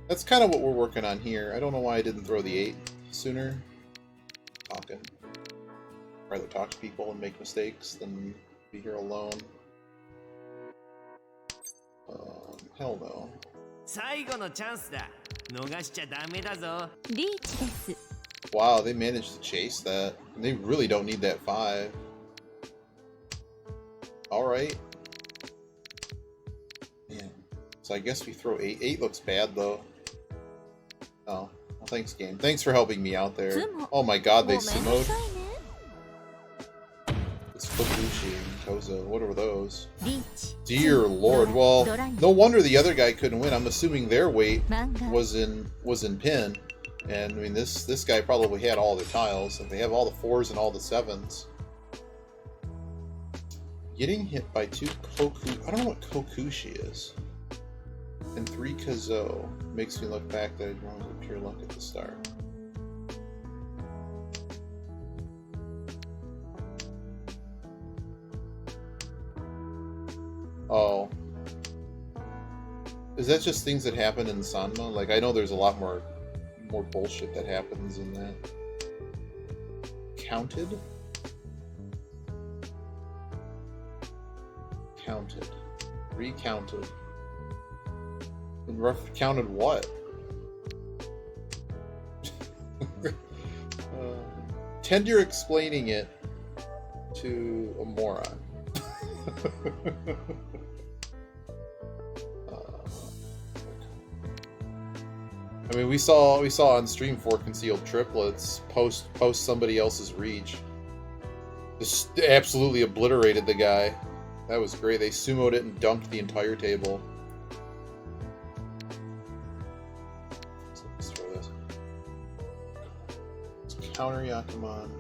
That's kind of what we're working on here. I don't know why I didn't throw the 8 sooner. Talking. Rather talk to people and make mistakes than be here alone. Hell no. Wow, they managed to chase that. And they really don't need that 5. Alright. Man. So I guess we throw 8. 8 looks bad, though. Oh. Well, thanks, game. Thanks for helping me out there. Oh my god, they sumoed. It's Fukushi and Kozo. What are those? Dear lord. Well, no wonder the other guy couldn't win. I'm assuming their weight was in pin. And I mean this guy probably had all the tiles. If they have all the 4s and all the 7s. Getting hit by 2 Koku. I don't know what Kokushi is. And 3 Kazo. Makes me look back that I wrong with pure luck at the start. Oh. Is that just things that happen in Sanma? Like, I know there's a lot more bullshit that happens in that. Counted? Counted. Recounted. And counted what? Tend you're explaining it to a moron. I mean, we saw on stream 4 concealed triplets post somebody else's reach. Just absolutely obliterated the guy. That was great. They sumoed it and dunked the entire table. So let's throw this. Let's counter Yakuman.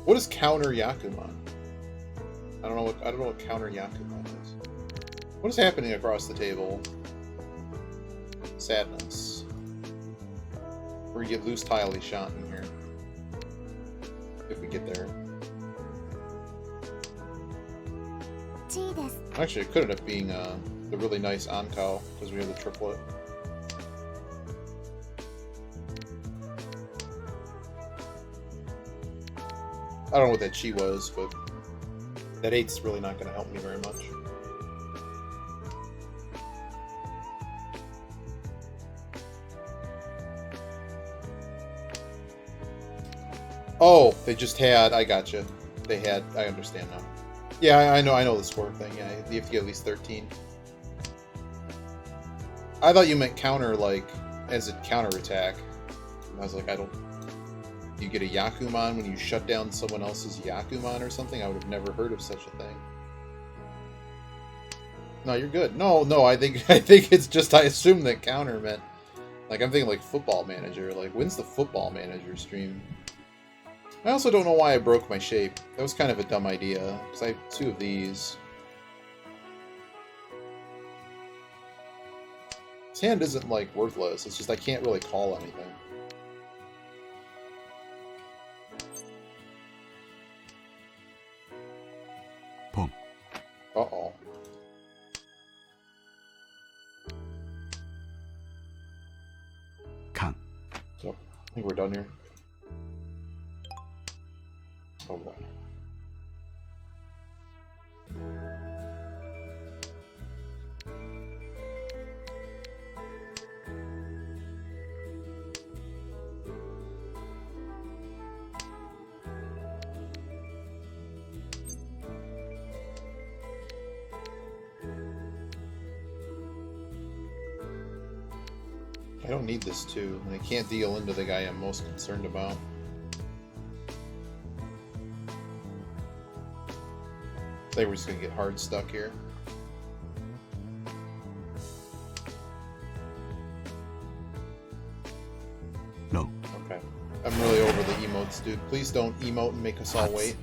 What is counter Yakuman? I don't know what counter Yakuman is. What is happening across the table? Sadness. Or you get loose tile shot in here. If we get there. Actually, it could end up being the really nice Ankao, because we have the triplet. I don't know what that chi was, but that 8's really not going to help me very much. Oh, they just had. I gotcha. They had. I understand now. Yeah, I know the score thing. Yeah, you have to get at least 13. I thought you meant counter, like as a counterattack. I was like, I don't. You get a Yakuman when you shut down someone else's Yakuman or something? I would have never heard of such a thing. No, you're good. No, I think it's just, I assume that counter meant, like, I'm thinking like Football Manager. Like, when's the Football Manager stream? I also don't know why I broke my shape. That was kind of a dumb idea, because I have 2 of these. This hand isn't, like, worthless. It's just I can't really call anything. Pong. Uh-oh. Kan. So, I think we're done here. Oh boy. I don't need this 2, and I can't deal into the guy I'm most concerned about. I think we're just gonna get hard stuck here. No. Okay. I'm really over the emotes, dude. Please don't emote and make us all wait.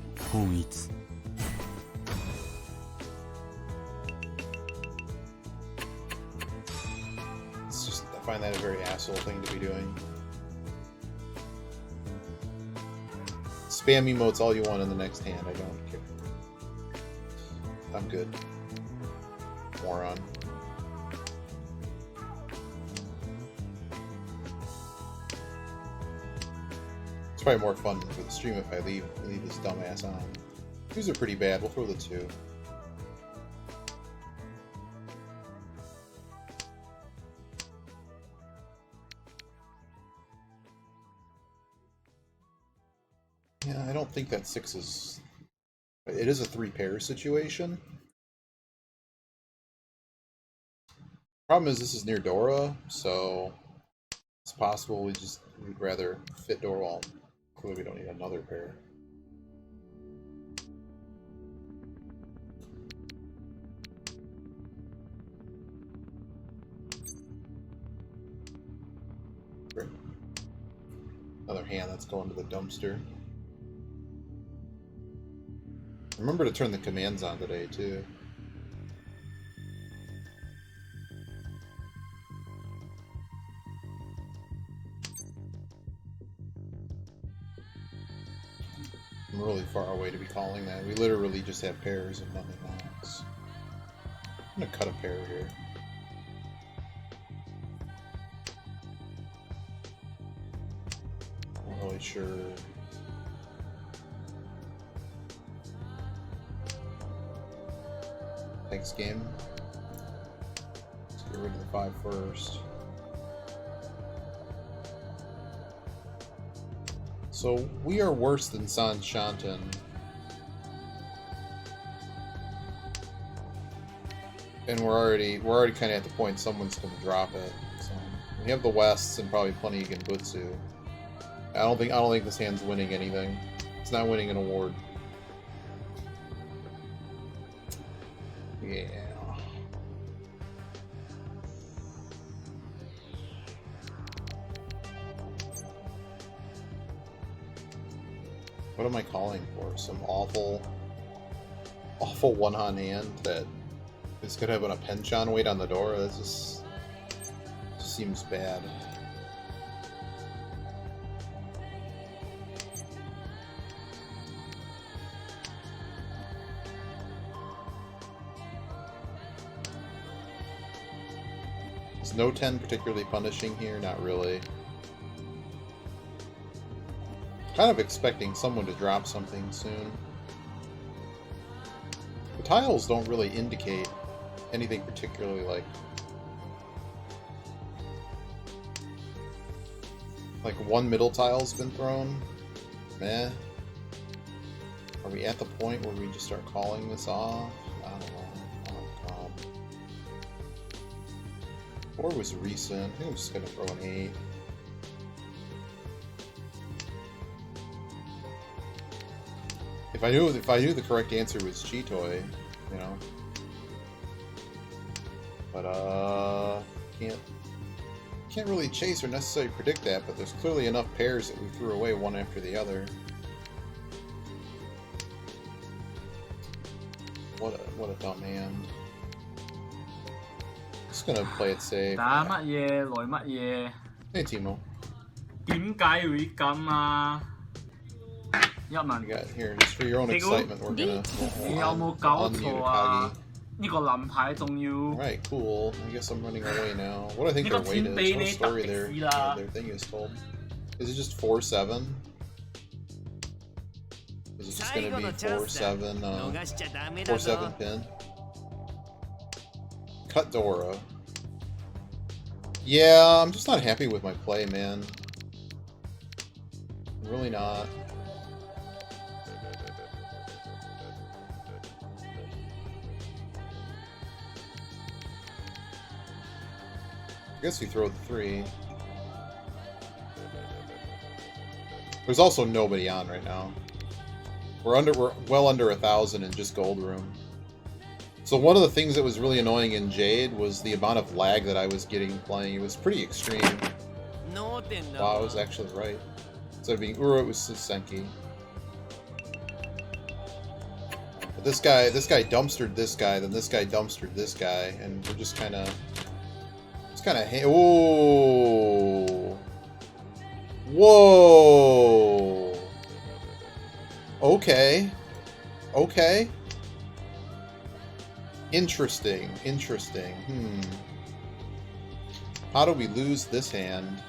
It's just, I find that a very asshole thing to be doing. Spam emotes all you want in the next hand, I don't care. I'm good. Moron. It's probably more fun for the stream if I leave this dumbass on. These are pretty bad. We'll throw the 2. Yeah, I don't think that 6 is... It is a 3-pair situation. Problem is this is near Dora, so it's possible we'd rather fit Dora. Well, clearly we don't need another pair. Another hand that's going to the dumpster. Remember to turn the commands on today, too. I'm really far away to be calling that. We literally just have pairs and nothing else. I'm gonna cut a pair here. Not really sure. Thanks, game. Let's get rid of the 5 first. So we are worse than San Shantan. And we're already kind of at the point someone's going to drop it. So we have the Wests and probably plenty of Genbutsu. I don't think this hand's winning anything. It's not winning an award. Yeah. What am I calling for? Some awful one-on hand that is gonna have a penchant wait on the door? That just seems bad. Is no 10 particularly punishing here? Not really. Kind of expecting someone to drop something soon. The tiles don't really indicate anything particularly like one middle tile's been thrown. Meh. Are we at the point where we just start calling this off? I don't know. Oh god. 4 was recent. I think I'm just gonna throw an 8. If I knew the correct answer was Chitoy, you know. But can't really chase or necessarily predict that, but there's clearly enough pairs that we threw away one after the other. What a dumb hand. Just gonna play it safe. 打乜嘢來乜嘢？ Hey Timo. 點解會咁啊？一問 You got here just for your own excitement. We're gonna 你有冇搞 unmute 錯啊？ Akagi. 呢個臨牌仲要 Alright, cool. I guess I'm running away now. What do I think their weight is? What story their thing is told? Is it just 4-7? Is it just gonna be 4-7, 4-7 pin? Cut Dora. Yeah, I'm just not happy with my play, man. I'm really not. I guess we throw the 3. There's also nobody on right now. We're well under 1,000 in just Gold Room. So one of the things that was really annoying in Jade was the amount of lag that I was getting playing. It was pretty extreme. Wow, I was actually right. Instead of being Uro, it was Senki. But this guy dumpstered this guy, then this guy dumpstered this guy, and we're just kind of... Whoa! Whoa! Okay. Okay. Interesting. Interesting. How do we lose this hand?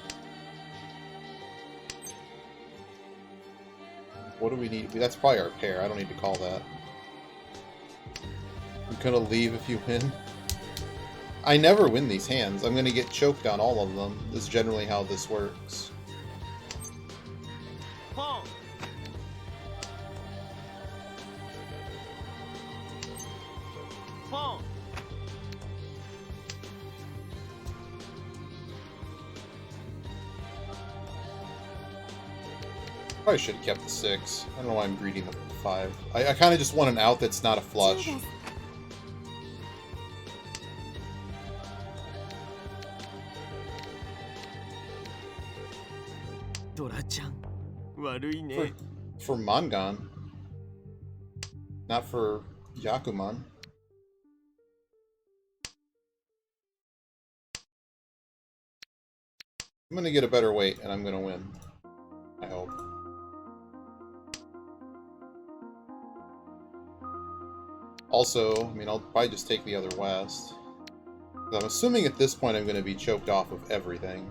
What do we need? That's probably our pair. I don't need to call that. I'm gonna leave if you win. I never win these hands. I'm gonna get choked on all of them. This is generally how this works. Pawn. Pawn. Probably should have kept the 6. I don't know why I'm greeting the 5. I kind of just want an out that's not a flush. For Mangan. Not for Yakuman. I'm gonna get a better weight and I'm gonna win. I hope. Also, I mean, I'll probably just take the other west. I'm assuming at this point I'm going to be choked off of everything.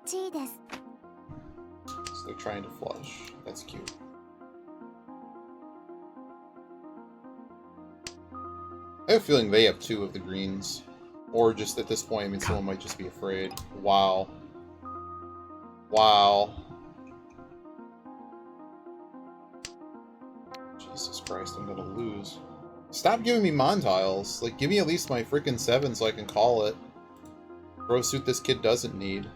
So they're trying to flush. That's cute. I have a feeling they have 2 of the greens. Or just at this point, I mean, someone might just be afraid. Wow. Wow. Jesus Christ, I'm gonna lose. Stop giving me mon tiles. Like, give me at least my freaking 7 so I can call it. Throw a suit this kid doesn't need.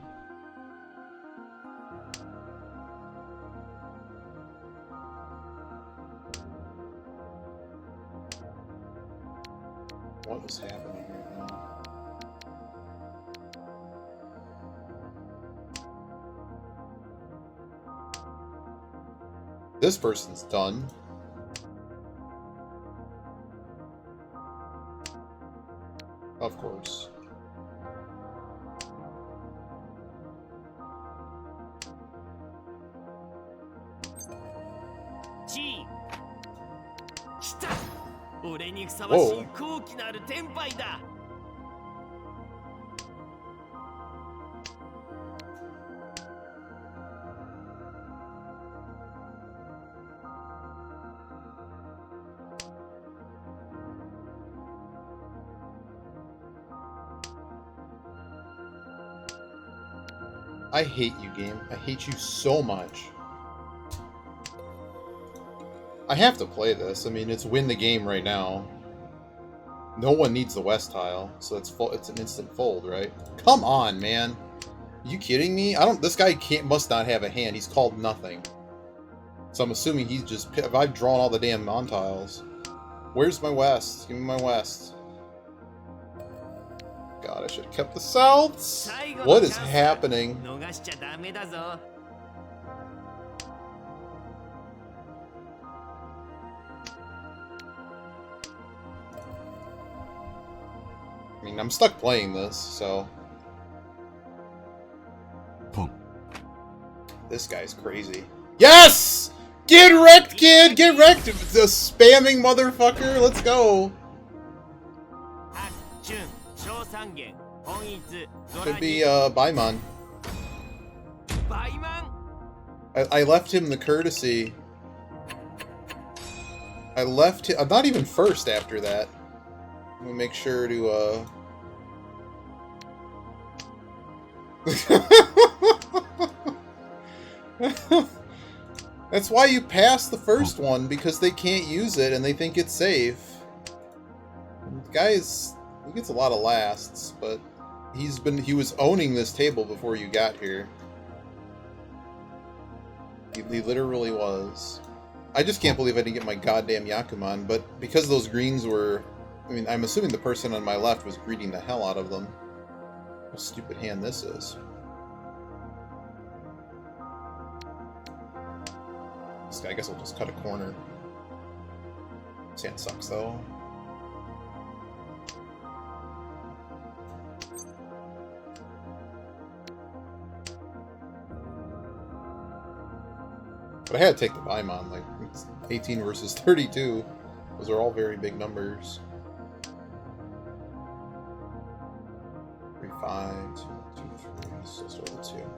What is happening right now? This person's done. Of course. Whoa. I hate you, game. I hate you so much. I have to play this. I mean, it's win the game right now. No one needs the west tile, so it's an instant fold, right? Come on, man. Are you kidding me? This guy must not have a hand. He's called nothing. So I'm assuming he's just... If I've drawn all the damn mon tiles. Where's my west? Give me my west. God, I should have kept the souths. What is happening? I mean, I'm stuck playing this, so... Boom. This guy's crazy. Yes! Get wrecked, kid! Get wrecked! The spamming motherfucker! Let's go! Could be, Baimon. I left him the courtesy. I left him... I'm not even first after that. I'm gonna make sure to, That's why you pass the first one, because they can't use it and they think it's safe. The guy's... He gets a lot of lasts, but he was owning this table before you got here. He literally was. I just can't believe I didn't get my goddamn Yakuman, but because those greens were... I mean, I'm assuming the person on my left was greeting the hell out of them. What a stupid hand this is. This guy, I guess I'll just cut a corner. This hand sucks, though. But I had to take the Baimon, like, it's 18 versus 32. Those are all very big numbers. 5, 2, 2, 3. So let's roll the 2.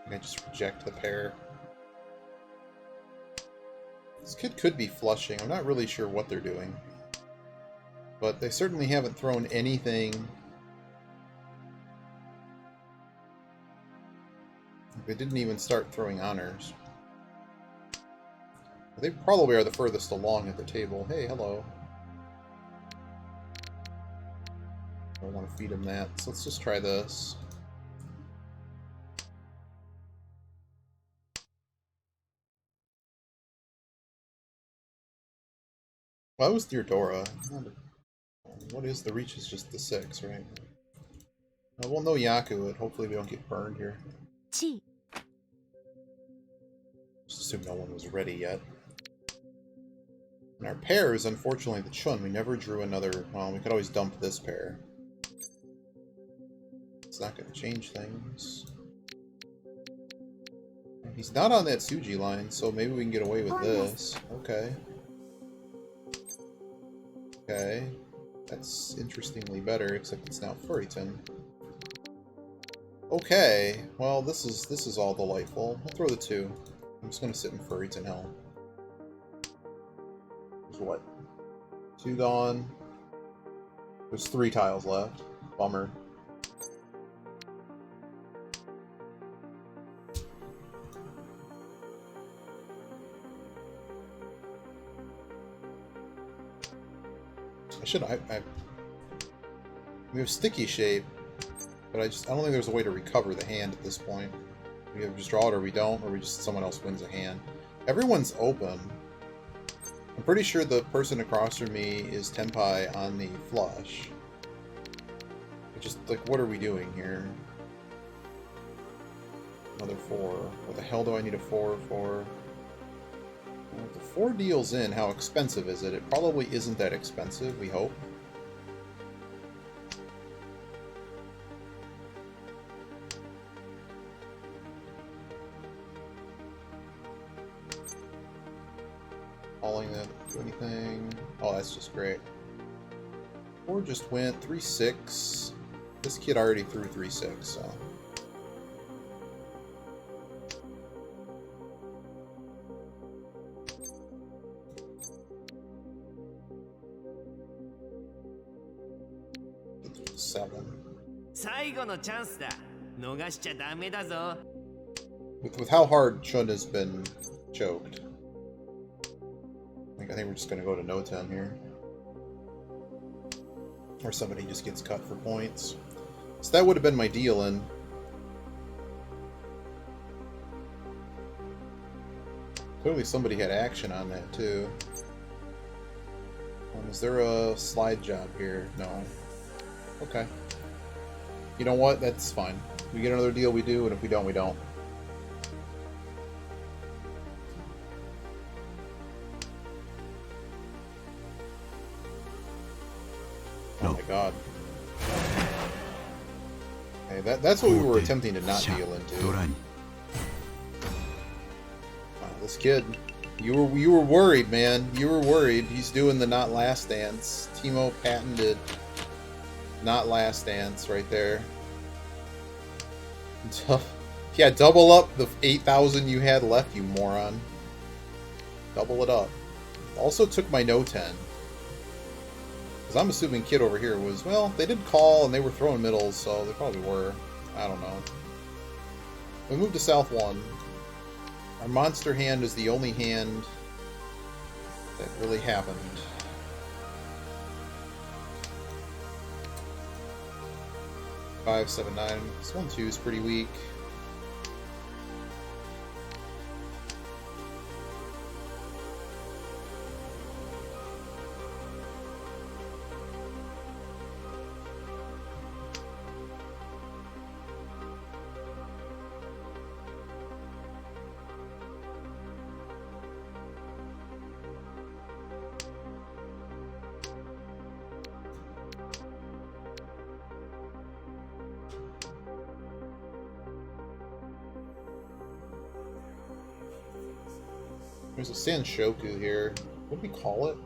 I just reject the pair. This kid could be flushing. I'm not really sure what they're doing. But they certainly haven't thrown anything. They didn't even start throwing honors. They probably are the furthest along at the table. Hey, hello. I don't want to feed him that, so let's just try this. Well, that was Theodora. What is the reach? Is just the 6, right? Well, no Yaku it. Hopefully we don't get burned here. Just assume no one was ready yet. And our pair is unfortunately the Chun. We never drew another... Well, we could always dump this pair. It's not going to change things. He's not on that Suji line, so maybe we can get away with this. Okay. Okay. That's interestingly better, except it's now Furryton. Okay. Well, this is all delightful. I'll throw the 2. I'm just going to sit in Furryton Hell. There's what? 2 gone. There's 3 tiles left. Bummer. We have sticky shape, but I don't think there's a way to recover the hand at this point. We either just draw it or we don't, or someone else wins a hand. Everyone's open. I'm pretty sure the person across from me is Tenpai on the flush. Just like, what are we doing here? Another 4. What the hell do I need a 4 for? Well, if the 4 deals in, how expensive is it? It probably isn't that expensive, we hope. Calling that do anything. Oh, that's just great. 4 just went 3-6. This kid already threw 3-6, so. With how hard Chun has been choked, I think we're just going to go to no 10 here. Or somebody just gets cut for points. So that would have been my deal in. Clearly somebody had action on that too. Is there a slide job here? No. Okay. You know what? That's fine. If we get another deal, we do, and if we don't, we don't. Oh my god. Hey, that's what we were attempting to not deal into. Wow, this kid, you were worried, man. You were worried. He's doing the not last dance. Teemo patented not last dance right there. Yeah, double up the 8,000 you had left, you moron. Double it up. Also took my no 10. Because I'm assuming kid over here was, well, they did call and they were throwing middles, so they probably were. I don't know. We moved to South 1. Our monster hand is the only hand that really happened. 5, 7, 9. This 1-2 is pretty weak. There's a Sanshoku here. What do we call it?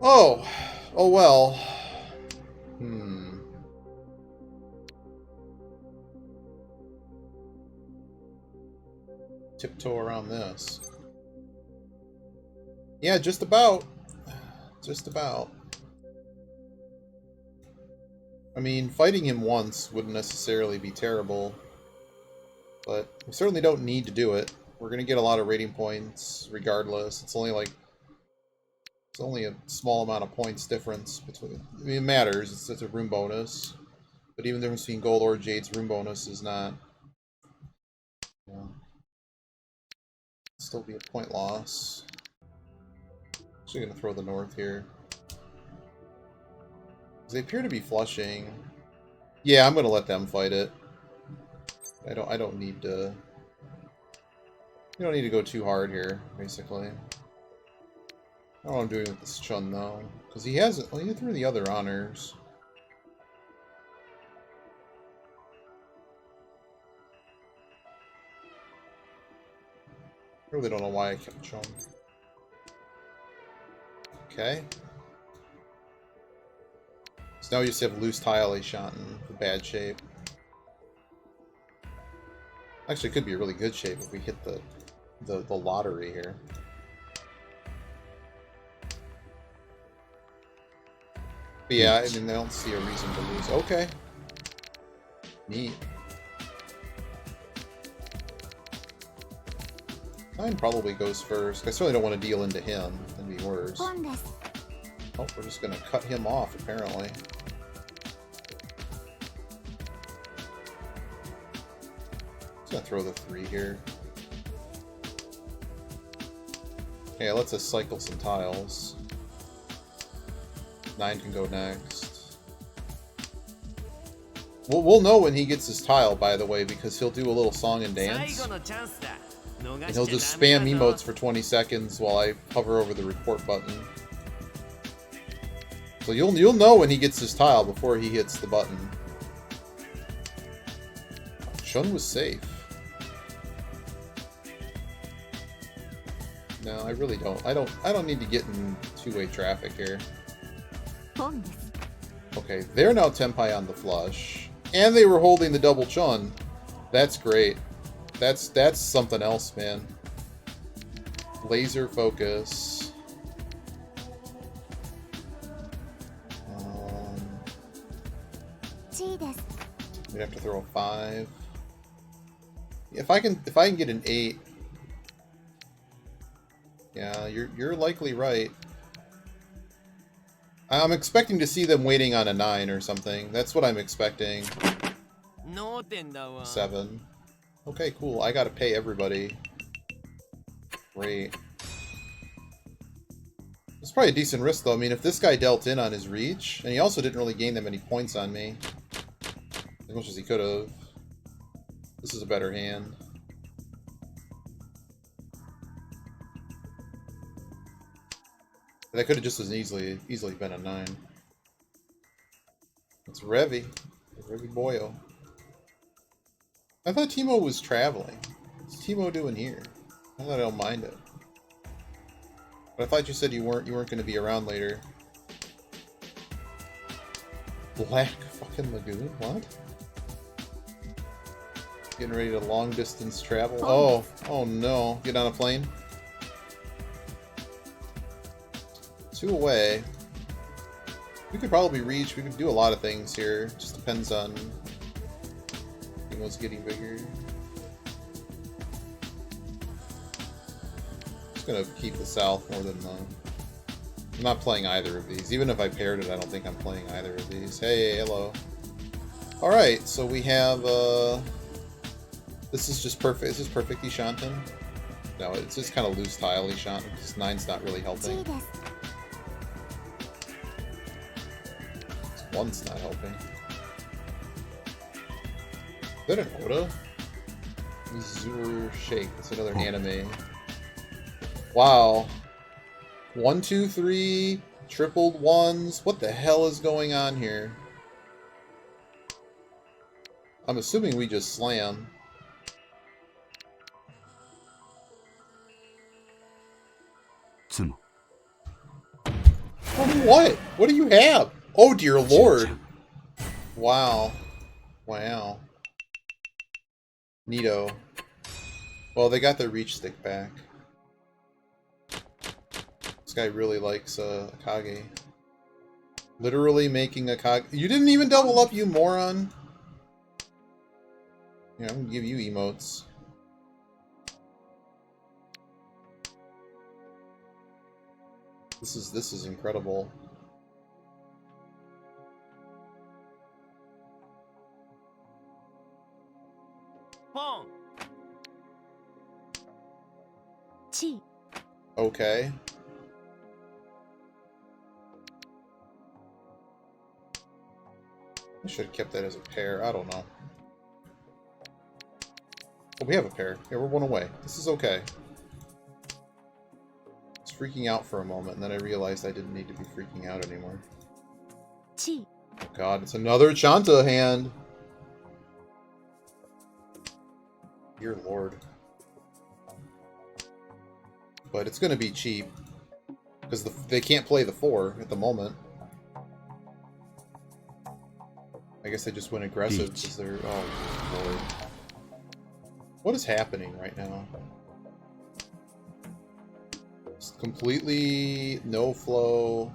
Oh! Oh well. Tiptoe around this. Yeah, just about. Just about. I mean, fighting him once wouldn't necessarily be terrible, but we certainly don't need to do it. We're going to get a lot of rating points regardless. It's only a small amount of points difference between... I mean, it matters. It's a room bonus. But even the difference between Gold or Jade's room bonus is not... You know, still be a point loss. Actually going to throw the North here. They appear to be flushing. Yeah, I'm going to let them fight it. I don't need to... You don't need to go too hard here, basically. I don't know what I'm doing with this Chun, though. Because he hasn't... Well, he threw the other honors. I really don't know why I kept Chun. Okay. So now we just have loose tile Shanten for bad shape. Actually, it could be a really good shape if we hit the lottery here. But yeah, I mean, I don't see a reason to lose. Okay. Neat. 9 probably goes first. I certainly don't want to deal into him. That'd be worse. Oh, we're just going to cut him off, apparently. Just going to throw the 3 here. Okay, let's just cycle some tiles. 9 can go next. We'll know when he gets his tile, by the way, because he'll do a little song and dance. And he'll just spam emotes for 20 seconds while I hover over the report button. So you'll know when he gets his tile before he hits the button. Shun was safe. No, I really don't. I don't need to get in two-way traffic here. Okay, they're now Tenpai on the flush. And they were holding the double Chun. That's great. That's something else, man. Laser focus. We'd have to throw a 5. If I can get an 8. Yeah, you're likely right. I'm expecting to see them waiting on a 9 or something. That's what I'm expecting. 7. Okay, cool. I gotta pay everybody. Great. It's probably a decent risk, though. I mean, if this guy dealt in on his reach, and he also didn't really gain that many points on me, as much as he could have. This is a better hand. That could have just as easily been a 9. It's Revy. Revy Boyo. I thought Timo was traveling. What's Timo doing here? I thought I don't mind it. But I thought you said you weren't going to be around later. Black fucking Lagoon? What? Getting ready to long distance travel? Oh no. Get on a plane? 2 away. We could probably reach. We could do a lot of things here. Just depends on what's getting bigger. Just gonna keep the south more than the... I'm not playing either of these. Even if I paired it, I don't think I'm playing either of these. Hey, hello. Alright, so we have, this is just perfect. This is perfect Shanten. No, it's just kind of loose tile Shanten, because 9's not really helping. 1's not helping. Is that an Oda? Zur Shake. That's another anime. Wow. 1, 2, 3. Tripled 1s. What the hell is going on here? I'm assuming we just slam. 妻 What? What do you have? Oh, dear lord. Wow. Wow. Neato. Well, they got their reach stick back. This guy really likes Kage. Literally making a Kage. You didn't even double up, you moron. Yeah, I'm gonna give you emotes. This is incredible. Okay. I should have kept that as a pair. I don't know. Oh, we have a pair. Yeah, we're one away. This is okay. I was freaking out for a moment, and then I realized I didn't need to be freaking out anymore. Oh god, it's another Chanta hand! Dear lord. But it's gonna be cheap. Because they can't play the 4 at the moment. I guess they just went aggressive because they're... Oh, lord. What is happening right now? Just completely no flow.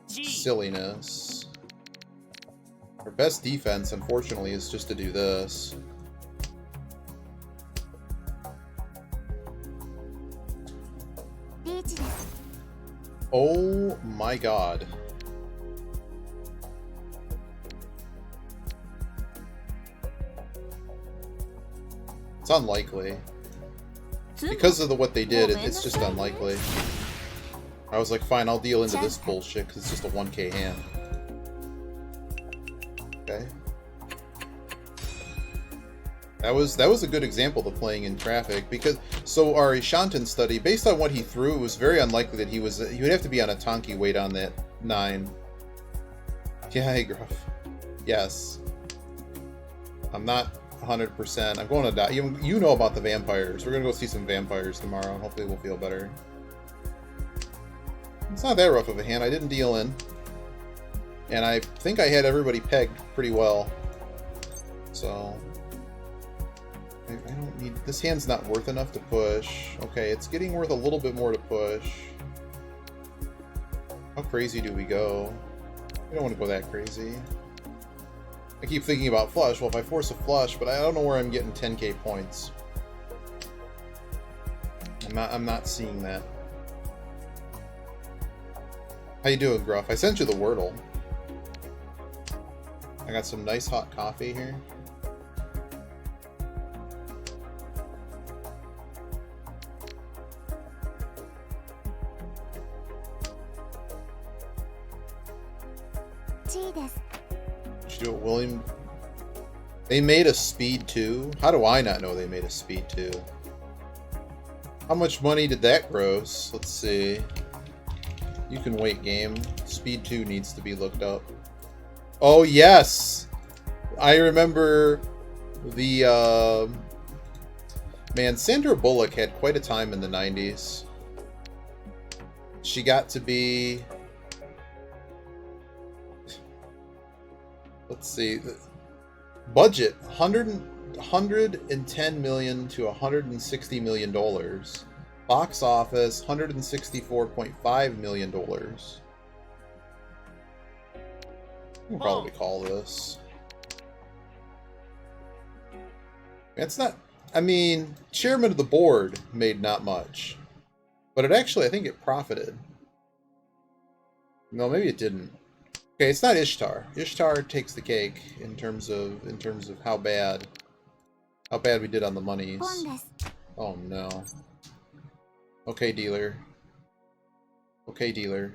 Silliness. Our best defense, unfortunately, is just to do this. Oh my god. It's unlikely. Because of what they did, it's just unlikely. I was like, fine, I'll deal into this bullshit, because it's just a 1k hand. Okay. That was a good example of playing in traffic, because so our Ishantan study, based on what he threw, it was very unlikely that he would have to be on a Tonki weight on that 9. Yeah, hey Gruff. Yes. I'm not 100%. I'm going to die. You know about the vampires. We're going to go see some vampires tomorrow, and hopefully we'll feel better. It's not that rough of a hand. I didn't deal in. And I think I had everybody pegged pretty well. So... I don't need... This hand's not worth enough to push. Okay, it's getting worth a little bit more to push. How crazy do we go? We don't want to go that crazy. I keep thinking about flush. Well, if I force a flush, but I don't know where I'm getting 10k points. I'm not seeing that. How you doing, Gruff? I sent you the Wordle. I got some nice hot coffee here. Should do it, William. They made a speed 2? How do I not know they made a speed 2? How much money did that gross? Let's see. You can wait, game. Speed 2 needs to be looked up. Oh, yes! I remember the, Man, Sandra Bullock had quite a time in the 90s. She got to be... Let's see. Budget, $110 million to $160 million. Box office, $164.5 million. We'll probably call this. It's not... I mean, chairman of the board made not much. But it actually, I think it profited. No, maybe it didn't. Okay, it's not Ishtar. Ishtar takes the cake in terms of how bad we did on the monies. Oh no. Okay, dealer. Okay, dealer.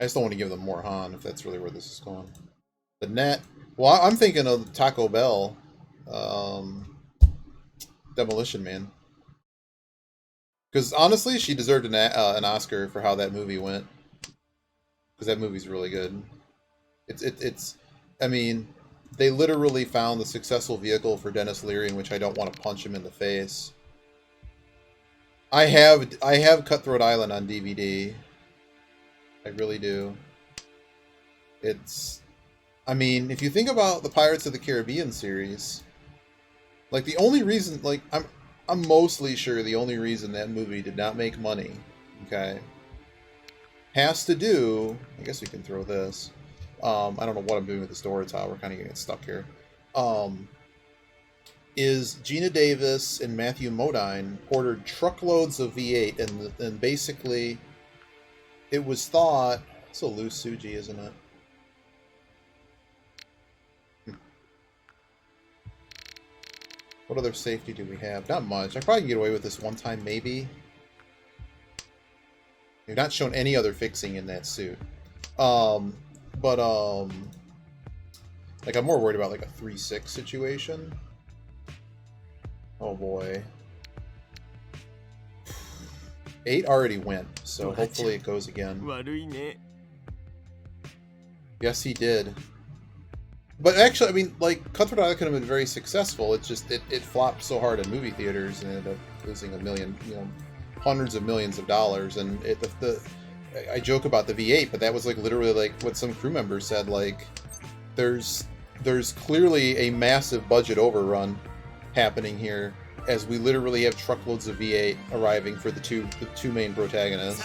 I just don't want to give them more Han if that's really where this is going. The net. Well, I'm thinking of Taco Bell, Demolition Man. Because honestly, she deserved an Oscar for how that movie went. Because that movie's really good. It's. I mean, they literally found the successful vehicle for Dennis Leary, in which I don't want to punch him in the face. I have Cutthroat Island on DVD. I really do. It's, I mean, if you think about the Pirates of the Caribbean series, like the only reason, like I'm mostly sure the only reason that movie did not make money, okay, has to do, I guess we can throw this. I don't know what I'm doing with this door. It's how we're kind of getting stuck here. Is Gina Davis and Matthew Modine ordered truckloads of V8, and basically it was thought, it's a loose Suji, isn't it? What other safety do we have? Not much. I probably can get away with this one time, maybe. You've not shown any other fixing in that suit. Like, I'm more worried about, like, a 3-6 situation. Oh, boy. 8 already went, so hopefully it goes again. Yes, he did. But actually, I mean, like, Cutthroat Island could have been very successful. It's just, it flopped so hard in movie theaters and ended up losing $1 million, you know, hundreds of millions of dollars. And I joke about the V8, but that was, like, literally, like, what some crew members said, like, there's clearly a massive budget overrun happening here, as we literally have truckloads of V8 arriving for the two main protagonists.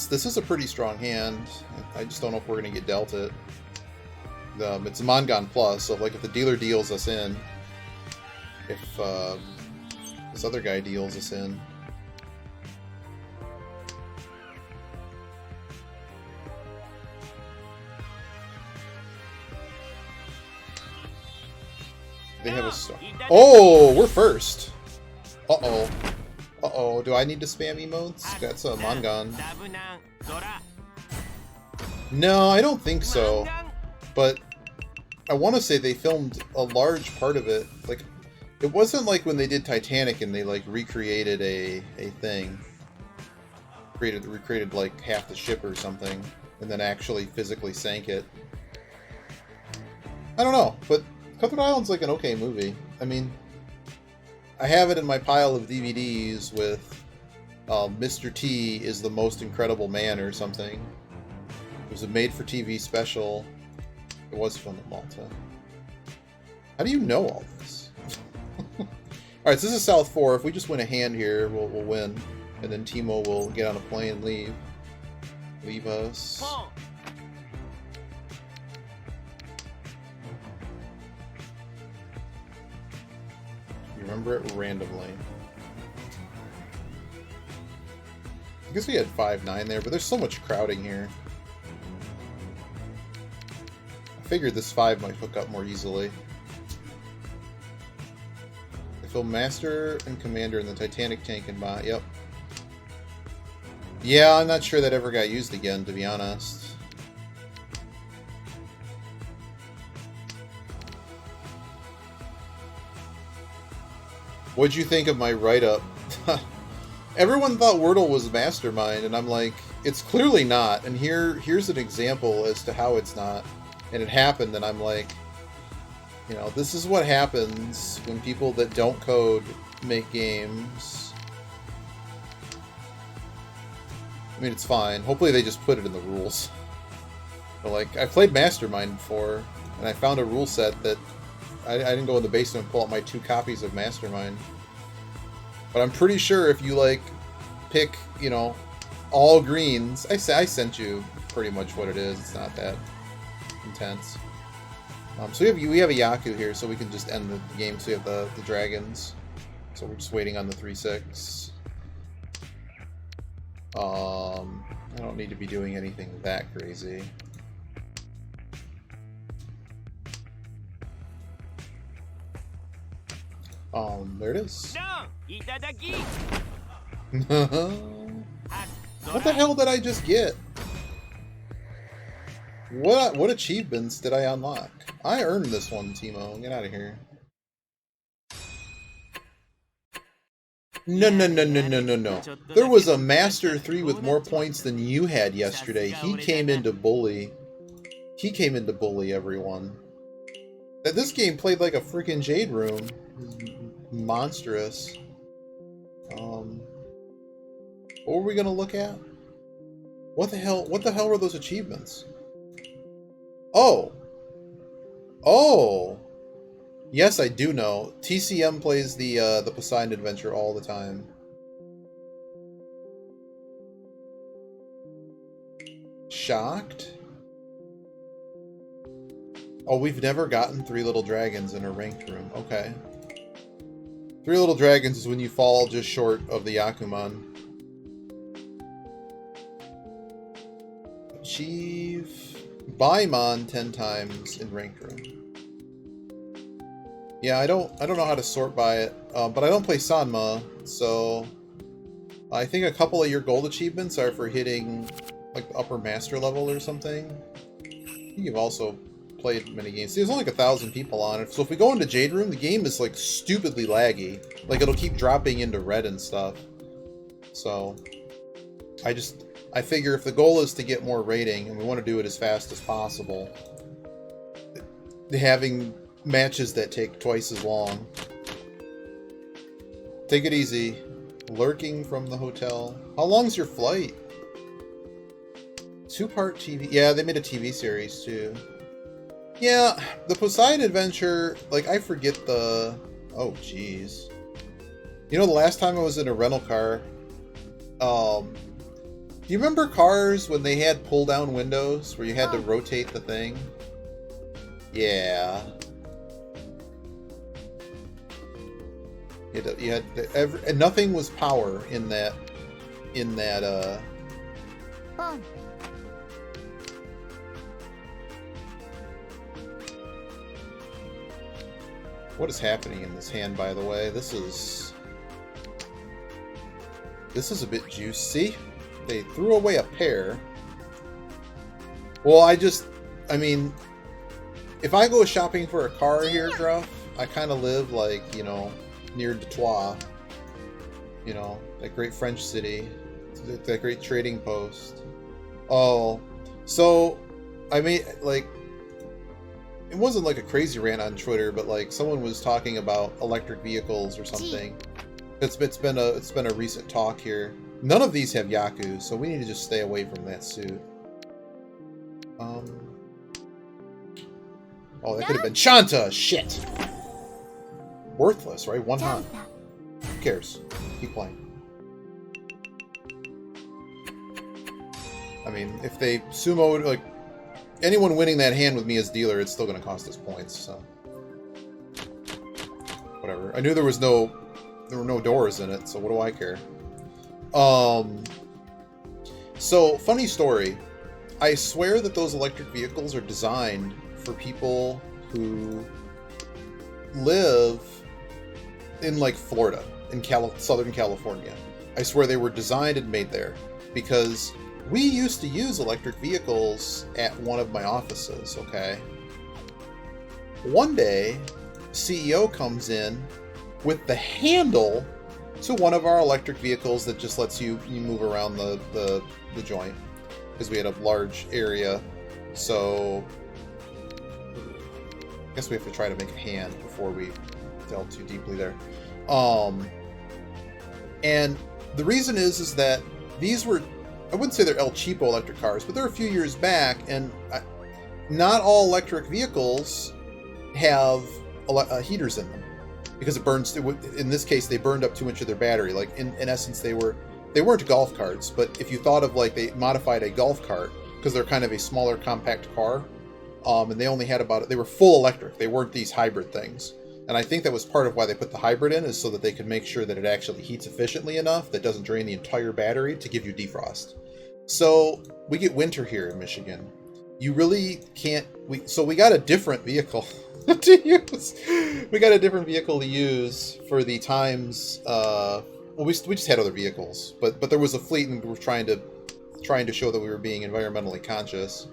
This is a pretty strong hand. I just don't know if we're gonna get dealt it. It's a Mangan plus, so like if the dealer deals us in, if this other guy deals us in. They have a star. Oh, we're first. Uh-oh. Uh-oh, do I need to spam emotes? That's a Mangan. No, I don't think so. But I want to say they filmed a large part of it. Like, it wasn't like when they did Titanic and they, like, recreated a thing. Recreated, like, half the ship or something. And then actually physically sank it. I don't know, but Cutthroat Island's like an okay movie. I mean, I have it in my pile of DVDs with Mr. T is the most incredible man or something. It was a made-for-TV special. It was filmed in Malta. How do you know all this? Alright, so this is South 4. If we just win a hand here, we'll win. And then Timo will get on a plane and leave. Leave us. Remember it randomly. I guess we had 5-9 there, but there's so much crowding here. I figured this 5 might hook up more easily. They film Master and Commander in the Titanic tank and bot. Yep. Yeah, I'm not sure that ever got used again, to be honest. What'd you think of my write-up? Everyone thought Wordle was Mastermind, and I'm like, it's clearly not. And here's an example as to how it's not. And it happened, and I'm like, you know, this is what happens when people that don't code make games. I mean, it's fine. Hopefully they just put it in the rules. But, like, I played Mastermind before, and I found a rule set that I didn't go in the basement and pull out my 2 copies of Mastermind. But I'm pretty sure if you, like, pick, you know, all greens... I sent you pretty much what it is. It's not that intense. So we have a Yaku here, so we can just end the game. So we have the dragons. So we're just waiting on the 3-6. I don't need to be doing anything that crazy. There it is. What the hell did I just get? What achievements did I unlock? I earned this one, Timo. Get out of here. No. There was a Master 3 with more points than you had yesterday. He came in to bully. he came in to bully everyone. This game played like a freaking Jade Room. Monstrous. What were we gonna look at? What the hell? What the hell were those achievements? Oh. Oh. Yes, I do know. TCM plays the Poseidon Adventure all the time. Shocked? Oh, we've never gotten 3 little dragons in a ranked room. Okay. 3 little dragons is when you fall just short of the Yakuman. Achieve Baimon 10 times in ranked room. Yeah, I don't know how to sort by it, but I don't play Sanma, so I think a couple of your gold achievements are for hitting like the upper master level or something. I think you've also played many games. See, there's only like 1,000 people on it, so if we go into Jade Room, the game is like stupidly laggy. Like it'll keep dropping into red and stuff. So I figure if the goal is to get more rating and we want to do it as fast as possible, having matches that take twice as long. Take it easy. Lurking from the hotel. How long's your flight? 2-part TV. Yeah, they made a TV series too. Yeah, the Poseidon Adventure, like I forget the... Oh, jeez. You know, the last time I was in a rental car, do you remember cars when they had pull-down windows where you had to rotate the thing? Yeah. You had and nothing was power in that What is happening in this hand, by the way? This is a bit juicy. They threw away a pair. Well, I mean, if I go shopping for a car here, Gruff, I kind of live like, you know, near Detroit, you know, that great French city, that great trading post. Oh, so I made like, it wasn't like a crazy rant on Twitter, but like someone was talking about electric vehicles or something. It's been a recent talk here. None of these have Yaku, so we need to just stay away from that suit. Oh, that could have been Shanta. Shit. Worthless, right? One hand. Who cares? Keep playing. I mean, if they sumo, like, anyone winning that hand with me as dealer, it's still going to cost us points, so. Whatever. I knew there were no doors in it, so what do I care? So, funny story. I swear that those electric vehicles are designed for people who live in like Florida, in Southern California. I swear they were designed and made there because we used to use electric vehicles at one of my offices, okay? One day, CEO comes in with the handle to one of our electric vehicles that just lets you move around the joint because we had a large area, so I guess we have to try to make a hand before we delve too deeply there. And the reason is that these were, I wouldn't say they're El Cheapo electric cars, but they're a few years back, and not all electric vehicles have heaters in them because it burns. In this case, they burned up too much of their battery. Like in essence, they weren't golf carts, but if you thought of like they modified a golf cart because they're kind of a smaller compact car, and they only had they were full electric. They weren't these hybrid things. And I think that was part of why they put the hybrid in, is so that they could make sure that it actually heats efficiently enough that doesn't drain the entire battery to give you defrost. So we get winter here in Michigan. You really can't. So we got a different vehicle to use. We got a different vehicle to use for the times. Well, we just had other vehicles, but there was a fleet, and we were trying to show that we were being environmentally conscious.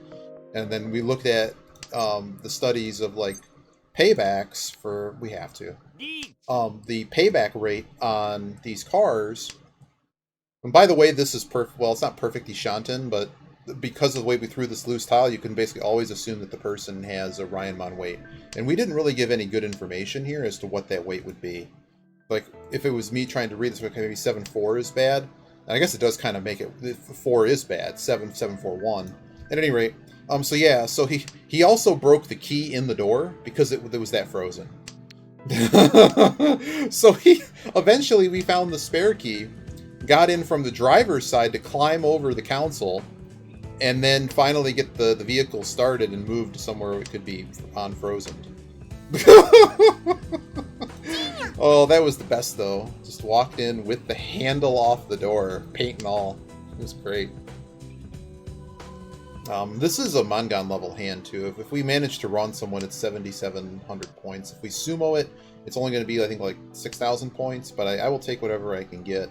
And then we looked at the studies of like paybacks for, we have to, the payback rate on these cars. And by the way, this is perfect. Well, it's not perfect Ishanten, but because of the way we threw this loose tile, you can basically always assume that the person has a Ryanmon weight. And we didn't really give any good information here as to what that weight would be. Like, if it was me trying to read this, maybe 7-4 is bad. And I guess it does kind of make it, 4 is bad, 7-4-1. At any rate, so yeah, so he also broke the key in the door because it was that frozen. So eventually we found the spare key, got in from the driver's side to climb over the console, and then finally get the vehicle started and moved to somewhere it could be unfrozen. Oh, that was the best, though. Just walked in with the handle off the door, paint and all. It was great. This is a Mangan level hand, too. If we manage to run someone, it's 7,700 points. If we sumo it, it's only going to be, I think, like 6,000 points, but I will take whatever I can get.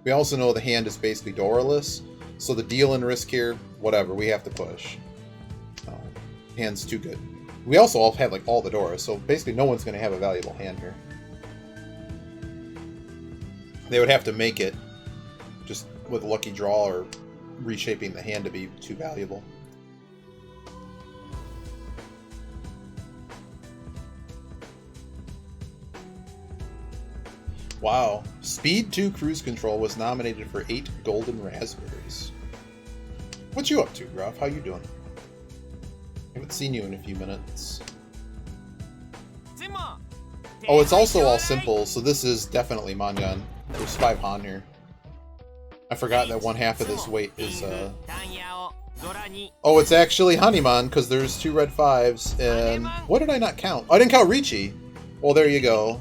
We also know the hand is basically Doraless, so the deal and risk here, whatever, we have to push. Hand's too good. We also all have, like, all the Doras, so basically no one's going to have a valuable hand here. They would have to make it just with a lucky draw or reshaping the hand to be too valuable. Wow. Speed 2 Cruise Control was nominated for 8 Golden Raspberries. What you up to, Gruff? How you doing? I haven't seen you in a few minutes. Oh, it's also all simple, so this is definitely Mangan. There's 5 Han here. I forgot that one half of this weight is, Oh, it's actually Hanimon, because there's 2 red 5s, and... What did I not count? I didn't count Ricci! Well, there you go.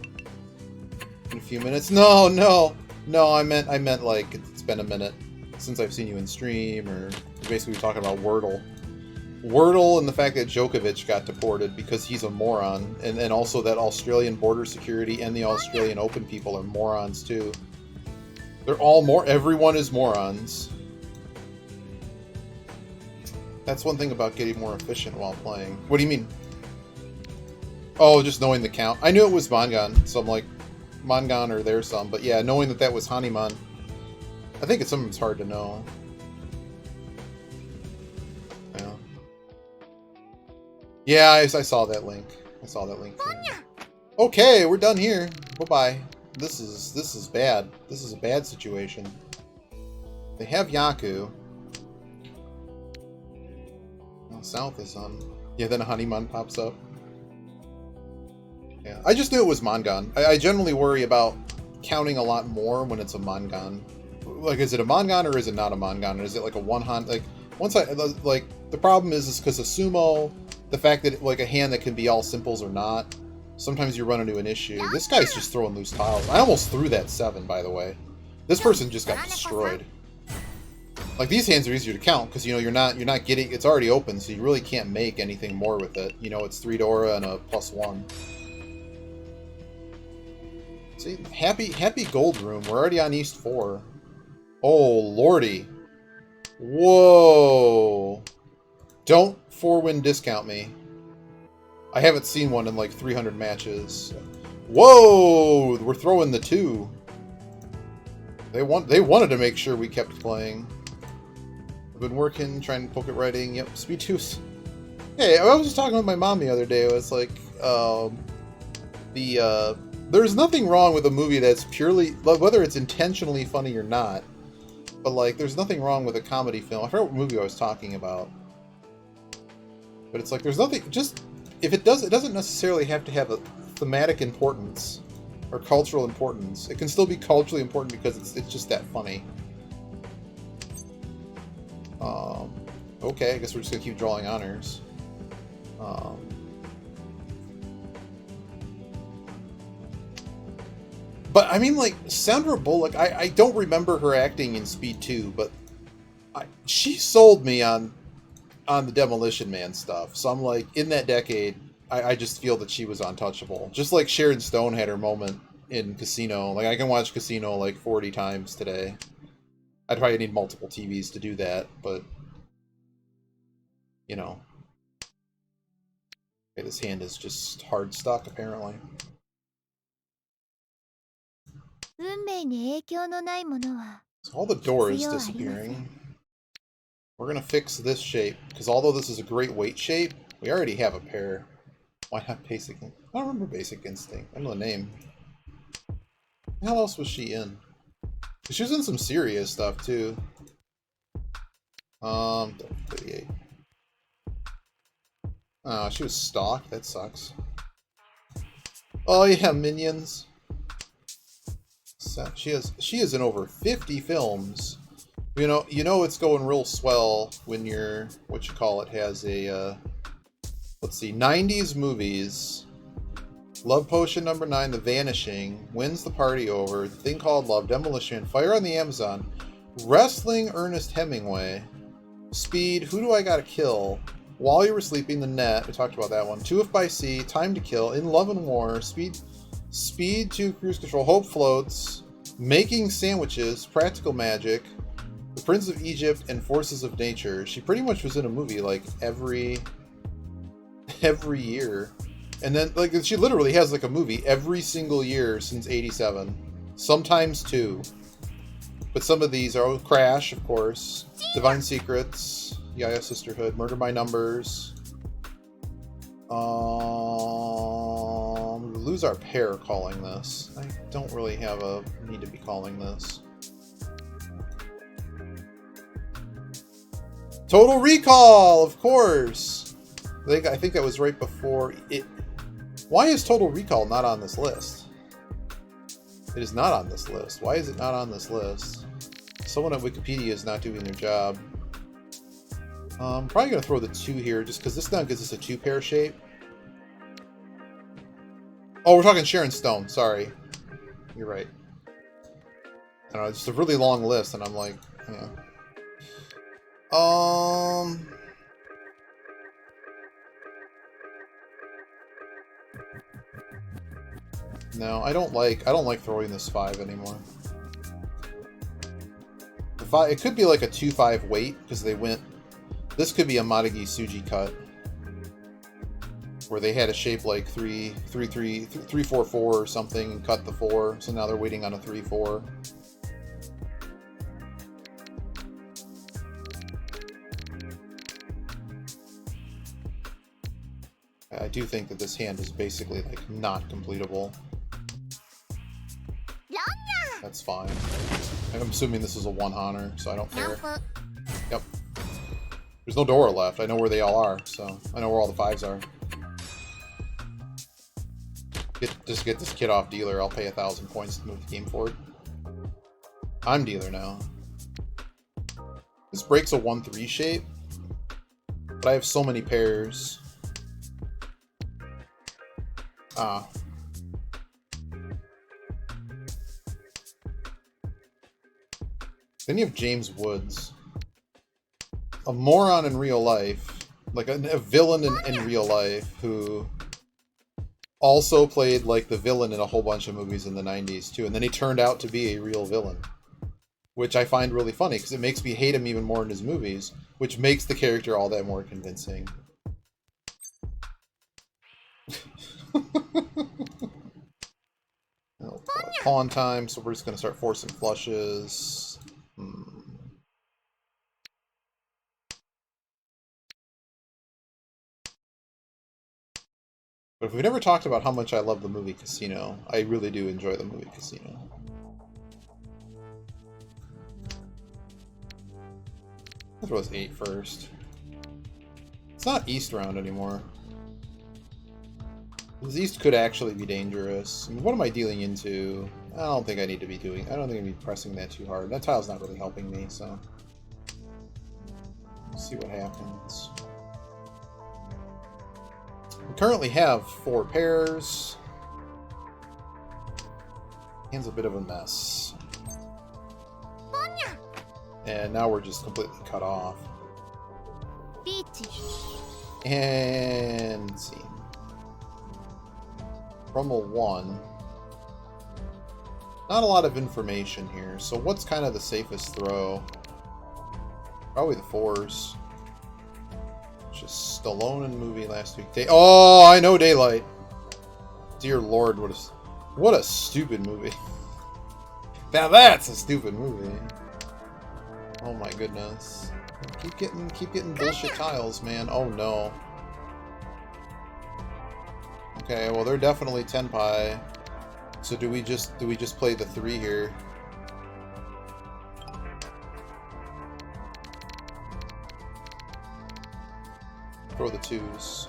In a few minutes. No, I meant like, it's been a minute since I've seen you in stream, or basically we're talking about Wordle. Wordle and the fact that Djokovic got deported because he's a moron, and also that Australian border security and the Australian Open people are morons too. They're all everyone is morons. That's one thing about getting more efficient while playing. What do you mean? Oh, just knowing the count. I knew it was Mangan, so I'm like, Mangan or there's some, but yeah, knowing that was Hanimon, I think it's something that's hard to know. Yeah, I saw that link. I saw that link. Okay, we're done here. Bye-bye. This is bad. This is a bad situation. They have Yaku. Oh, South is on. Yeah, then a Hanimon pops up. Yeah, I just knew it was Mangan. I generally worry about counting a lot more when it's a Mangan. Like, is it a Mangan or is it not a Mangan? Or is it like a one-Han? Like, once like, the problem is because of Sumo, the fact that, like, a hand that can be all simples or not, sometimes you run into an issue. This guy's just throwing loose tiles. I almost threw that 7, by the way. This person just got destroyed. Like, these hands are easier to count, because, you know, you're not getting... It's already open, so you really can't make anything more with it. You know, it's 3 Dora and a +1. See, happy gold room. We're already on East 4. Oh, lordy. Whoa. Don't 4-win discount me. I haven't seen one in like 300 matches. Whoa! We're throwing the 2. They wanted to make sure we kept playing. I've been working, trying to poke it writing. Yep, speed 2's. Hey, I was just talking with my mom the other day. It was like, there's nothing wrong with a movie that's purely, whether it's intentionally funny or not, but like, there's nothing wrong with a comedy film. I forgot what movie I was talking about. But it's like, there's nothing, just, if it doesn't necessarily have to have a thematic importance or cultural importance. It can still be culturally important because it's just that funny. Okay, I guess we're just gonna keep drawing honors. But, I mean, like, Sandra Bullock, I don't remember her acting in Speed 2, but she sold me on the Demolition Man stuff. So I'm like, in that decade, I just feel that she was untouchable. Just like Sharon Stone had her moment in Casino. Like, I can watch Casino like 40 times today. I'd probably need multiple TVs to do that, but, you know. Okay, this hand is just hard stuck, apparently. So all the door is disappearing. We're going to fix this shape, because although this is a great weight shape, we already have a pair. Why not Basic Instinct? I don't remember Basic Instinct. I don't know the name. What the hell else was she in? She was in some serious stuff, too. 38. Oh, she was Stalk? That sucks. Oh, yeah, Minions. She is in over 50 films. You know it's going real swell when your has a let's see, 90s movies. Love Potion #9, The Vanishing, Wins the Party Over, Thing Called Love, Demolition, Fire on the Amazon, Wrestling, Ernest Hemingway, Speed, Who Do I Gotta Kill, While You Were Sleeping, The Net, we talked about that one, 2 If by Sea, Time to Kill, In Love and War, Speed 2, Cruise Control, Hope Floats, Making Sandwiches, Practical Magic, The Prince of Egypt, and Forces of Nature. She pretty much was in a movie like every year. And then like she literally has like a movie every single year since '87. Sometimes 2. But some of these are Crash, of course, Divine Secrets, Yaya Sisterhood, Murder by Numbers. We lose our pair calling this. I don't really have a need to be calling this. Total Recall, of course. I think that was right before it. Why is Total Recall not on this list? It is not on this list. Why is it not on this list? Someone at Wikipedia is not doing their job. I'm probably going to throw the 2 here just because this now gives us a 2-pair shape. Oh, we're talking Sharon Stone. Sorry. You're right. I don't know, it's just a really long list, and I'm like, yeah. No, I don't like throwing this 5 anymore. It could be like a 2-5 weight because they went. This could be a Madagi Suji cut, where they had a shape like 3-4-4 or something and cut the 4, so now they're waiting on a 3-4. I do think that this hand is basically like not completable. That's fine. I'm assuming this is a 1-haner, so I don't care. Yep. There's no door left. I know where they all are, so I know where all the 5s are. Just get this kid off dealer. I'll pay 1,000 points to move the game forward. I'm dealer now. This breaks a 1-3 shape, but I have so many pairs. Ah. Then you have James Woods. A moron in real life. Like a villain in real life who also played like the villain in a whole bunch of movies in the 90s too. And then he turned out to be a real villain. Which I find really funny because it makes me hate him even more in his movies. Which makes the character all that more convincing. Oh, pawn time, so we're just going to start forcing flushes. But if we've never talked about how much I love the movie Casino, I really do enjoy the movie Casino. I'll throw this 8 first. It's not East round anymore. This East could actually be dangerous. I mean, what am I dealing into? I don't think I need to be doing. I don't think I'd be pressing that too hard. That tile's not really helping me, so let's see what happens. We currently have 4 pairs. Hand's a bit of a mess. And now we're just completely cut off. And let's see. Rumble 1. Not a lot of information here, so what's kind of the safest throw? Probably the 4s. Just Stallone in movie last week. Oh, I know Daylight. Dear Lord, what a stupid movie. Now that's a stupid movie. Oh my goodness. Keep getting bullshit tiles, man. Oh no. Okay, well they're definitely tenpai. So do we just play the 3 here? Throw the 2s.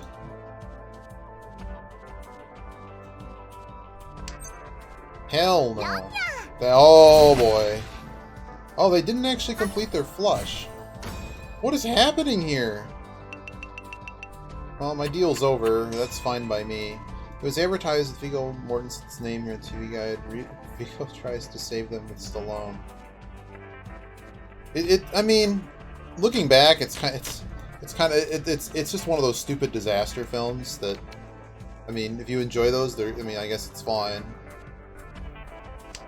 Hell no. Oh boy. Oh, they didn't actually complete their flush. What is happening here? Well, my deal's over. That's fine by me. It was advertised with Viggo Mortensen's name here in the TV guide. Viggo tries to save them with Stallone. I mean, looking back, it's just one of those stupid disaster films that, I mean, if you enjoy those, I mean, I guess it's fine.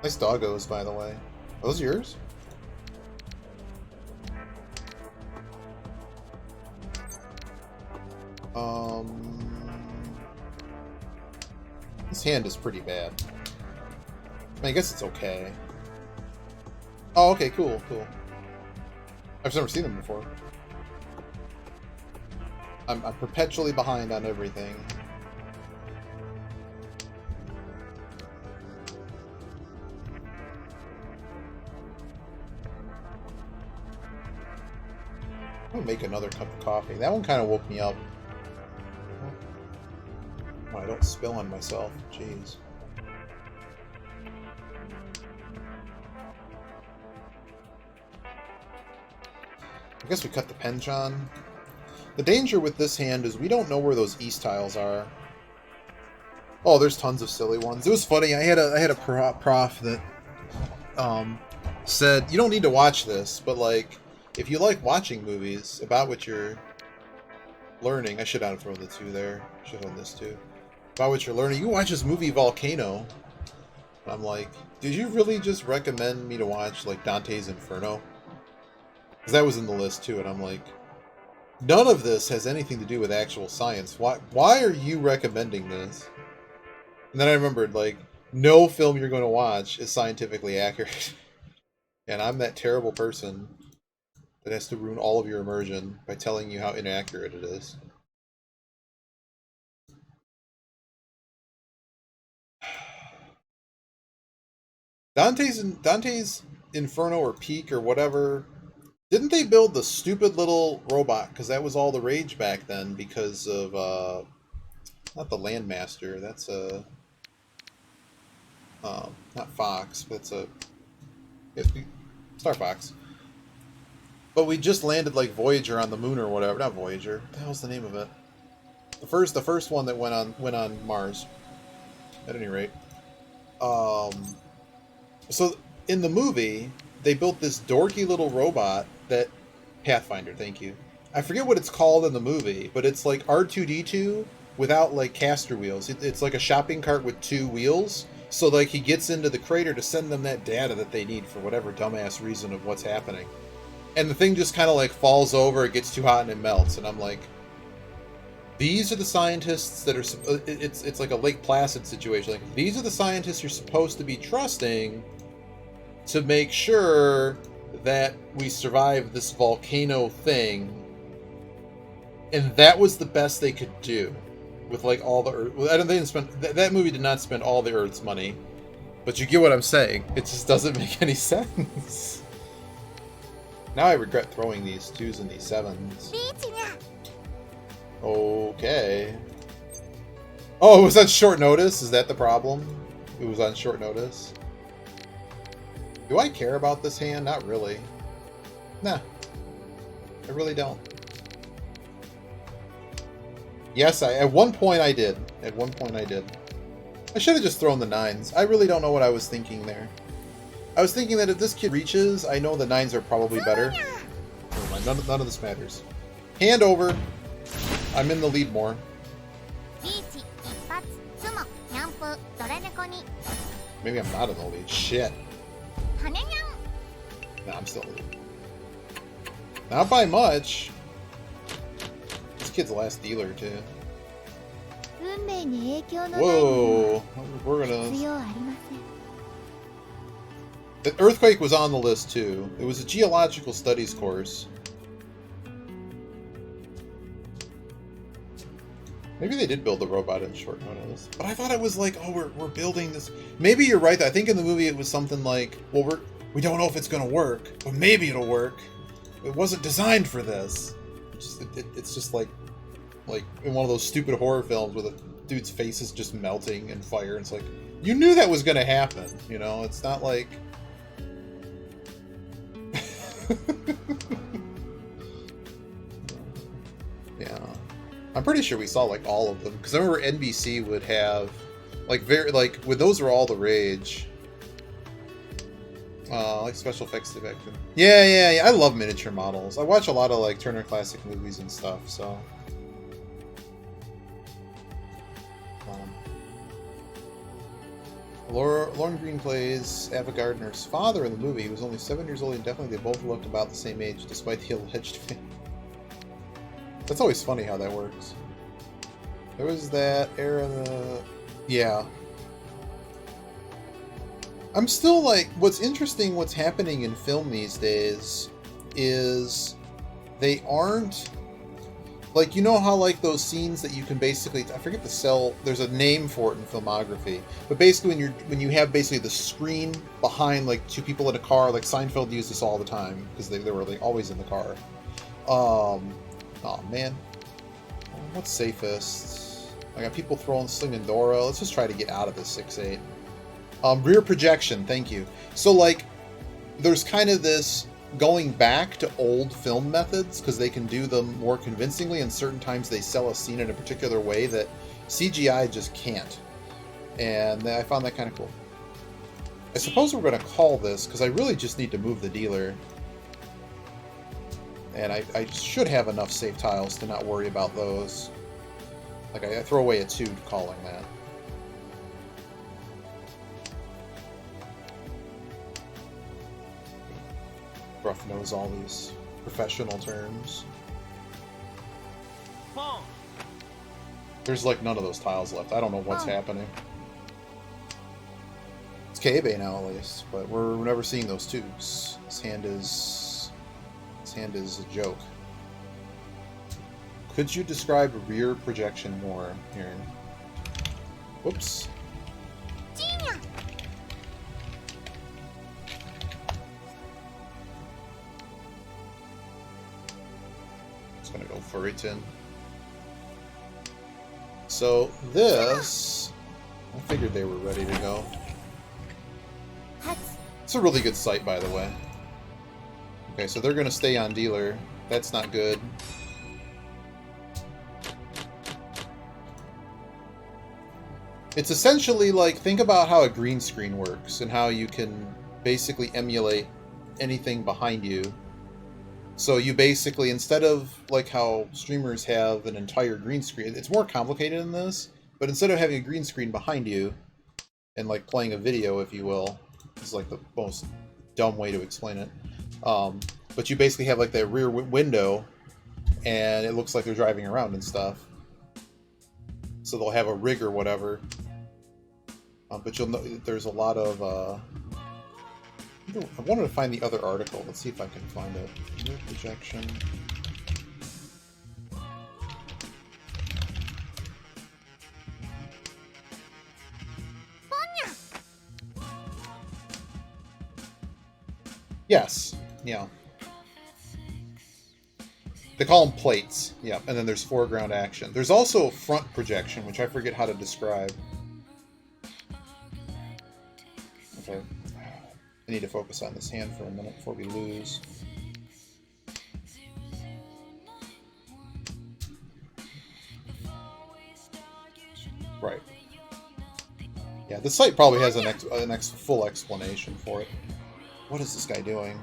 Nice doggos, by the way. Are those yours? This hand is pretty bad. I mean, I guess it's okay. Oh, okay, cool. I've never seen them before. I'm perpetually behind on everything. I'm gonna make another cup of coffee. That one kind of woke me up. Oh, I don't spill on myself. Jeez. I guess we cut the penchant. The danger with this hand is we don't know where those east tiles are. Oh, there's tons of silly ones. It was funny. I had a prof that said you don't need to watch this, but like if you like watching movies about what you're learning, I should have thrown the 2 there. Should have done this too. About what you're learning, you can watch this movie Volcano. And I'm like, did you really just recommend me to watch like Dante's Inferno? Because that was in the list too, and I'm like, none of this has anything to do with actual science. Why are you recommending this? And then I remembered, like, no film you're going to watch is scientifically accurate. And I'm that terrible person that has to ruin all of your immersion by telling you how inaccurate it is. Dante's Inferno or Peak or whatever, didn't they build the stupid little robot? Because that was all the rage back then because of, not the Landmaster, that's a, not Fox, but it's Star Fox. But we just landed like Voyager on the moon or whatever. Not Voyager. What the hell's the name of it? The first one that went on Mars. At any rate. So in the movie, they built this dorky little robot that Pathfinder, thank you. I forget what it's called in the movie, but it's like R2-D2 without like caster wheels. It's like a shopping cart with 2 wheels. So like he gets into the crater to send them that data that they need for whatever dumbass reason of what's happening. And the thing just kind of like falls over, it gets too hot and it melts. And I'm like, these are the scientists that are, it's like a Lake Placid situation. Like, these are the scientists you're supposed to be trusting to make sure that we survive this volcano thing. And that was the best they could do with like all the Earth. I don't think that movie did not spend all the Earth's money, but you get what I'm saying. It just doesn't make any sense. Now I regret throwing these 2s and these 7s. Okay. Oh, it was on short notice? Is that the problem? It was on short notice? Do I care about this hand? Not really. Nah. I really don't. Yes, at one point I did. At one point I did. I should have just thrown the 9s. I really don't know what I was thinking there. I was thinking that if this kid reaches, I know the 9s are probably better. Never mind, none of this matters. Hand over. I'm in the lead more. Maybe I'm not in the lead. Shit. Nah, I'm still in the lead. Not by much. This kid's the last dealer, too. Whoa. We're gonna... The earthquake was on the list, too. It was a geological studies course. Maybe they did build the robot in short notice. But I thought it was like, oh, we're building this. Maybe you're right. I think in the movie it was something like, well, we don't know if it's going to work, but maybe it'll work. It wasn't designed for this. It's just like in one of those stupid horror films where the dude's face is just melting in fire. And it's like, you knew that was going to happen. You know, it's not like... Yeah. I'm pretty sure we saw like all of them because I remember NBC would have when those were all the rage. Like special effects back then. Yeah. I love miniature models. I watch a lot of like Turner Classic Movies and stuff. So. Lauren Green plays Ava Gardner's father in the movie. He was only 7 years old and definitely they both looked about the same age despite the alleged fame. That's always funny how that works. There was that era yeah. I'm still like, what's interesting, what's happening in film these days is they aren't, like, you know how like those scenes that you can basically, I forget the cell, there's a name for it in filmography, but basically when you have basically the screen behind like two people in a car, like Seinfeld used this all the time because they were like always in the car. Oh man, what's safest? I got people throwing slinging Dora. Let's just try to get out of this 6-8. Rear projection, thank you. So like, there's kind of this going back to old film methods because they can do them more convincingly, and certain times they sell a scene in a particular way that CGI just can't. And I found that kind of cool. I suppose we're going to call this because I really just need to move the dealer. And I should have enough safe tiles to not worry about those. Like, I throw away a 2 calling that. Rough knows all these professional terms. There's like none of those tiles left. I don't know what's happening. It's K-Bay now at least, but we're never seeing those 2s. His hand is a joke. Could you describe rear projection more here? Whoops. It's gonna go Furryton. So this, I figured they were ready to go. It's a really good site, by the way. Okay, so they're gonna stay on dealer. That's not good. It's essentially like, think about how a green screen works and how you can basically emulate anything behind you. So you basically, instead of like how streamers have an entire green screen, it's more complicated than this, but instead of having a green screen behind you and like playing a video, if you will, it's like the most dumb way to explain it. But you basically have like that rear window and it looks like they're driving around and stuff. So they'll have a rig or whatever. But you'll know there's a lot of... I wanted to find the other article. Let's see if I can find it. Rear projection. Yes. Yeah. They call them plates. Yeah. And then there's foreground action. There's also front projection, which I forget how to describe. Okay. I need to focus on this hand for a minute before we lose. Right. Yeah, the site probably has an full explanation for it. What is this guy doing?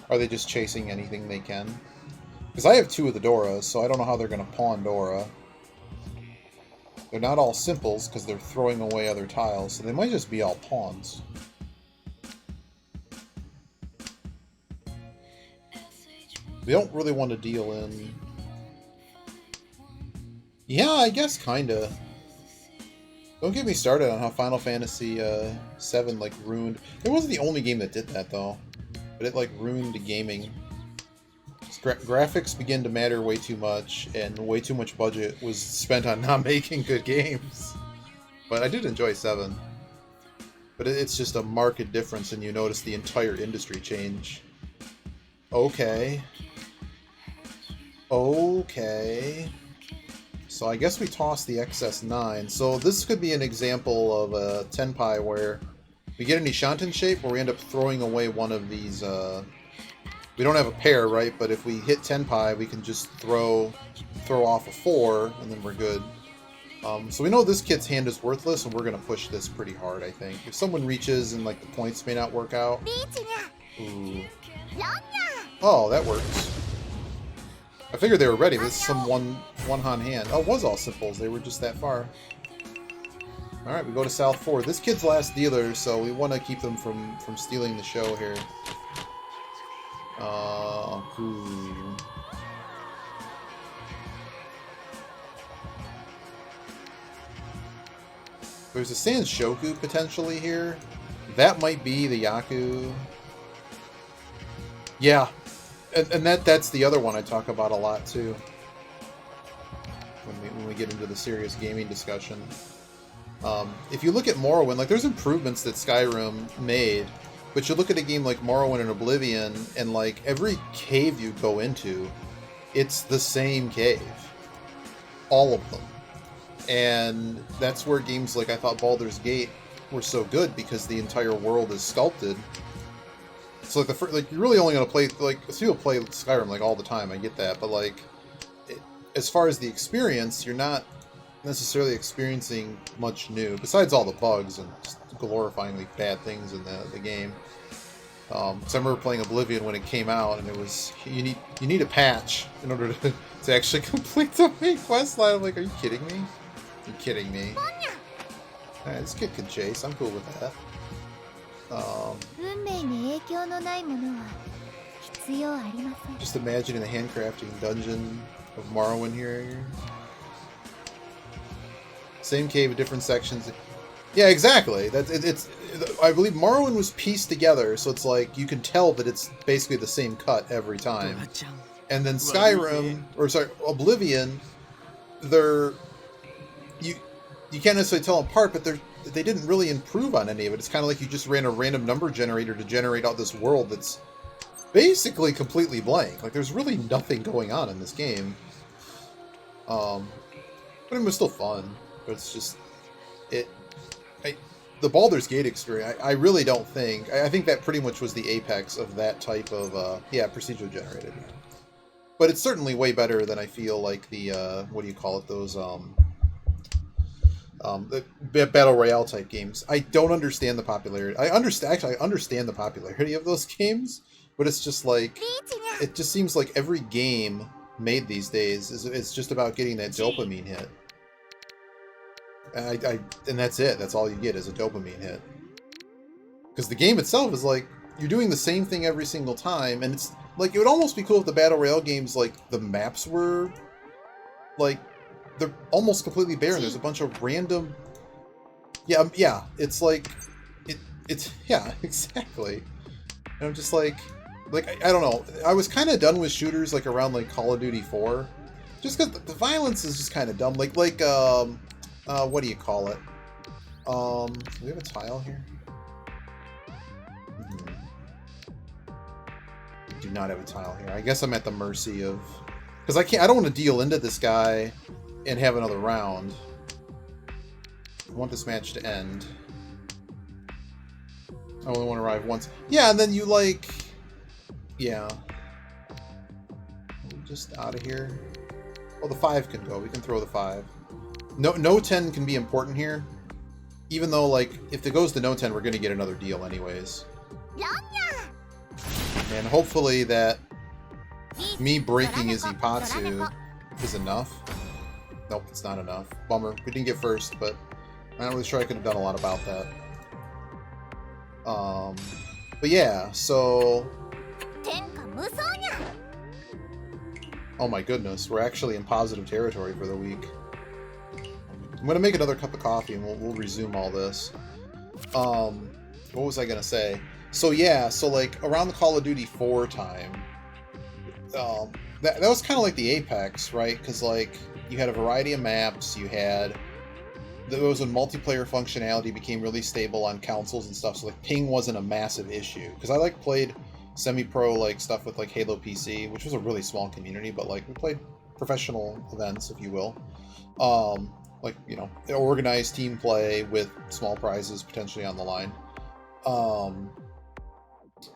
Are they just chasing anything they can? Because I have 2 of the Doras, so I don't know how they're going to pawn Dora. They're not all simples because they're throwing away other tiles, so they might just be all pawns. We don't really want to deal in... Yeah, I guess kinda. Don't get me started on how Final Fantasy VII like ruined... It wasn't the only game that did that though, but it like ruined gaming. Just graphics begin to matter way too much, and way too much budget was spent on not making good games. But I did enjoy 7. But it's just a marked difference, and you notice the entire industry change. Okay. Okay. So I guess we toss the XS9. So this could be an example of a Tenpai where we get an Ishanten shape where we end up throwing away one of these. We don't have a pair, right? But if we hit Tenpai, we can just throw off a 4, and then we're good. So we know this kid's hand is worthless, and we're going to push this pretty hard, I think. If someone reaches and like the points may not work out. Ooh. Oh, that works. I figured they were ready. This is some one-han hand. Oh, it was all simples. They were just that far. Alright, we go to South 4. This kid's last dealer, so we want to keep them from stealing the show here. Ooh. There's a Sans Shoku potentially here. That might be the Yaku. Yeah. And that's the other one I talk about a lot too. When we get into the serious gaming discussion. If you look at Morrowind, like there's improvements that Skyrim made, but you look at a game like Morrowind and Oblivion, and like every cave you go into, it's the same cave. All of them. And that's where games like I thought Baldur's Gate were so good, because the entire world is sculpted. So like like you're really only gonna play like people play Skyrim like all the time. I get that, but like as far as the experience, you're not necessarily experiencing much new besides all the bugs and just glorifyingly bad things in the game. So I remember playing Oblivion when it came out, and it was you need a patch in order to actually complete the main quest line. I'm like, are you kidding me? You're kidding me. Alright, this kid can chase. I'm cool with that. Just imagining the handcrafting dungeon of Morrowind here. Same cave, different sections. Yeah, exactly. It's. I believe Morrowind was pieced together, so it's like you can tell that it's basically the same cut every time. And then Skyrim, or sorry, Oblivion, you can't necessarily tell them apart, but they didn't really improve on any of it. It's kind of like you just ran a random number generator to generate out this world that's basically completely blank. Like there's really nothing going on in this game. But it was still fun. But it's just the Baldur's Gate experience. I really don't think. I think that pretty much was the apex of that type of procedural generated. But it's certainly way better than I feel like the what do you call it? Those the battle royale type games. I don't understand the popularity. I understand the popularity of those games, but it's just like it just seems like every game made these days it's just about getting that dopamine hit. And that's it. That's all you get is a dopamine hit. Because the game itself is like you're doing the same thing every single time, and it's like it would almost be cool if the battle royale games like the maps were like they're almost completely barren. There's a bunch of random. Yeah. It's like it's exactly. And I'm just like I don't know. I was kind of done with shooters like around like Call of Duty 4, just because the violence is just kind of dumb. Like what do you call it? Do we have a tile here? We do not have a tile here. I guess I'm at the mercy of because I don't want to deal into this guy and have another round. I want this match to end. I only want to arrive once. Yeah, and then you like... Yeah. Just out of here. Well, the 5 can go. We can throw the 5. No 10 can be important here. Even though, like, if it goes to no 10, we're going to get another deal anyways. And hopefully that me breaking his Ipatsu is enough. Nope, it's not enough. Bummer. We didn't get first, but I'm not really sure I could have done a lot about that. But yeah, so... Oh my goodness, we're actually in positive territory for the week. I'm gonna make another cup of coffee and we'll resume all this. What was I gonna say? So yeah, so like around the Call of Duty 4 time, that was kind of like the Apex, right? Because like you had a variety of maps. You had there was when multiplayer functionality became really stable on consoles and stuff. So like ping wasn't a massive issue because I like played semi-pro like stuff with like Halo PC, which was a really small community, but like we played professional events, if you will. Like, you know, organized team play with small prizes potentially on the line.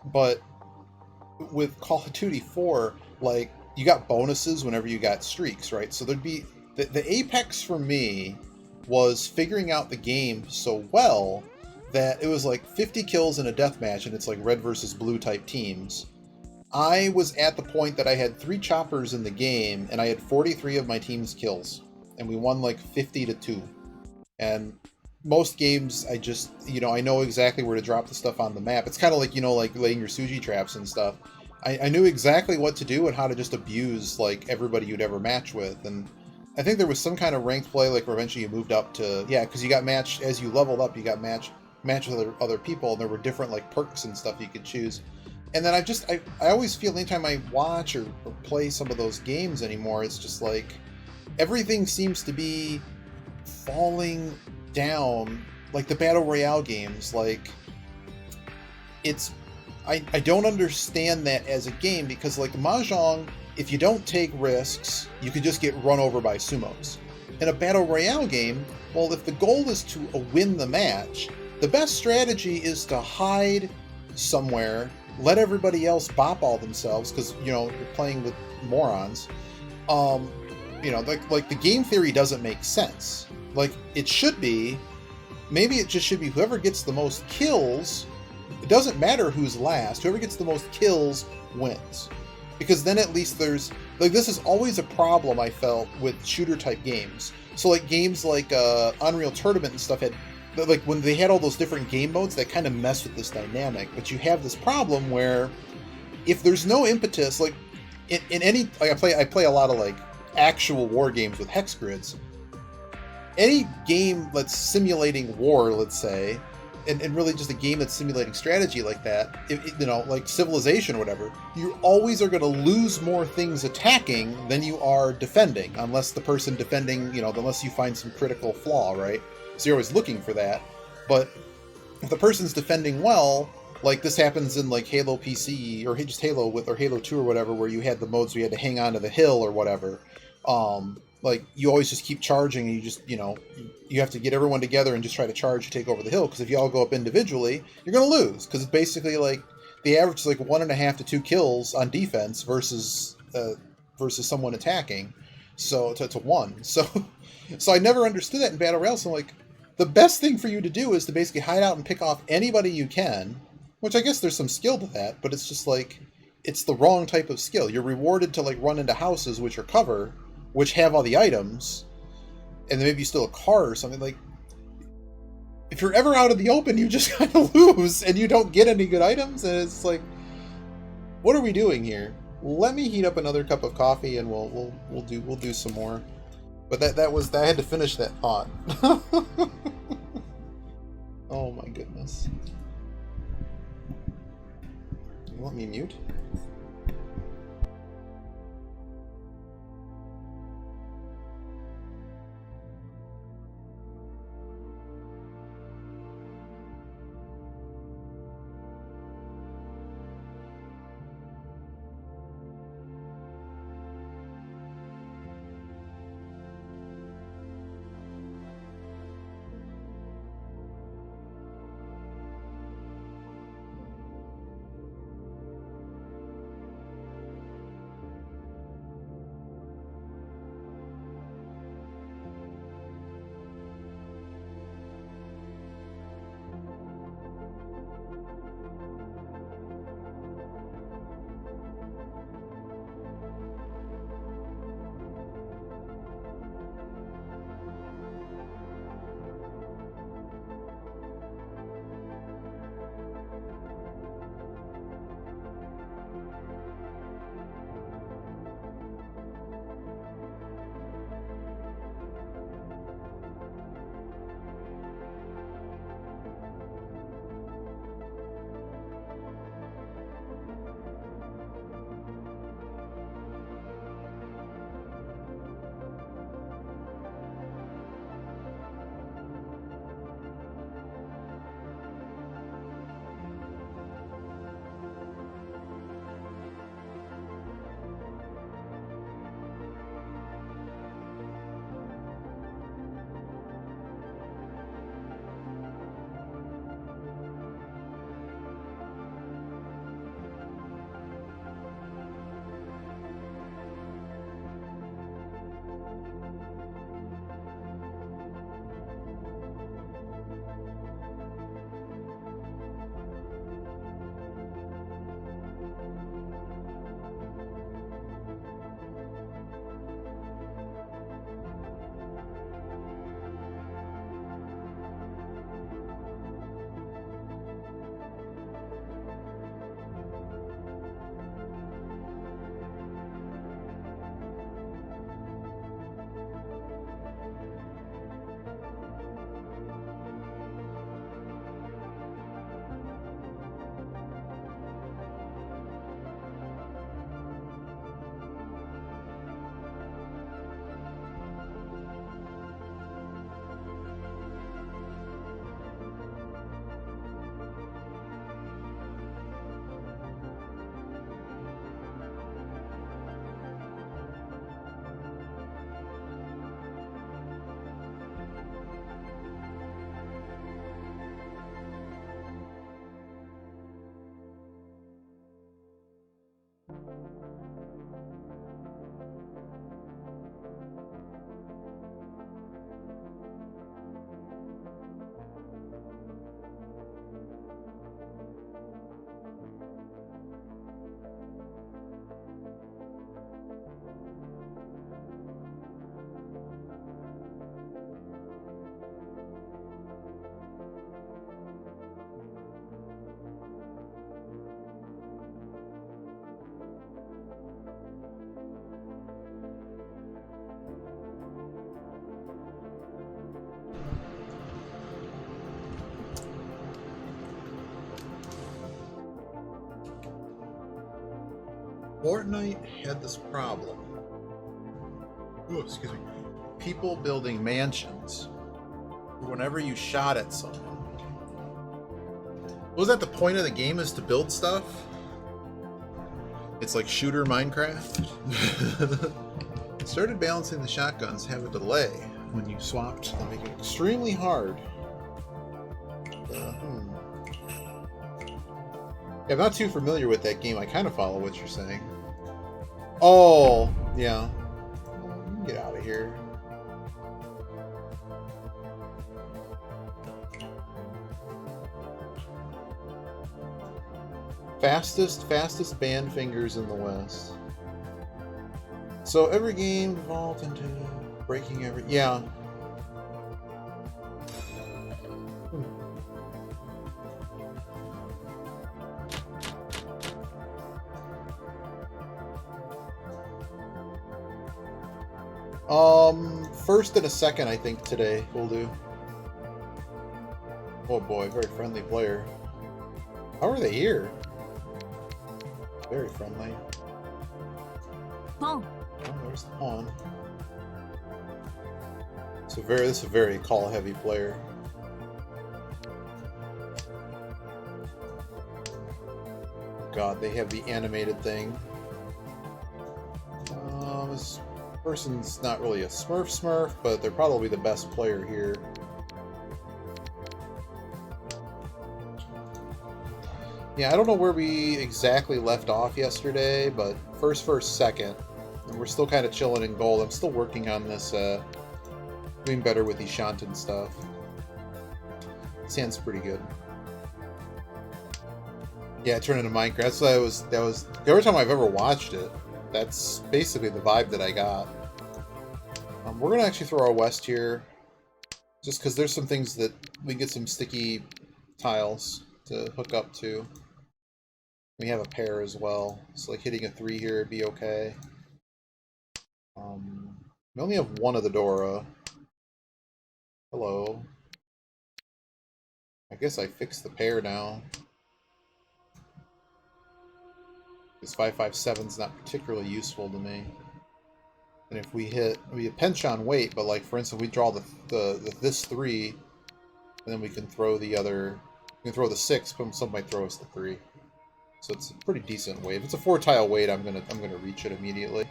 But with Call of Duty 4, like, you got bonuses whenever you got streaks, right? So there'd be the apex for me was figuring out the game so well that it was like 50 kills in a deathmatch, and it's like red versus blue type teams. I was at the point that I had 3 choppers in the game, and I had 43 of my team's kills, and we won like 50-2. And most games, I just, you know, I know exactly where to drop the stuff on the map. It's kind of like, you know, like laying your Suji traps and stuff. I knew exactly what to do and how to just abuse, like, everybody you'd ever match with. And I think there was some kind of ranked play, like, where eventually you moved up to, yeah, because you got matched, as you leveled up, you got matched with other people, and there were different, like, perks and stuff you could choose. And then I always feel anytime I watch or play some of those games anymore, it's just like, everything seems to be falling down, like the Battle Royale games. Like, it's, I don't understand that as a game, because like mahjong, if you don't take risks, you could just get run over by sumos. In a Battle Royale game, well, if the goal is to win the match, the best strategy is to hide somewhere, let everybody else bop all themselves, because, you know, you're playing with morons. You know, like the game theory doesn't make sense. Like, it should be, maybe it just should be whoever gets the most kills, it doesn't matter who's last, whoever gets the most kills wins. Because then at least there's, like, this is always a problem I felt with shooter type games. So like games like Unreal Tournament and stuff had, like when they had all those different game modes, that kind of mess with this dynamic. But you have this problem where if there's no impetus, like in any, like I play a lot of like actual war games with hex grids. Any game that's simulating war, let's say, and really just a game that's simulating strategy like that, you know, like Civilization or whatever, you always are going to lose more things attacking than you are defending, unless the person defending, you know, unless you find some critical flaw, right? So you're always looking for that. But if the person's defending well, like this happens in like Halo PC, or just Halo or Halo 2 or whatever, where you had the modes where you had to hang on to the hill or whatever. Like, you always just keep charging, and you just, you know, you have to get everyone together and just try to charge to take over the hill, because if you all go up individually, you're going to lose, because it's basically like, the average is like 1.5 to 2 kills on defense versus someone attacking, so to 1. So I never understood that in Battle Royale, so I'm like, the best thing for you to do is to basically hide out and pick off anybody you can, which I guess there's some skill to that, but it's just like, it's the wrong type of skill. You're rewarded to like run into houses, which are cover, which have all the items, and then maybe still a car or something. Like, if you're ever out in the open, you just kind of lose, and you don't get any good items, and it's like, what are we doing here? Let me heat up another cup of coffee, and we'll do some more. But I had to finish that thought. Oh my goodness. You want me mute? Fortnite had this problem. Oh, excuse me. People building mansions. Whenever you shot at someone. Was that the point of the game, is to build stuff? It's like shooter Minecraft. Started balancing the shotguns have a delay when you swapped. They make it extremely hard. Yeah, I'm not too familiar with that game. I kind of follow what you're saying. Oh, yeah. Get out of here. Fastest band fingers in the West. So every game evolved into breaking every... Yeah. First and a second, I think, today will do. Oh boy, very friendly player. How are they here? Very friendly. Pawn. Oh, there's the pawn. This is a very call-heavy player. God, they have the animated thing. This person's not really a smurf, but they're probably the best player here. Yeah, I don't know where we exactly left off yesterday, but first, second. And we're still kind of chilling in gold. I'm still working on this, doing better with these Shantan stuff. Sounds pretty good. Yeah, turn into Minecraft. That was the every time I've ever watched it. That's basically the vibe that I got. We're gonna actually throw our west here, just because there's some things that we can get some sticky tiles to hook up to. We have a pair as well, so like hitting a 3 here would be okay. We only have one of the Dora. Hello. I guess I fixed the pair now. This 557's not particularly useful to me. And if we pinch on weight, but like for instance, we draw this 3, and then we can throw the other. We can throw the 6, but some might throw us the 3. So it's a pretty decent weight. If it's a 4-tile weight, I'm gonna reach it immediately.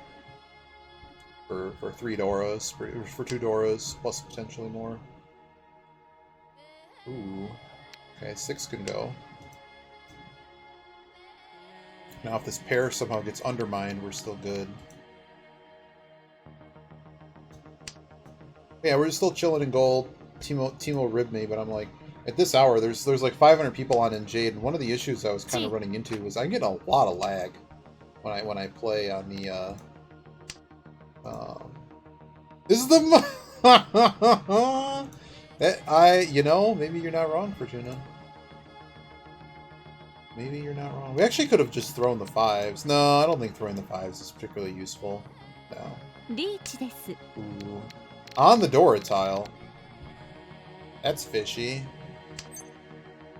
For 3 Doras, for 2 Doras, plus potentially more. Ooh. Okay, 6 can go. Now if this pair somehow gets undermined, we're still good. Yeah, we're just still chilling in gold. Timo ribbed me, but I'm like, at this hour, there's like 500 people on in Jade, and one of the issues I was kind of running into was I get a lot of lag when I play on the. This is the. Maybe you're not wrong, Fortuna. Maybe you're not wrong. We actually could have just thrown the 5s. No, I don't think throwing the 5s is particularly useful. No. Ooh. On the Dora tile. That's fishy.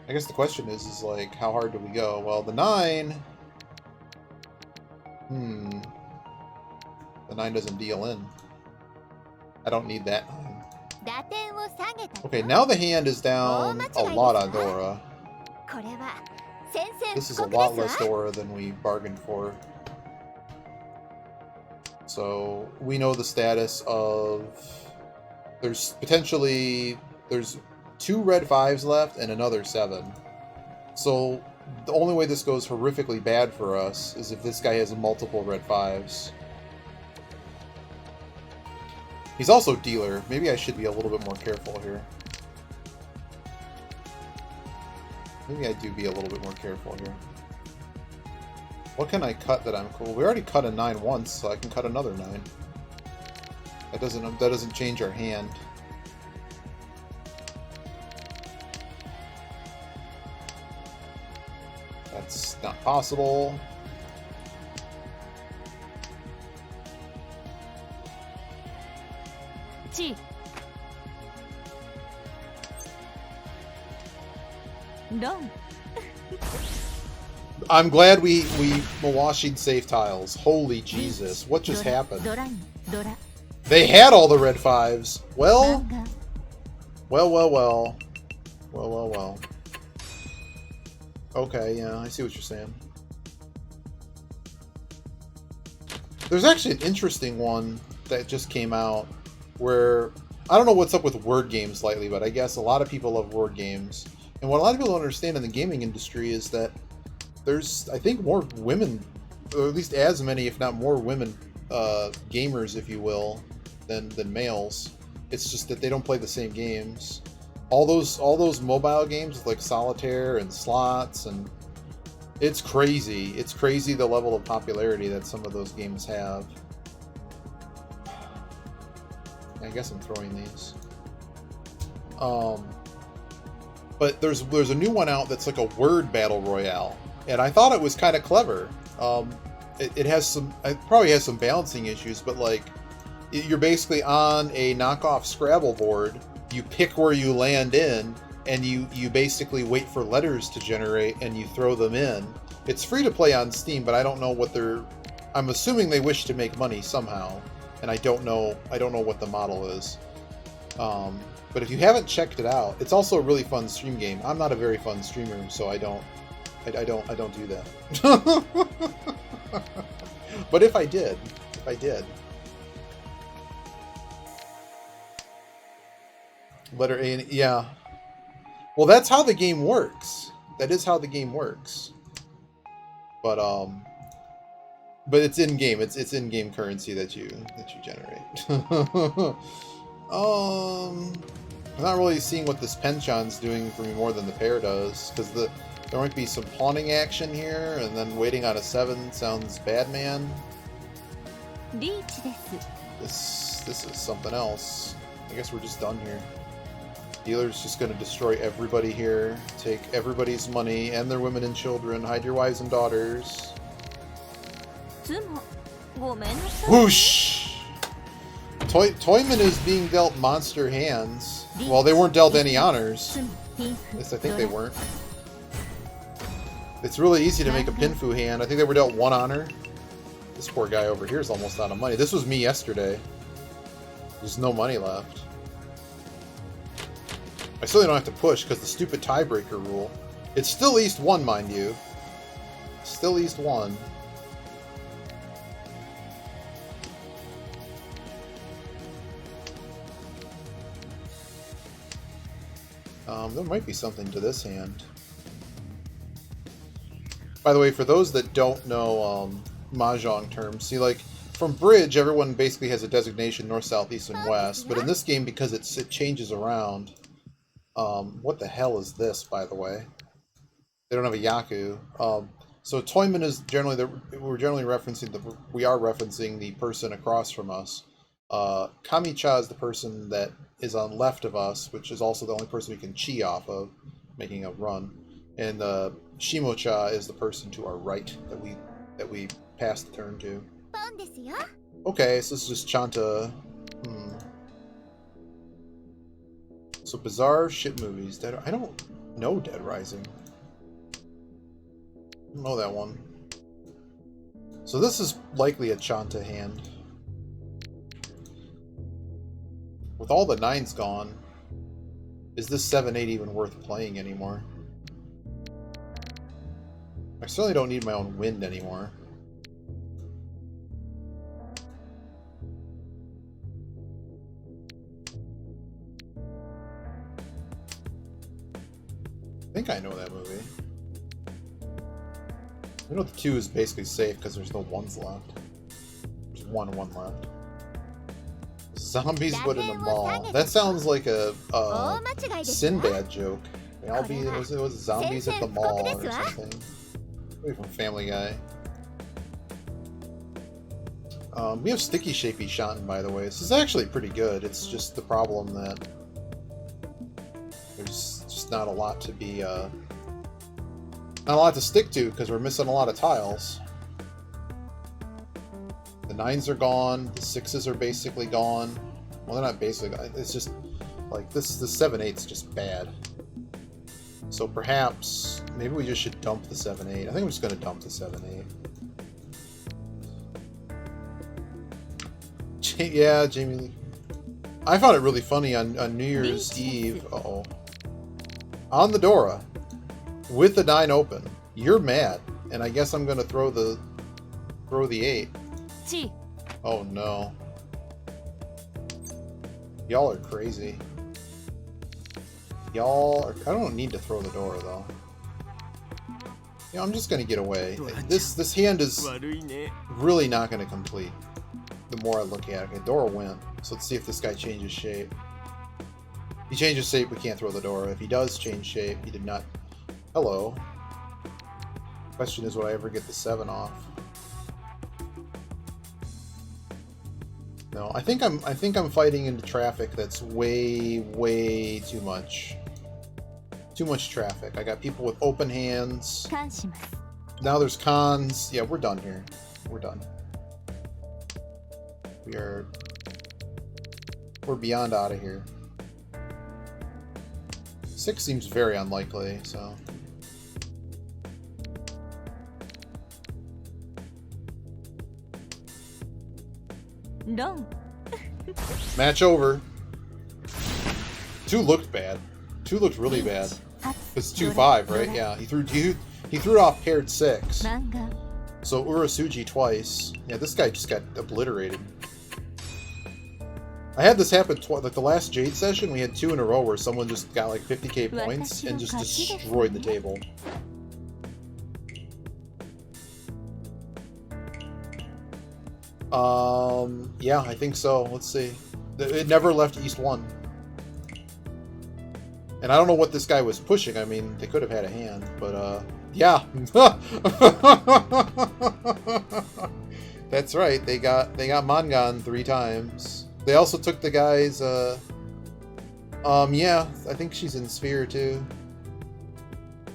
I guess the question is like, how hard do we go? Well, the 9... The 9 doesn't deal in. I don't need that 9. Okay, now the hand is down a lot on Dora. This is a lot less Dora than we bargained for. So, we know the status of... There's 2 red 5s left and another 7. So, the only way this goes horrifically bad for us is if this guy has multiple red 5s. He's also dealer. Maybe I should be a little bit more careful here. Maybe I do be a little bit more careful here. What can I cut that I'm cool? We already cut a 9 once, so I can cut another 9. That doesn't change our hand. That's not possible. I'm glad we Mawashi'd save tiles. Holy Jesus, what just happened? They had all the red 5s. Well. Okay, yeah, I see what you're saying. There's actually an interesting one that just came out where I don't know what's up with word games lately, but I guess a lot of people love word games. And what a lot of people don't understand in the gaming industry is that there's, I think, more women, or at least as many, if not more women, gamers, if you will, than males. It's just that they don't play the same games. All those mobile games like solitaire and slots, and it's crazy. It's crazy the level of popularity that some of those games have. I guess I'm throwing these. But there's a new one out that's like a word battle royale, and I thought it was kind of clever. It has some, it probably has some balancing issues, but like you're basically on a knockoff Scrabble board. You pick where you land in, and you basically wait for letters to generate, and you throw them in. It's free to play on Steam, but I don't know what they're. I'm assuming they wish to make money somehow, and I don't know what the model is. But if you haven't checked it out, it's also a really fun stream game. I'm not a very fun streamer, so I don't do that. But if I did. Letter A and yeah. Well, that's how the game works. That is how the game works. But it's in game. It's in game currency that you generate. I'm not really seeing what this penchant's doing for me more than the pair does, because there might be some pawning action here, and then waiting on a 7 sounds bad, man. This is something else. I guess we're just done here. Dealer's just going to destroy everybody here, take everybody's money and their women and children, hide your wives and daughters. Whoosh! Toyman is being dealt monster hands. Well, they weren't dealt any honors. At least I think they weren't. It's really easy to make a Pinfu hand. I think they were dealt 1 honor. This poor guy over here is almost out of money. This was me yesterday. There's no money left. I still don't have to push because the stupid tiebreaker rule. It's still East 1, mind you. Still East 1. There might be something to this hand. By the way, for those that don't know mahjong terms, see, like, from bridge, everyone basically has a designation north, south, east, and west. But in this game, because it changes around... what the hell is this, by the way? They don't have a Yaku. So Toyman is generally we are referencing the person across from us. Kamicha is the person that is on left of us, which is also the only person we can chi off of, making a run. And Shimocha is the person to our right that we pass the turn to. Okay, so this is just Chanta. So bizarre shit movies. I don't know Dead Rising. I don't know that one. So this is likely a Chanta hand. With all the 9s gone, is this 7-8 even worth playing anymore? I certainly don't need my own wind anymore. I think I know that movie. I know the 2 is basically safe because there's no 1s left. There's 1 left. Zombies but in a mall. That sounds like a Sinbad joke. It was zombies at the mall or something. Maybe from Family Guy. We have Sticky Shapey Shanten, by the way. This is actually pretty good. It's just the problem that there's just not a lot to be, not a lot to stick to because we're missing a lot of tiles. The 9s are gone. The 6s are basically gone. Well, they're not basically. It's just like this. The 7-8's just bad. So perhaps, maybe we just should dump the 7-8. I think I'm just going to dump the 7-8. Yeah, Jamie. I found it really funny on New Year's Eve. Uh-oh. On the Dora, with the 9 open, you're mad, and I guess I'm going to throw the 8. Oh no. Y'all are crazy. Y'all are... I don't need to throw the Dora, though. Yeah, I'm just going to get away. This hand is really not going to complete. The more I look at it. Okay, Dora went. So let's see if this guy changes shape. If he changes shape, we can't throw the Dora. If he does change shape, he did not... Hello. Question is, would I ever get the 7 off? No, I think I'm fighting into traffic that's way too much. Too much traffic. I got people with open hands. Now there's cons. Yeah, we're done here. We're done. We're beyond out of here. 6 seems very unlikely, so. No. Match over. 2 looked bad. 2 looked really bad. It's 2-5, right? Yeah, he threw it off paired 6. So Urasugi twice. Yeah, this guy just got obliterated. I had this happen like the last Jade session. We had 2 in a row where someone just got like 50k points and just destroyed the table. Yeah, I think so. Let's see. It never left East 1. And I don't know what this guy was pushing. I mean, they could have had a hand, but yeah. That's right. They got Mangan 3 times. They also took the guy's yeah, I think she's in Sphere too.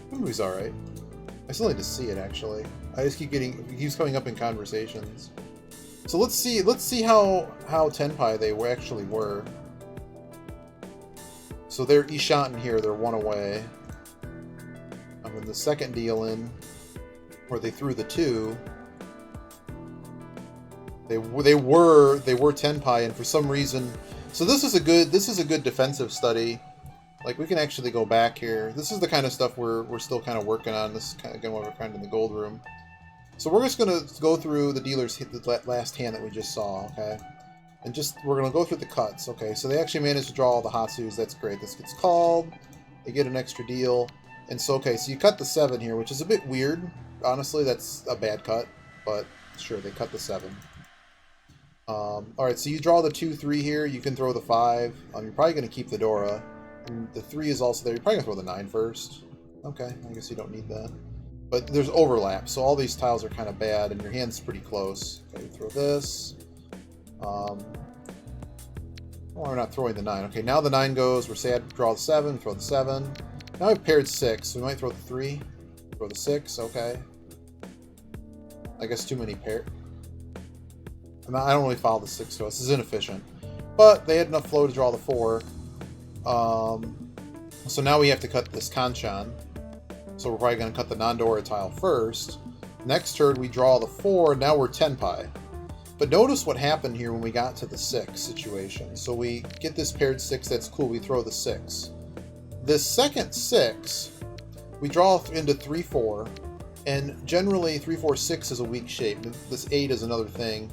The movie's alright. I still need to see it actually. I just keep getting it keeps coming up in conversations. So let's see how Tenpai they actually were. So they're Ishanten here, they're 1 away. I'm in the second deal in where they threw the 2. They were Tenpai, and for some reason, so this is a good defensive study. Like we can actually go back here. This is the kind of stuff we're still kind of working on. This is kind of again what we're kind of in the gold room. So we're just gonna go through the dealer's the last hand that we just saw, okay? And we're gonna go through the cuts, okay? So they actually managed to draw all the Hatsus. That's great. This gets called. They get an extra deal, and so okay. So you cut the 7 here, which is a bit weird. Honestly, that's a bad cut, but sure, they cut the 7. Alright, so you draw the 2-3 here, you can throw the 5. You're probably going to keep the Dora. And the 3 is also there. You're probably going to throw the 9 first. Okay, I guess you don't need that. But there's overlap, so all these tiles are kind of bad, and your hand's pretty close. Okay, throw this. Oh, we're not throwing the 9. Okay, now the 9 goes. We're sad to draw the 7, throw the 7. Now I've paired 6, so we might throw the 3. Throw the 6, okay. I guess too many pair. I don't really follow the 6 to us. This is inefficient. But they had enough flow to draw the 4. So now we have to cut this Kanchan. So we're probably going to cut the non-Dora tile first. Next turn we draw the 4. Now we're Tenpai. But notice what happened here when we got to the 6 situation. So we get this paired 6. That's cool. We throw the 6. This second 6, we draw into 3-4. And generally 3-4-6 is a weak shape. This 8 is another thing.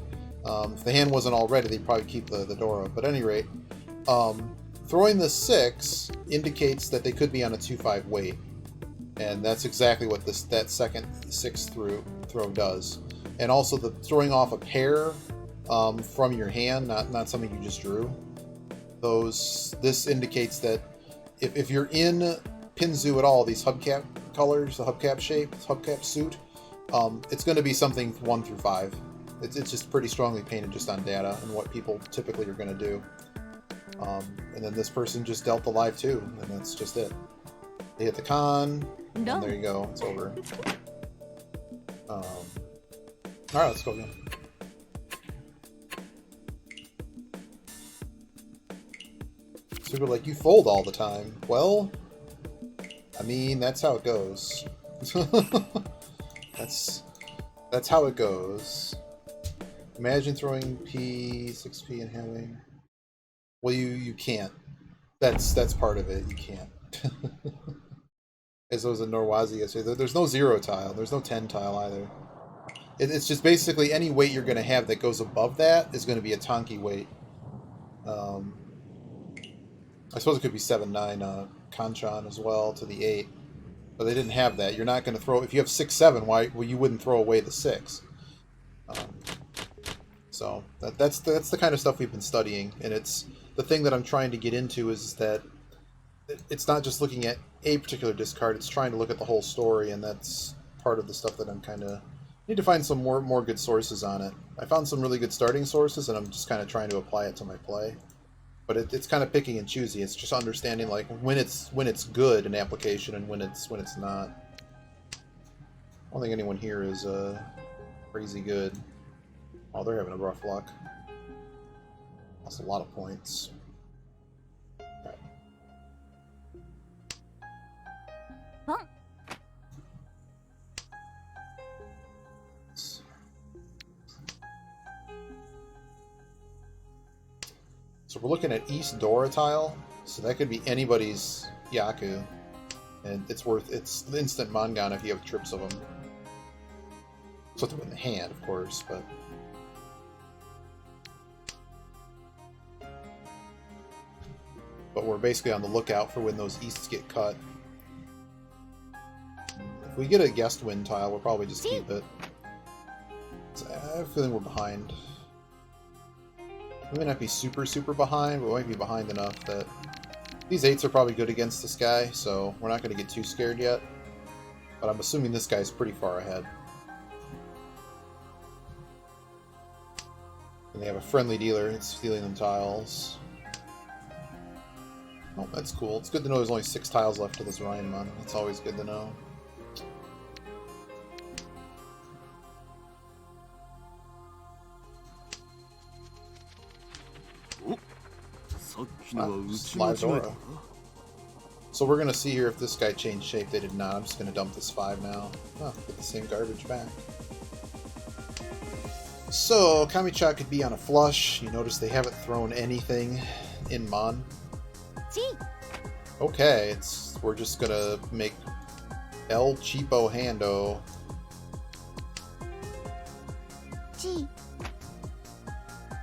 If the hand wasn't already, they'd probably keep the Dora. But at any rate, throwing the 6 indicates that they could be on a 2-5 weight. And that's exactly what that second 6 throw does. And also the throwing off a pair from your hand, not something you just drew. This indicates that if you're in Pinzu at all, these hubcap colors, the hubcap shape, hubcap suit, it's going to be something 1 through 5. It's just pretty strongly painted just on data and what people typically are going to do. And then this person just dealt the live 2, and that's just it. They hit the con, and there you go, it's over. Alright, let's go again. So people are like, you fold all the time. Well, I mean, that's how it goes. That's how it goes. Imagine throwing P, 6P, and having... Well, you can't. That's part of it. You can't. As those in Norwazi yesterday, there's no 0 tile. There's no 10 tile either. It's just basically any weight you're going to have that goes above that is going to be a Tonki weight. I suppose it could be 7-9 Kanchan as well to the 8. But they didn't have that. You're not going to throw... If you have 6-7, why? Well, you wouldn't throw away the 6. So that's the kind of stuff we've been studying, and it's the thing that I'm trying to get into is that it's not just looking at a particular discard; it's trying to look at the whole story, and that's part of the stuff that I'm kind of need to find some more good sources on it. I found some really good starting sources, and I'm just kind of trying to apply it to my play. But it's kind of picking and choosing. It's just understanding like when it's good in application and when it's not. I don't think anyone here is crazy good. Oh, they're having a rough luck. Lost a lot of points. Okay. So we're looking at East Dora tile. So that could be anybody's Yaku. And it's instant Mangan if you have trips of them. So to win the hand, of course, but... But we're basically on the lookout for when those Easts get cut. If we get a guest win tile, we'll probably just keep it. I have a feeling we're behind. We may not be super behind, but we might be behind enough that... These 8s are probably good against this guy, so we're not going to get too scared yet. But I'm assuming this guy's pretty far ahead. And they have a friendly dealer, it's stealing them tiles. Oh, that's cool. It's good to know there's only 6 tiles left to this Ryanmon. That's always good to know. Live Dora. So we're going to see here if this guy changed shape. They did not. I'm just going to dump this 5 now. Oh, get the same garbage back. So, Kamicha could be on a flush. You notice they haven't thrown anything in Mon. Okay, we're just gonna make El Cheapo Hando.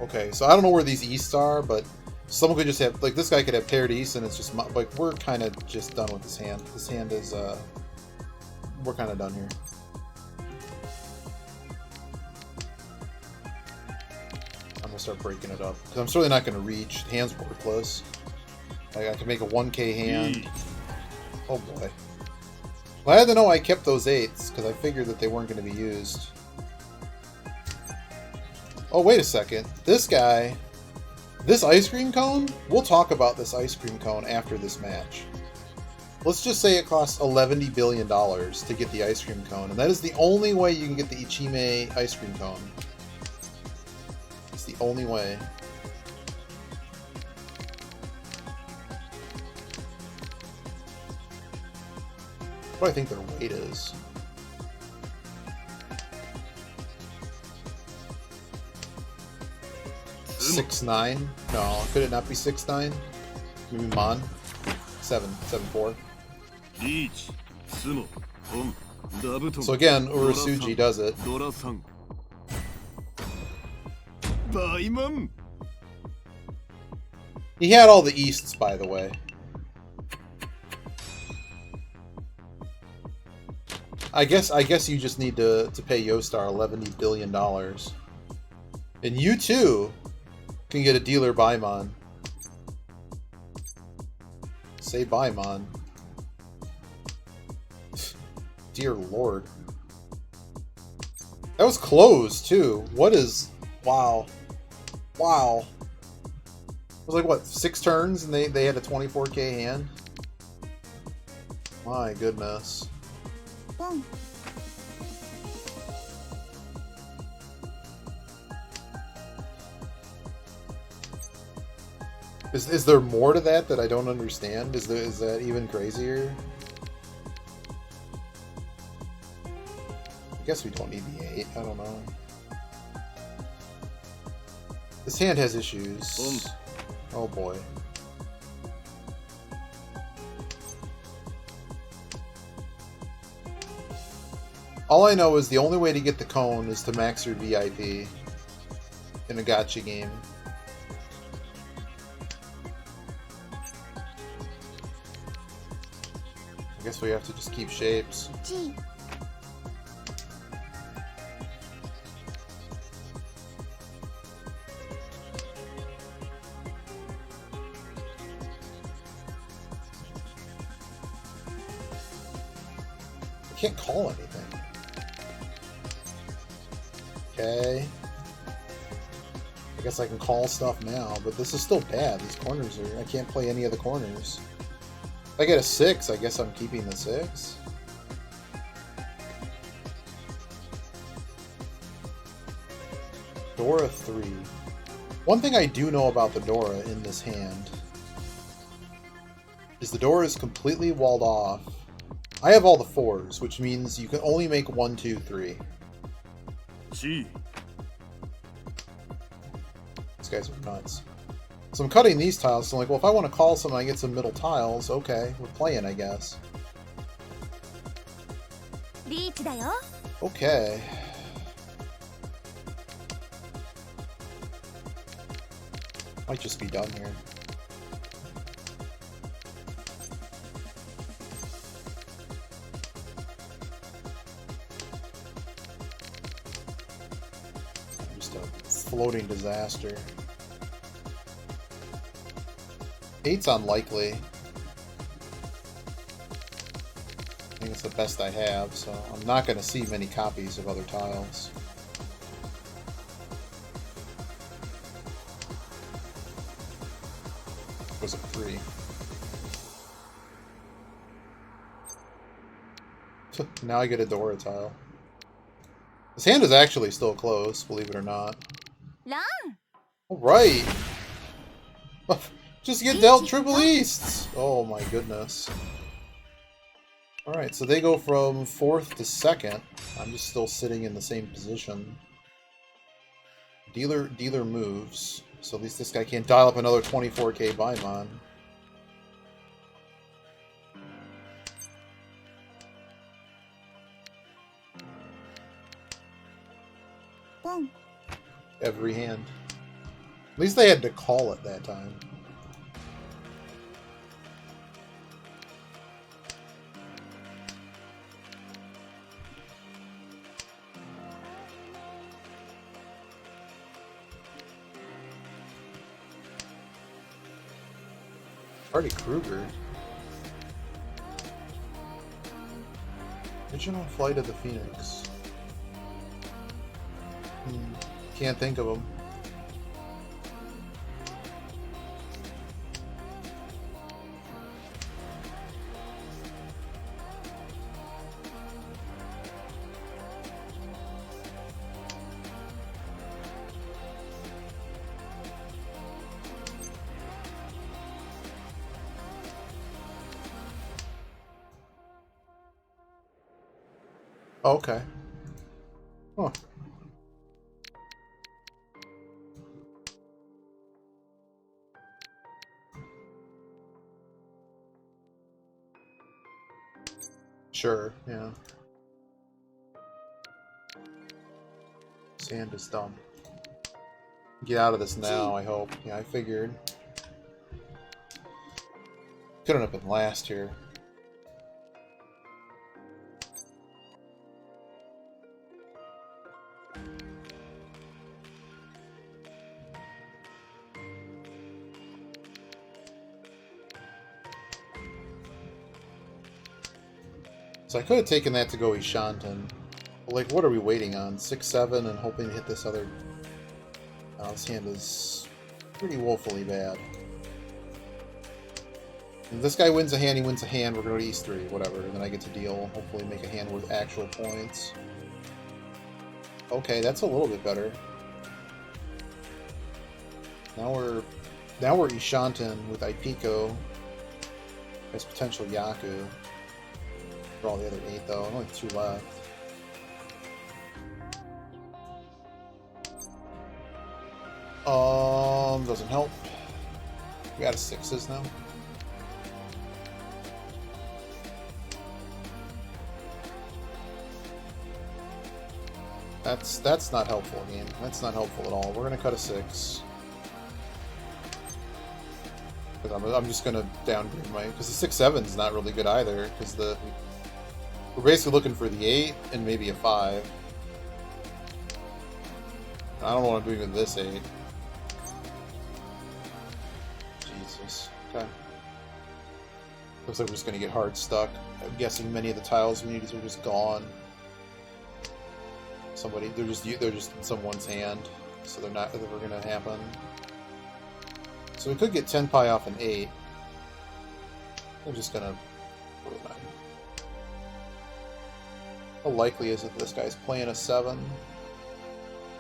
Okay, so I don't know where these Easts are, but someone could just have, like, this guy could have paired East, and it's just, like, we're kind of just done with this hand. This hand is, we're kind of done here. I'm gonna start breaking it up, because I'm certainly not gonna reach. The hand's worthless. I can make a 1k hand. Oh boy. Well, I had to know I kept those 8s, because I figured that they weren't going to be used. Oh, wait a second. This guy... This ice cream cone? We'll talk about this ice cream cone after this match. Let's just say it costs $11 billion to get the ice cream cone, and that is the only way you can get the Ichime ice cream cone. It's the only way. What do I think their weight is? $6.9? No, could it not be $6.9? Maybe Mon? 7.4. So again, Urasuji does it. He had all the Easts, by the way. I guess you just need to pay Yostar $11 billion. And you too can get a dealer Baimon. Say Baimon. Dear Lord. That was closed too. What is... Wow. Wow. It was like, what, 6 turns and they had a 24k hand? My goodness. Is there more to that I don't understand? Is that even crazier? I guess we don't need the 8. I don't know. This hand has issues. Oh boy. All I know is the only way to get the cone is to max your VIP in a gacha game. I guess we have to just keep shapes. G. I can't call anything. Okay. I guess I can call stuff now, but this is still bad. These corners are... I can't play any of the corners. If I get a 6, I guess I'm keeping the 6. Dora 3. One thing I do know about the Dora in this hand is the Dora is completely walled off. I have all the 4s, which means you can only make 1, 2, 3. G. These guys are nuts. So I'm cutting these tiles, so I'm like, well, if I want to call something, I get some middle tiles. Okay, we're playing, I guess. Okay. Might just be done here. Just a floating disaster. 8's unlikely. I think it's the best I have, so I'm not going to see many copies of other tiles. It was a 3. Now I get a Dora tile. This hand is actually still close, believe it or not. Alright! Just get dealt triple easts! Oh my goodness. Alright, so they go from 4th to 2nd. I'm just still sitting in the same position. Dealer moves. So at least this guy can't dial up another 24k Baimon. Boom. Every hand. At least they had to call it that time. Party Kruger. Original Flight of the Phoenix. Can't think of them. Okay. Huh. Sure, yeah. Sand is dumb. Get out of this now, I hope. Yeah, I figured. Couldn't have been last here. So I could have taken that to go Ishanten. But like, what are we waiting on? 6-7 and hoping to hit this other... this hand is pretty woefully bad. If this guy wins a hand, he wins a hand, we're going to E3, whatever. And then I get to deal, hopefully make a hand worth actual points. Okay, that's a little bit better. Now we're Ishanten with Ipiko as potential Yaku. For all the other 8 though, only 2 left. doesn't help. We got a 6s now. That's not helpful, game. That's not helpful at all. We're gonna cut a 6. Because I'm just gonna downgrade my, because the 6-7's not really good either. Because we're basically looking for the 8 and maybe a 5. I don't know what I'm doing with this 8. Jesus. Okay. Looks like we're just gonna get hard stuck. I'm guessing many of the tiles we need are just gone. They're just in someone's hand, so they're not ever gonna happen. So we could get 10 pi off an 8. We're just gonna put a 9. How likely is it this guy's playing a 7?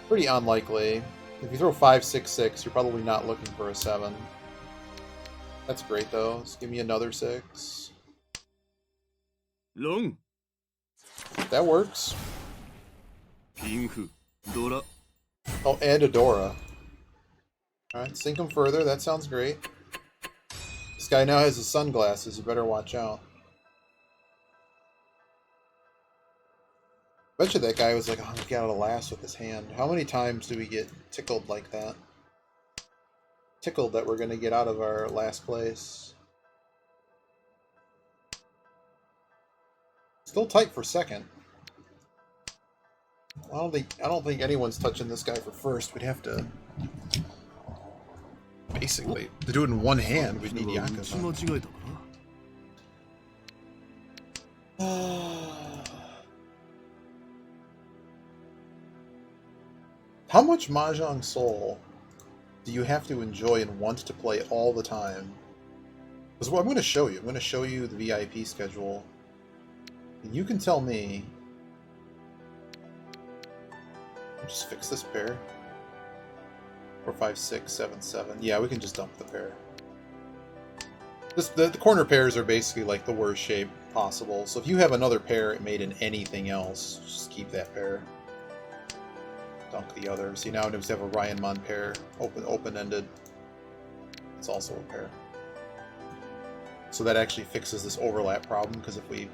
Pretty unlikely. If you throw 5, 6, 6, you're probably not looking for a 7. That's great though. Just give me another 6. Long. That works. Pink. Dora. Oh, and a Dora. Alright, sink him further. That sounds great. This guy now has his sunglasses. You better watch out. Bet you that guy was like, oh, get out of last with his hand. How many times do we get tickled like that? Tickled that we're going to get out of our last place. Still tight for second. I don't think anyone's touching this guy for first. We'd have to basically to do it in one hand. We'd need Yakuza. How much Mahjong Soul do you have to enjoy and want to play all the time? Because what I'm going to show you. I'm going to show you the VIP schedule. And you can tell me. Just fix this pair. 4, 5, 6, 7, 7. Yeah, we can just dump the pair. The corner pairs are basically like the worst shape possible. So if you have another pair made in anything else, just keep that pair. Dunk the other. See, now we just have a Ryanmon pair, open-ended. It's also a pair. So that actually fixes this overlap problem, because if we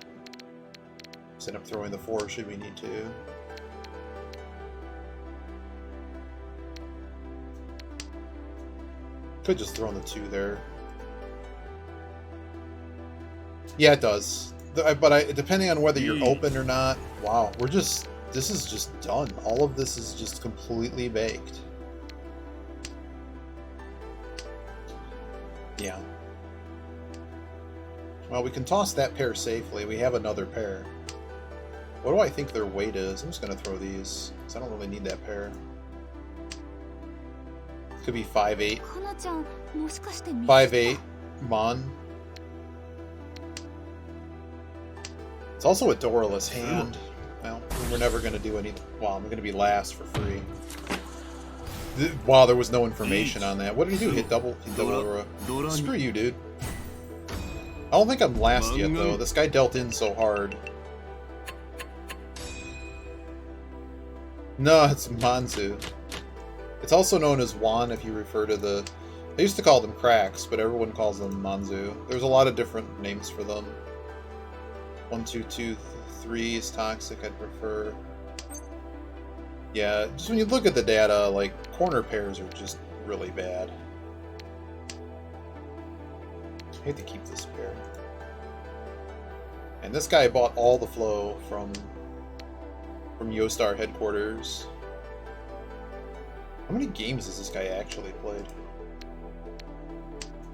end up throwing the 4, should we need to? Could just throw in the 2 there. Yeah, it does. But depending on whether you're open or not, wow, this is just done. All of this is just completely baked. Yeah. Well, we can toss that pair safely. We have another pair. What do I think their weight is? I'm just going to throw these, because I don't really need that pair. Could be 5-8. 5-8 Mon. It's also a Doraless hand. Well, we're never going to do any... Well, I'm going to be last for free. Wow, there was no information on that. What did he do? Hit double Dora. Screw you, dude. I don't think I'm last yet, though. This guy dealt in so hard. No, it's Manzu. It's also known as Wan if you refer to the... I used to call them cracks, but everyone calls them Manzu. There's a lot of different names for them. 1, 2, 2, 3 is toxic, I'd prefer. Yeah, just when you look at the data, like, corner pairs are just really bad. I hate to keep this pair. And this guy bought all the flow from Yostar headquarters. How many games has this guy actually played?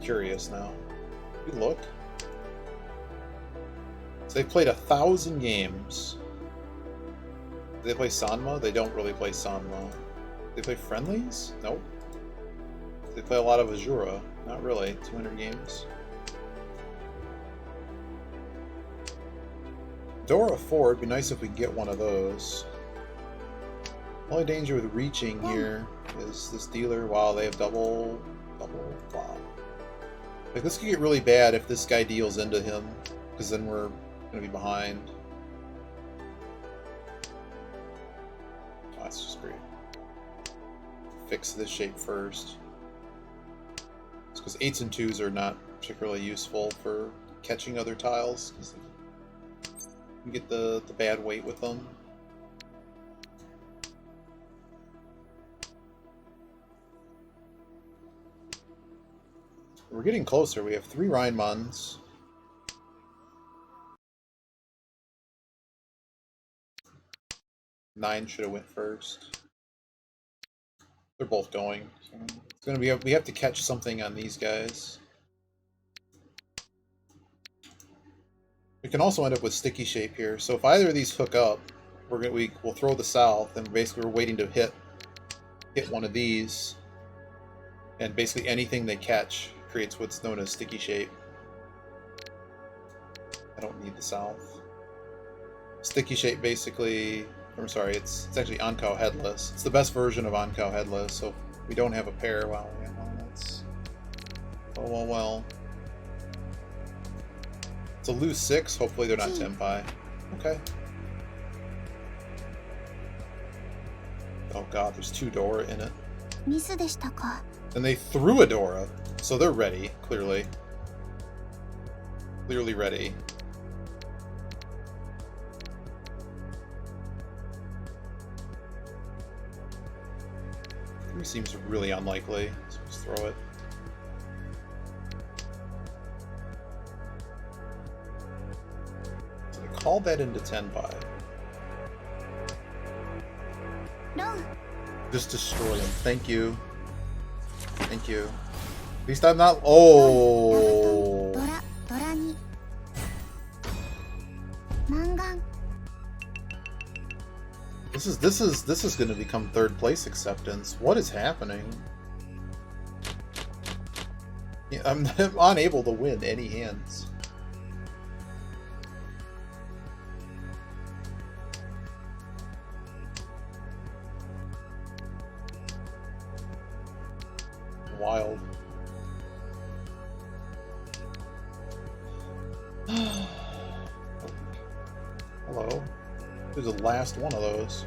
Curious now. Did we look? So they've played 1,000 games. Do they play Sanma? They don't really play Sanma. They play friendlies? Nope. They play a lot of Azura. Not really. 200 games. Dora 4, it'd be nice if we get one of those. Only danger with reaching here is this dealer. Wow, they have double. Wow. Like, this could get really bad if this guy deals into him, because then we're going to be behind. Oh, that's just great. Fix this shape first. Because 8s and 2s are not particularly useful for catching other tiles. Because you can get the bad weight with them. We're getting closer. We have 3 Rhinemons. Nine should have went first. They're both going. So it's gonna be we have to catch something on these guys. We can also end up with sticky shape here. So if either of these hook up, we'll throw the south, and basically we're waiting to hit one of these, and basically anything they catch creates what's known as sticky shape. I don't need the south. Sticky shape basically. I'm sorry, it's actually on-cow headless. It's the best version of on-cow headless, so if we don't have a pair, well, that's... well. It's a loose 6, hopefully they're not Tenpai. Okay. Oh god, there's 2 Dora in it. And they threw a Dora, so they're ready, clearly. Clearly ready. Seems really unlikely, so just throw it. So they called that into Tenpai. No. Just destroy them. Thank you. Thank you. At least I'm not. Oh. This is going to become 3rd place acceptance. What is happening? Yeah, I'm unable to win any hands. Wild. Hello. Who's the last one of those?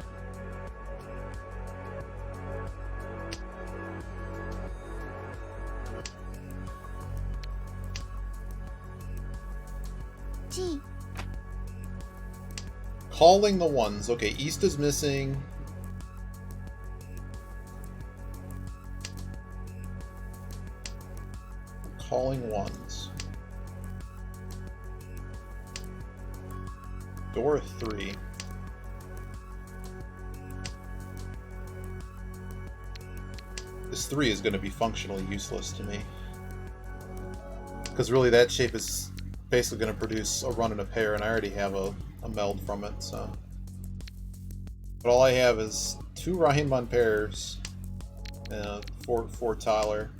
G. Calling the ones. Okay, East is missing. Calling ones. Door 3. This 3 is going to be functionally useless to me. Because really that shape is basically going to produce a run and a pair, and I already have a meld from it, so... But all I have is 2 Rhinemon pairs, and 4 Tyler,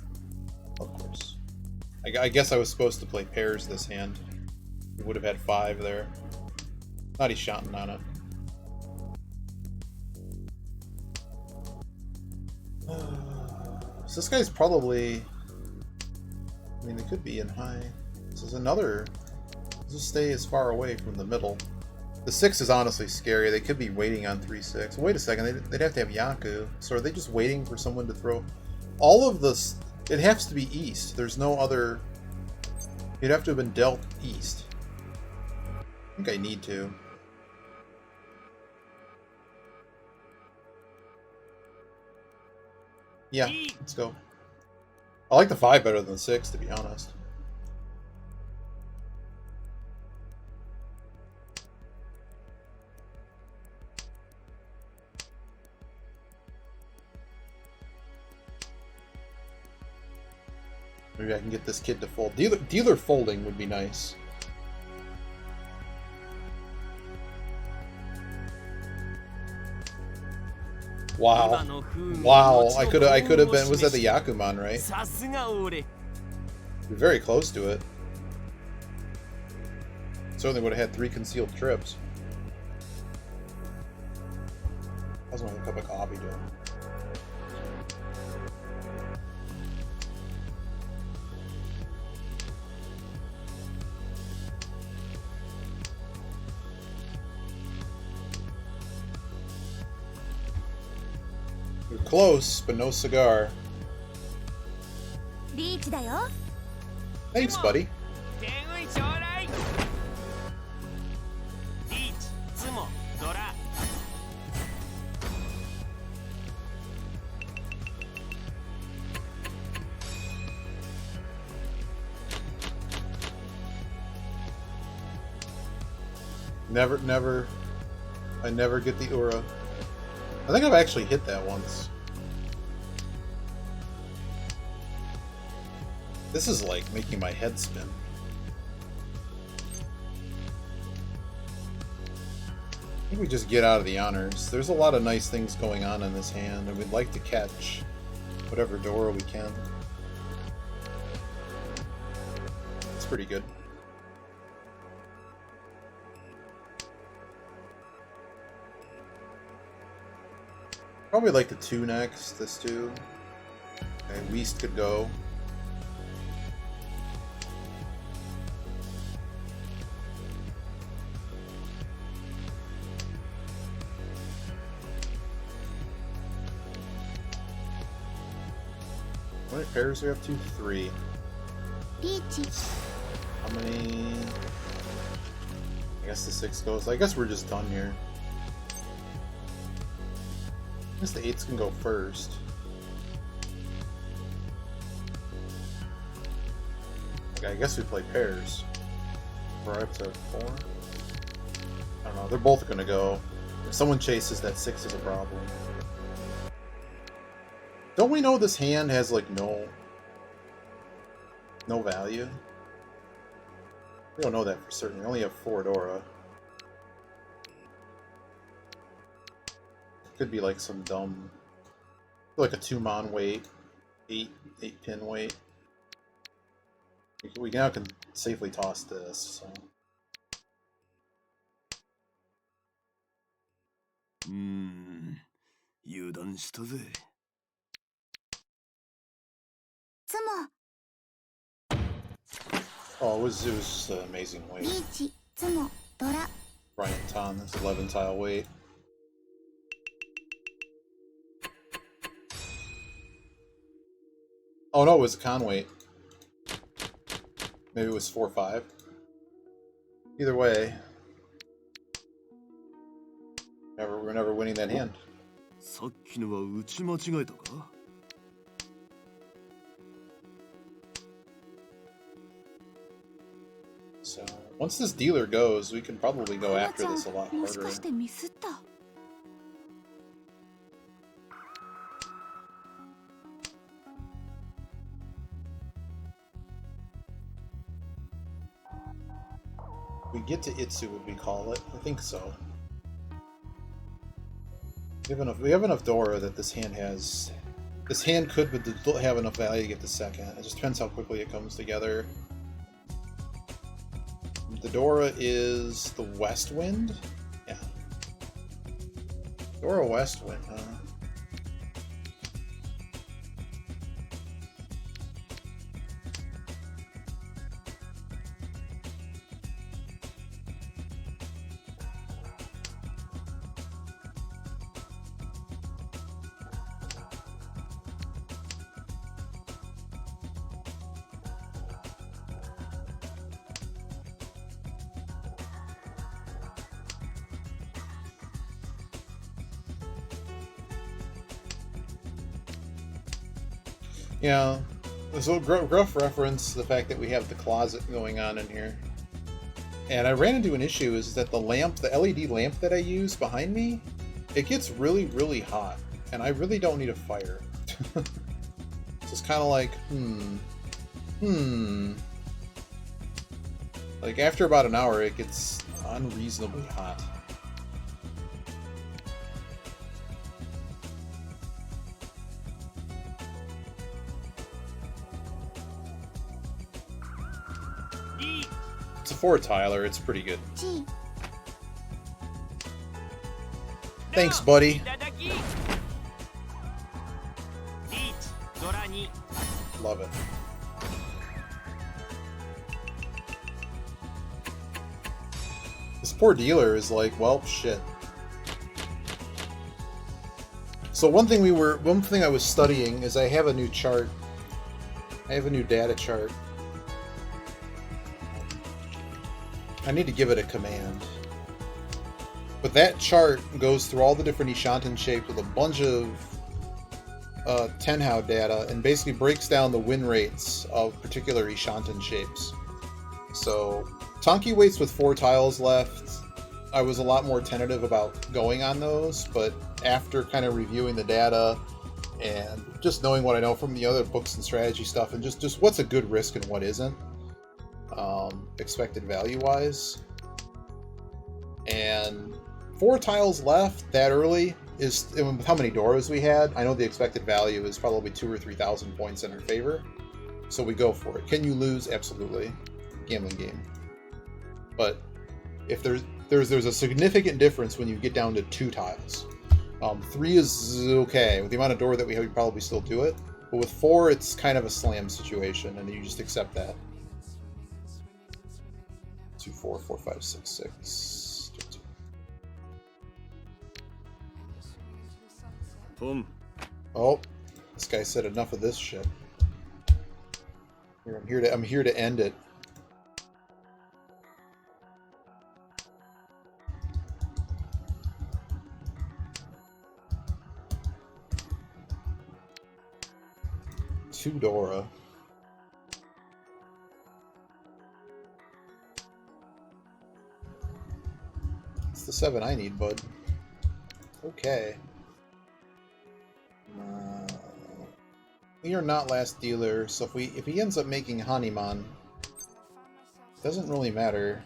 of course. I guess I was supposed to play pairs this hand. We would have had 5 there. Not he's shouting on it. So this guy's probably... I mean, they could be in high. This is another... Just stay as far away from the middle. The 6 is honestly scary. They could be waiting on 3-6. Wait a second, they'd have to have Yaku. So are they just waiting for someone to throw... All of this... It has to be east. There's no other... You'd have to have been dealt east. I think I need to. Yeah, let's go. I like the 5 better than the 6, to be honest. Maybe I can get this kid to fold. Dealer folding would be nice. Wow. Wow. I could have been... Was that the Yakuman, right? We're very close to it. Certainly would have had 3 concealed trips. How's my cup of coffee doing? We're close, but no cigar. Thanks, buddy. I never get the Ura. I think I've actually hit that once. This is like making my head spin. I think we just get out of the honors. There's a lot of nice things going on in this hand, and we'd like to catch whatever Dora we can. It's pretty good. Probably like the 2 next, this 2. Okay, Weast could go. How many pairs do we have? 2, 3. How many? I guess the 6 goes. I guess we're just done here. I guess the 8s can go first. Okay, I guess we play pairs. We're up to 4. I don't know. They're both gonna go. If someone chases, that 6 is a problem. Don't we know this hand has like no value? We don't know that for certain. We only have 4 Dora. Could be like some dumb, like a 2-mon weight, 8 pin weight. We now can safely toss this. So. Oh, it was just an amazing weight. Brian Ton, that's 11 tile weight. Oh no, it was a con weight. Maybe it was 4-5. Either way, we're never winning that hand. So, once this dealer goes, we can probably go after this a lot harder. We get to Itsu, would we call it? I think so. We have enough Dora that this hand has... This hand could have enough value to get the second. It just depends how quickly it comes together. The Dora is the West Wind? Yeah. Dora West Wind, huh? Yeah, so gruff reference the fact that we have the closet going on in here. And I ran into an issue is that the LED lamp that I use behind me, it gets really, really hot. And I really don't need a fire. So it's kind of like, Like after about an hour, it gets unreasonably hot. For Tyler, it's pretty good. Thanks, buddy. Love it. This poor dealer is like, well, shit. So one thing I was studying is I have a new chart, I have a new data chart. I need to give it a command. But that chart goes through all the different Ishanten shapes with a bunch of Tenhou data and basically breaks down the win rates of particular Ishanten shapes. So, Tonki weights with 4 tiles left. I was a lot more tentative about going on those, but after kind of reviewing the data and just knowing what I know from the other books and strategy stuff, and just what's a good risk and what isn't, expected value-wise. And 4 tiles left that early is, with how many Doros we had, I know the expected value is probably 2,000 or 3,000 points in our favor. So we go for it. Can you lose? Absolutely. Gambling game. But if there's a significant difference when you get down to 2 tiles. 3 is okay. With the amount of door that we have, you probably still do it. But with 4, it's kind of a slam situation, and you just accept that. 2, 4, 4, 5, 6, 6. 2, 2. Boom. Oh, this guy said enough of this shit. Here, I'm here to end it. Two Dora. It's the 7 I need, bud. Okay. We are not last dealer, so if he ends up making Hanuman, doesn't really matter.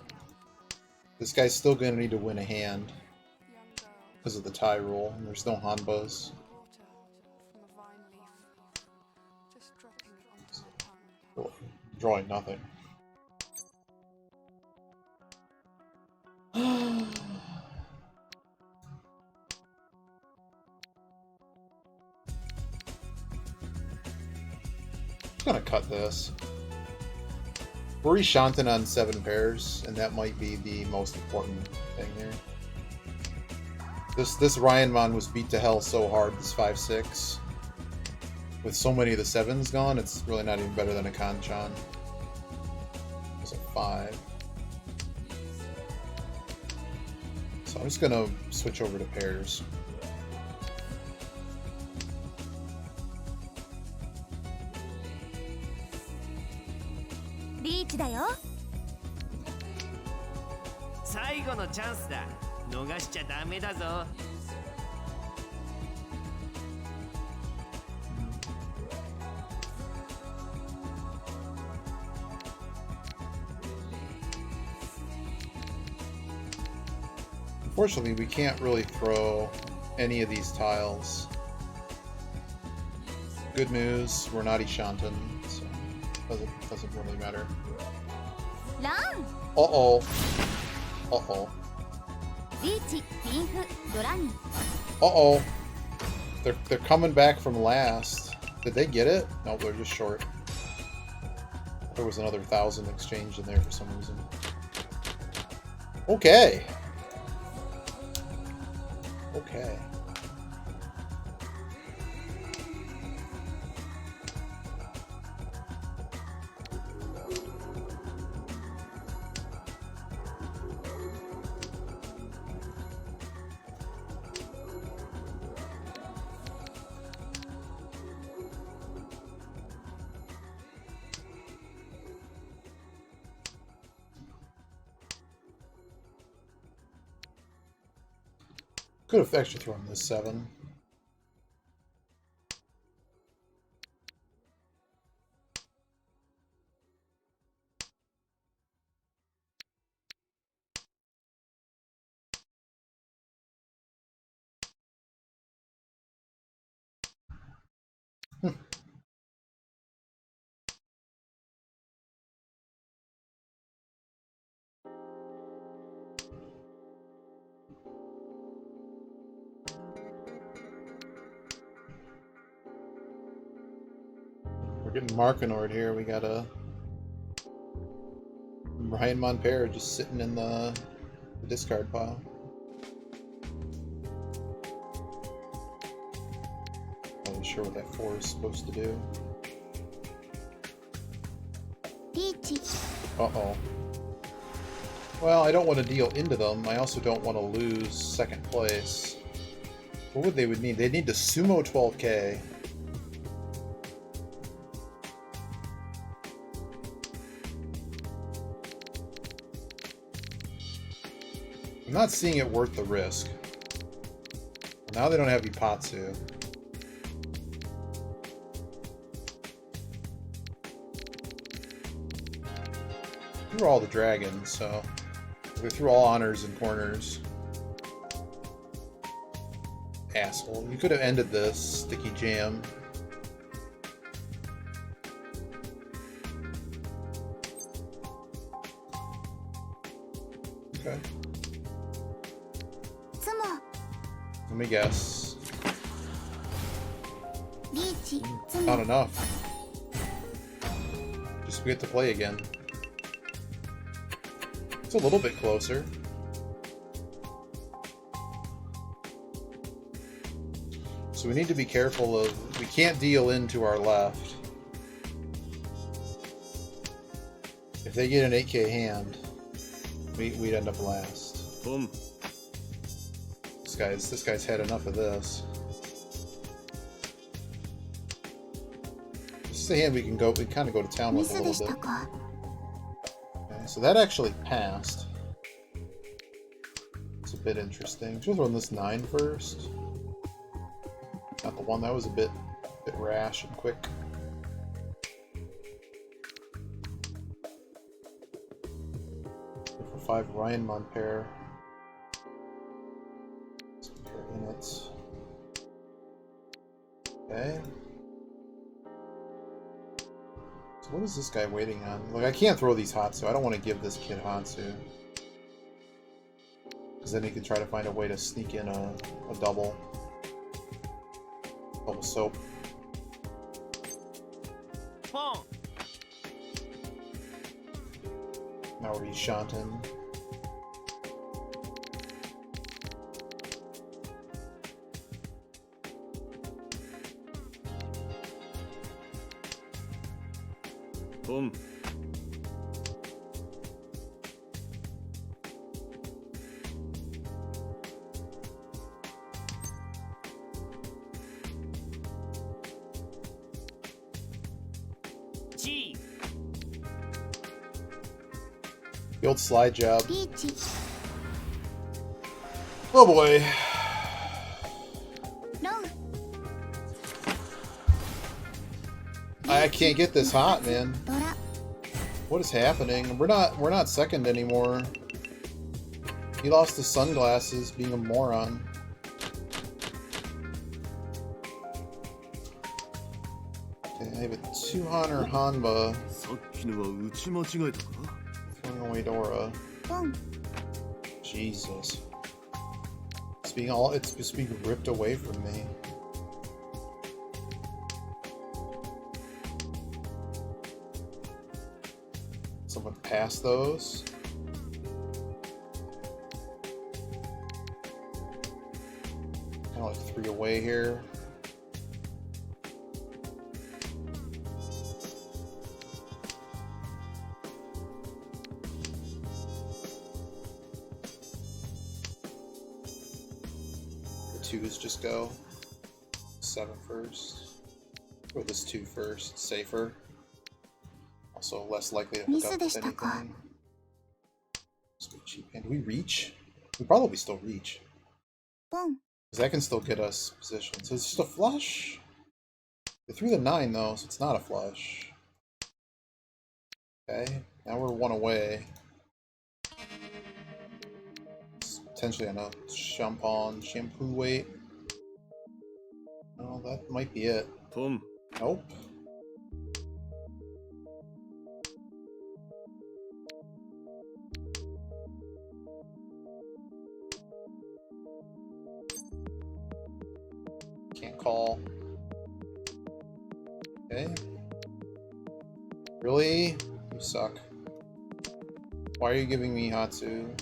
This guy's still gonna need to win a hand because of the tie rule. And there's no Hanbas. Drawing nothing. I'm gonna cut this. We're Ishanten on 7 pairs, and that might be the most important thing here. This Ryanmon was beat to hell so hard, this 5-6. With so many of the 7s gone, it's really not even better than a Kanchan. It's a 5. So I'm just gonna switch over to pairs. Reach だよ。最後のチャンスだ。逃しちゃダメだぞ。Unfortunately, we can't really throw any of these tiles. Good news, we're not Ishanten, so doesn't really matter. Run. Uh-oh. Uh-oh. Reach. Pinfu. Dorani. Uh-oh. They're coming back from last. Did they get it? No, they're just short. There was another 1,000 exchanged in there for some reason. Okay. Okay. Could have actually thrown this 7. We're getting Markinord here. We got a Ryanmon pair just sitting in the discard pile. Not really sure what that 4 is supposed to do. Uh-oh. Well, I don't want to deal into them. I also don't want to lose second place. What would they need? They'd need to sumo 12k. I'm not seeing it worth the risk. Now they don't have Ipatsu. Through all the dragons, so they're through all honors and corners. Asshole. You could have ended this, Sticky Jam. Okay. Let me guess. Not enough. Just we get to play again. It's a little bit closer. So we need to be careful of... We can't deal into our left. If they get an 8k hand, we'd end up last. Boom. This guy's had enough of this. This is the hand we can kind of go to town with a little bit. Okay, so that actually passed. It's a bit interesting. Should have thrown this 9 first. Not the one that was a bit rash and quick. For 5 Ryanmon pair. Units. Okay. So what is this guy waiting on? Look, I can't throw these Hatsu. I don't want to give this kid Hatsu. Because then he can try to find a way to sneak in a double. Double soap. Now we're Shanten. Boom. G. The old slide job. Oh boy. I can't get this hot, man. What is happening? We're not second anymore. He lost his sunglasses, being a moron. Okay, I have a 200 Hanba. Throwing away Dora. Jesus. It's just being ripped away from me. Someone pass those. Kind of like 3 away here. The 2s just go. 7 first. Or this 2 first. Safer. Also less likely to hook up with anything. So cheap hand. Do we reach? We probably still reach. Because that can still get us position. So it's just a flush. They threw the 9 though, so it's not a flush. Okay, now we're 1 away. It's potentially on a shampoo weight. No, that might be it. Boom. Nope. Can't call. Okay. Really? You suck. Why are you giving me Hatsu?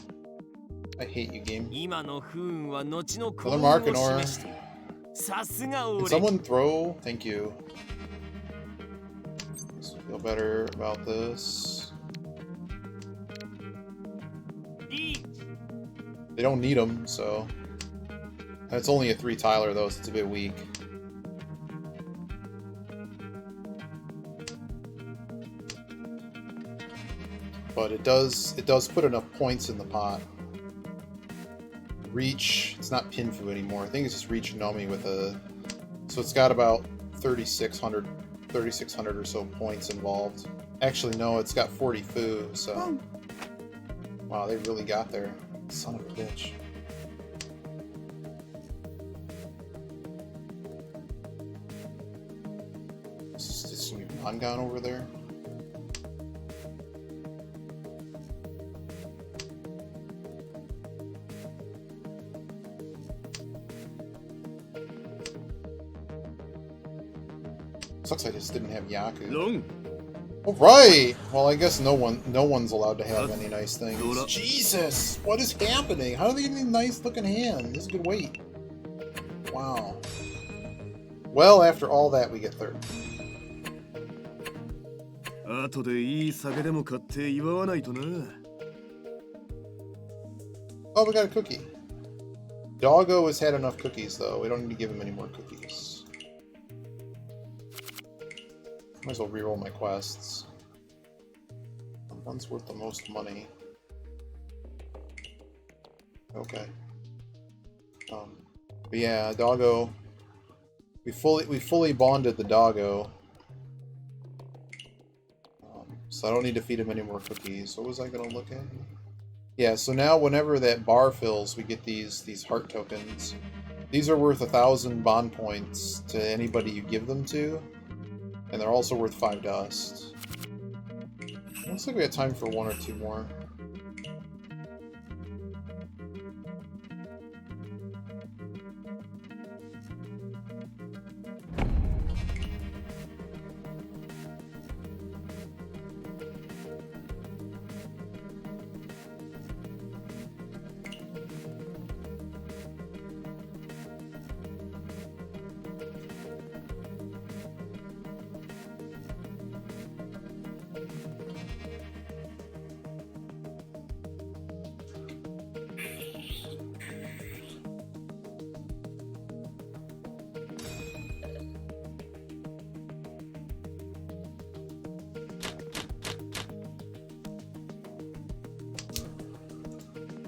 I hate you, game. Another Markinor. Can someone throw? Thank you. Feel better about this. They don't need them, so... It's only a 3 tiler though, so it's a bit weak. But it does put enough points in the pot. Reach, it's not Pinfu anymore. I think it's just Reach Nomi with a... So it's got about 3,600 or so points involved. Actually, no, it's got 40 Fu, so... Wow, they really got there. Son of a bitch. Is some Mangan over there? Sucks I just didn't have Yaku. Long. All right. Well, I guess no one's allowed to have any nice things. Jesus, what is happening? How do they get any nice looking hand? This is good weight. Wow. Well, after all that, we get third. 後でいい酒でも買って祝わないとな。Oh, we got a cookie. Doggo has had enough cookies, though. We don't need to give him any more cookies. Might as well reroll my quests. One's worth the most money. Okay. But yeah, Doggo. We fully bonded the Doggo. So I don't need to feed him any more cookies. What was I gonna look at? Yeah, so now whenever that bar fills, we get these heart tokens. These are worth 1,000 bond points to anybody you give them to. And they're also worth 5 dust. Looks like we got time for 1 or 2 more.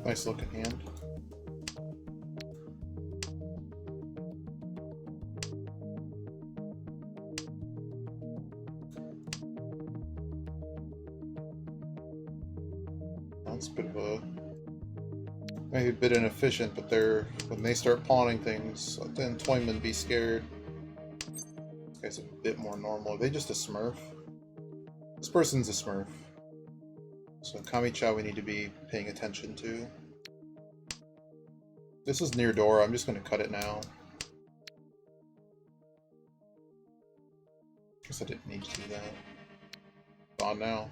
Nice looking hand. That's a bit of a maybe a bit inefficient, but when they start pawning things, then Toyman be scared. This guy's a bit more normal. Are they just a Smurf? This person's a Smurf. So Kami-cha we need to be paying attention to. This is near door, I'm just going to cut it now. Guess I didn't need to do that. Gone now.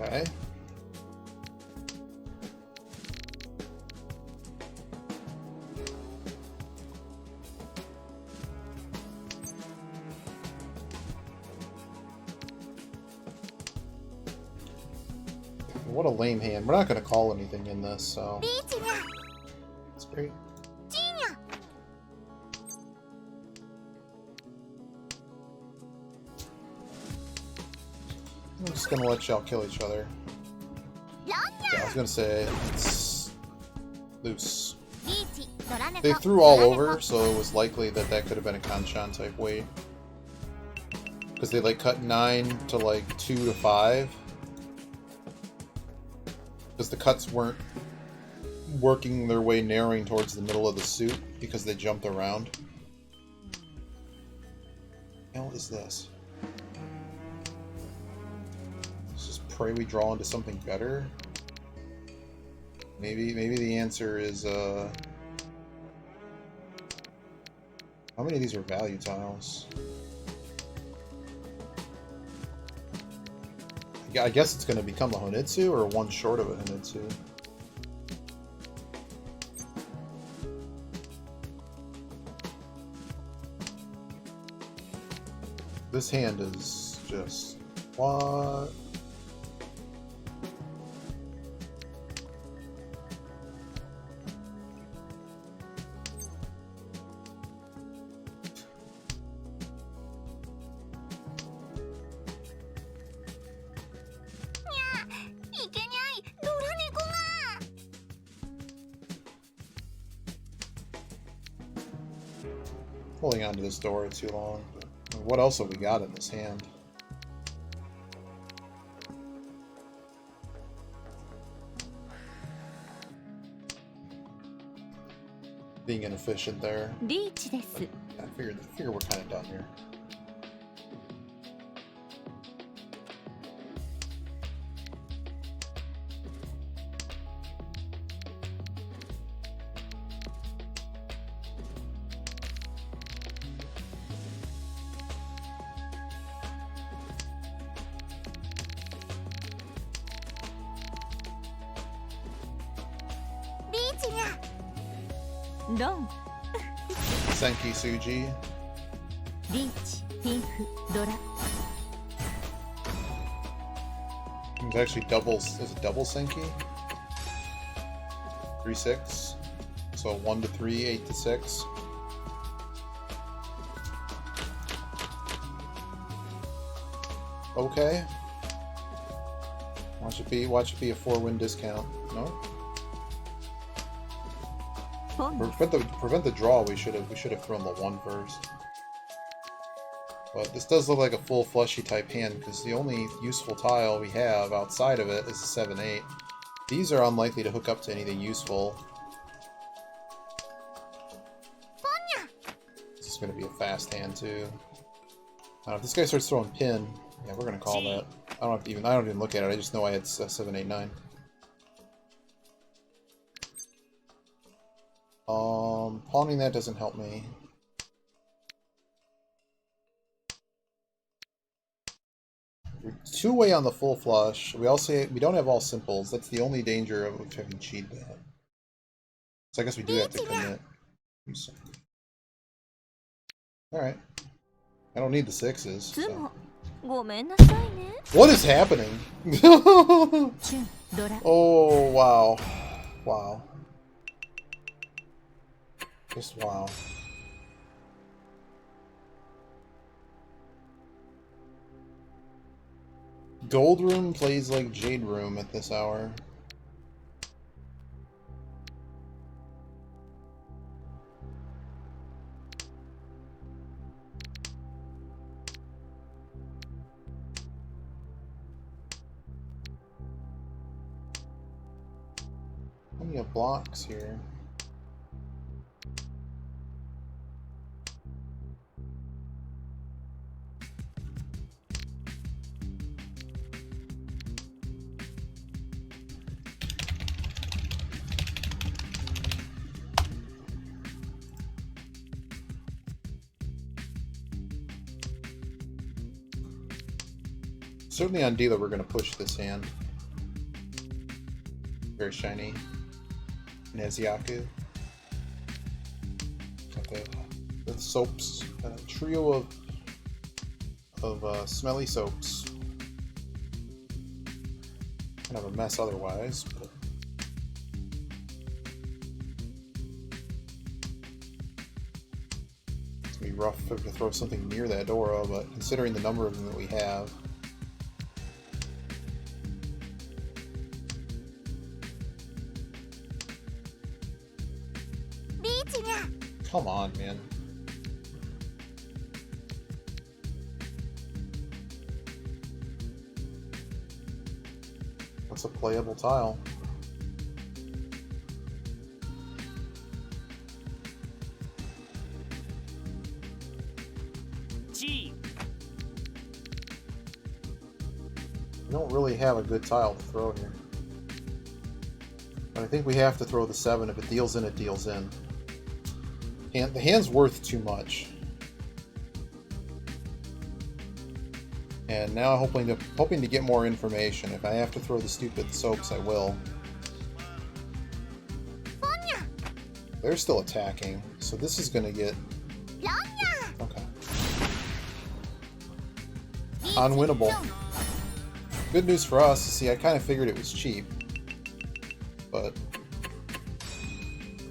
Okay. What a lame hand. We're not going to call anything in this, so... It's great. I'm just gonna let y'all kill each other. Yeah, was gonna say, it's loose. リーチドラ猫 They threw all over, so it was likely that that could have been a Kanchan type weight. Because they like cut 9 to like 2 to 5. Because the cuts weren't working their way narrowing towards the middle of the suit because they jumped around. What is this? Let's just pray we draw into something better. Maybe the answer is how many of these are value tiles? I guess it's going to become a Honitsu or one short of a Honitsu. This hand is just... what? Holding onto this door too long. What else have we got in this hand? Being inefficient there. リーチです I figure we're kind of done here. Senki Suji. リーチピンフドラ It's actually doubles. Is it double Senki? 3-6. So 1 to 3, 8 to 6. Okay. Watch it be a 4-win discount. No? Prevent the draw. We should have thrown the 1 first. But this does look like a full fleshy type hand because the only useful tile we have outside of it is a 7-8. These are unlikely to hook up to anything useful. This is going to be a fast hand too. If this guy starts throwing pin, yeah, we're going to call that. I don't even look at it. I just know I had 7, 8, 9. Pawning that doesn't help me. We're 2-way on the full flush. We don't have all simples. That's the only danger of having cheat that. So I guess we do have to commit. Alright. I don't need the 6s. So. ごめんなさいね What is happening? Oh, wow. Wow. Just wow. Gold Room plays like Jade Room at this hour. Plenty of blocks here. Certainly on dealer, we're going to push this hand. Very shiny. Neziaku. Got the soaps. A trio of smelly soaps. Kind of a mess otherwise, but it's going to be rough to throw something near that Dora, but considering the number of them that we have, come on, man. That's a playable tile. G. We don't really have a good tile to throw here. But I think we have to throw the 7. If it deals in, it deals in. The hand's worth too much. And now hoping to get more information. If I have to throw the stupid soaps, I will. They're still attacking, so this is going to get... Okay. Unwinnable. Good news for us. See, I kind of figured it was cheap. But...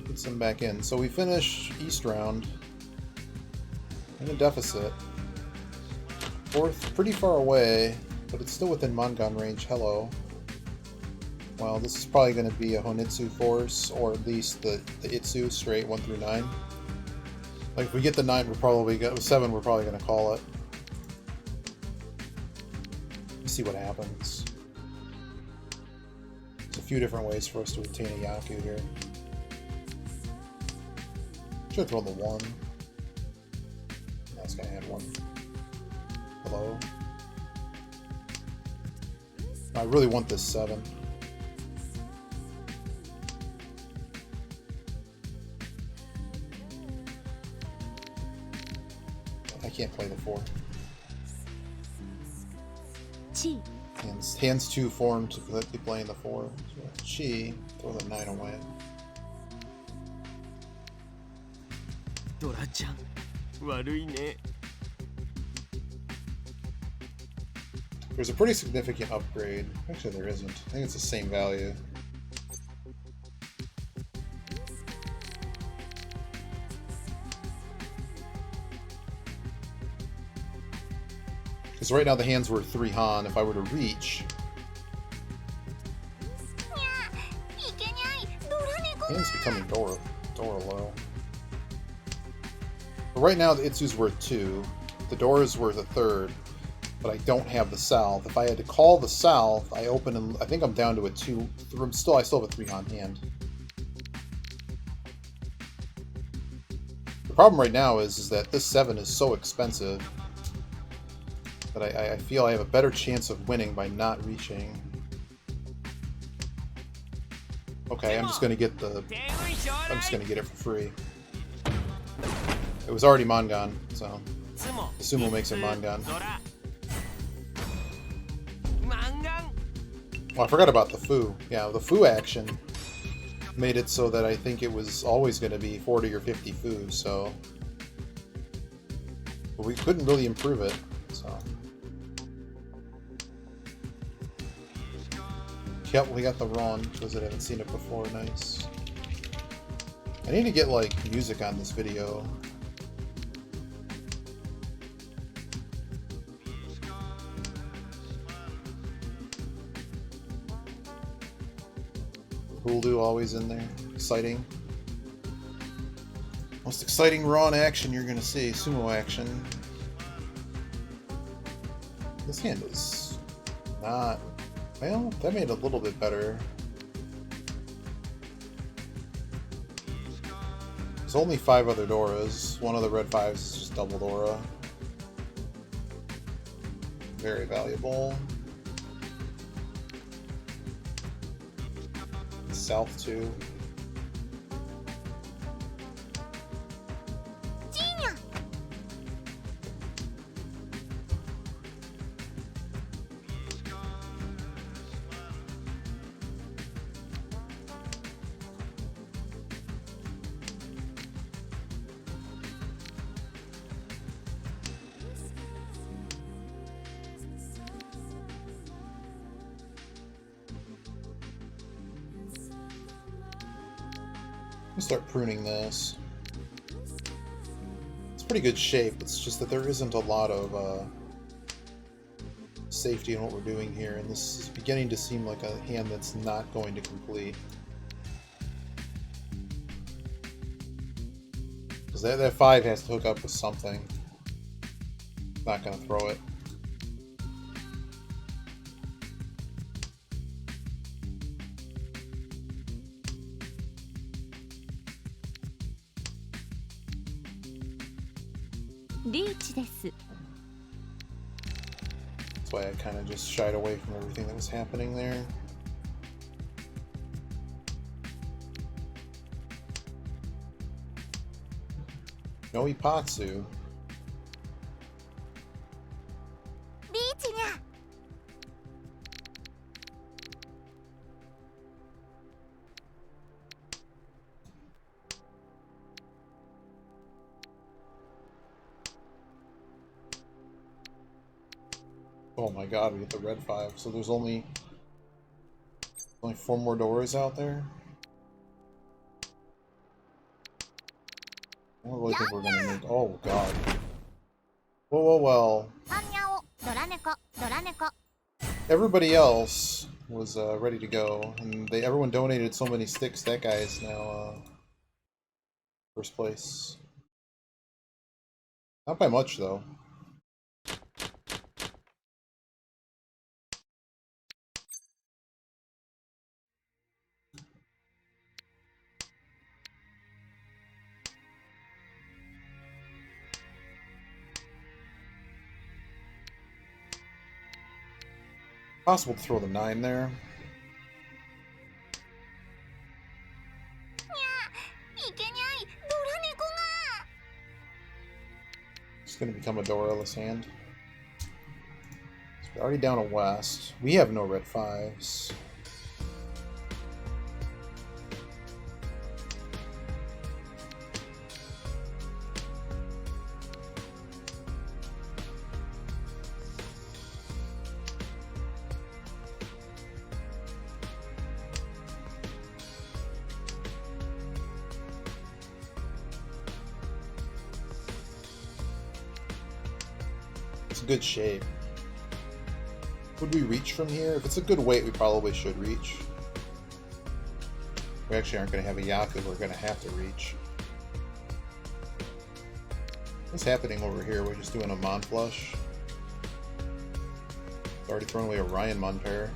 get some back in. So we finish East round. In a deficit. 4th, pretty far away, but it's still within Mangan range. Hello. Well, this is probably going to be a Honitsu force, or at least the Itsu straight 1 through 9. Like if we get the 9, we're probably 7. We're probably going to call it. Let's see what happens. There's a few different ways for us to obtain a Yaku here. Should throw the 1. This guy had 1. Hello. I really want this 7. I can't play the 4. Hands too formed to be playing the 4. So Chi, throw the 9 away. Dora-chan, 悪いね. There's a pretty significant upgrade. Actually, there isn't. I think it's the same value. Because right now the hand's worth 3 Han. If I were to reach... Hand's becoming Dora low. But right now the Itsu's worth 2. The Dora's worth 1/3. But I don't have the south. If I had to call the south, I open and I think I'm down to a 2. I still have a 3 Han hand. The problem right now is that this 7 is so expensive that I feel I have a better chance of winning by not reaching. Okay, I'm just gonna get it for free. It was already Mangan, so the sumo makes it Mangan. Oh, I forgot about the Fu. Yeah, the Fu action made it so that I think it was always going to be 40 or 50 Fu, so... But we couldn't really improve it, so... Yep, we got the Ron, because I haven't seen it before. Nice. I need to get, like, music on this video. Huldu always in there. Exciting. Most exciting Ron action you're gonna see. Sumo action. This hand is not... Well, that made it a little bit better. There's only 5 other Doras. One of the red 5s is just double Dora. Very valuable. South too. Start pruning this. It's pretty good shape, it's just that there isn't a lot of safety in what we're doing here, and this is beginning to seem like a hand that's not going to complete. Because that 5 has to hook up with something. Not going to throw it. That's why I kind of just shied away from everything that was happening there. No Ipatsu. Oh my god, we get the red 5. So there's only 4 more doors out there? I don't really think we're gonna make... Oh god. Well. Everybody else was ready to go, and everyone donated so many sticks, that guy is now first place. Not by much, though. Possible to throw the 9 there. It's going to become a Doraless hand. So we're already down a west. We have no red 5s. Good shape. Would we reach from here? If it's a good weight, we probably should reach. We actually aren't going to have a Yaku, we're going to have to reach. What's happening over here? We're just doing a Mon flush. Already thrown away a Ryan Mon pair.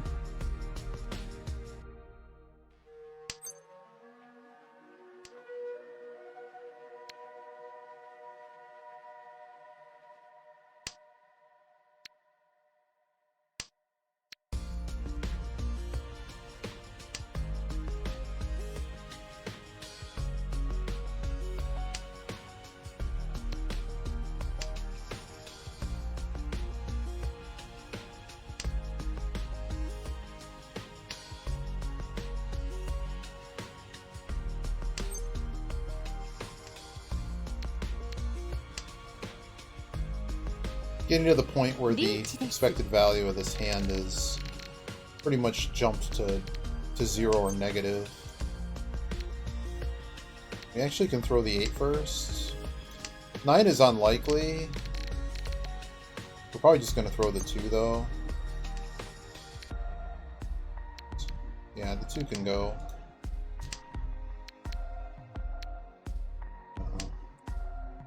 Getting to the point where the expected value of this hand is pretty much jumped to 0 or negative. We actually can throw the 8 first. 9 is unlikely. We're probably just going to throw the 2 though. Yeah, the 2 can go.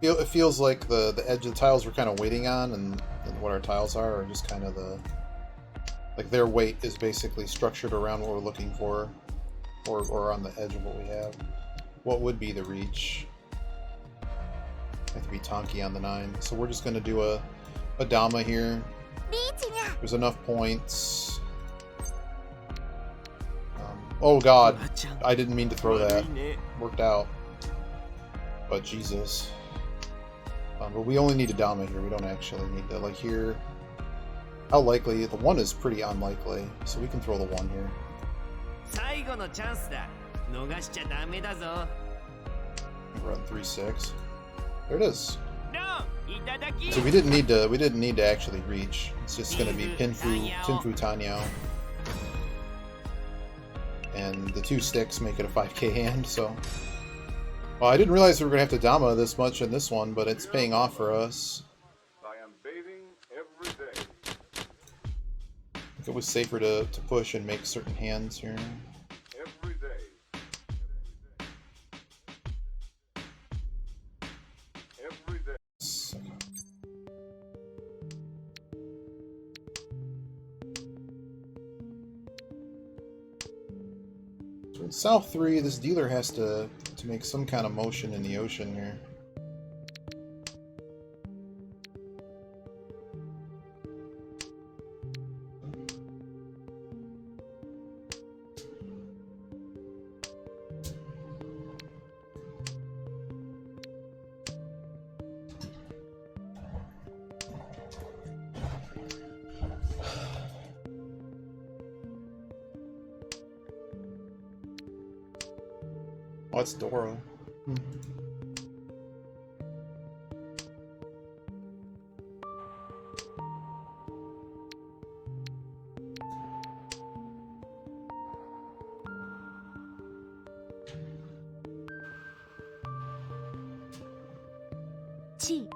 It feels like the edge of the tiles we're kind of waiting on, and what our tiles are just kind of like their weight is basically structured around what we're looking for, or on the edge of what we have. What would be the reach? Have to be Tonki on the 9, so we're just going to do a Dama here. There's enough points. Oh god, I didn't mean to throw that. Worked out. But Jesus. But we only need a Dama here, we don't actually need to, like here. How likely? The 1 is pretty unlikely, so we can throw the 1 here. Run 3-6. There it is. So we didn't need to actually reach. It's just gonna be Tinfu Tanyao. And the 2 sticks make it a 5k hand, so. Well, I didn't realize we were going to have to Dama this much in this one, but it's paying off for us. I am bathing every day. I think it was safer to push and make certain hands here. Every day. For South 3, this dealer has to make some kind of motion in the ocean here. Oh, it's Dora. Hmm. Chi.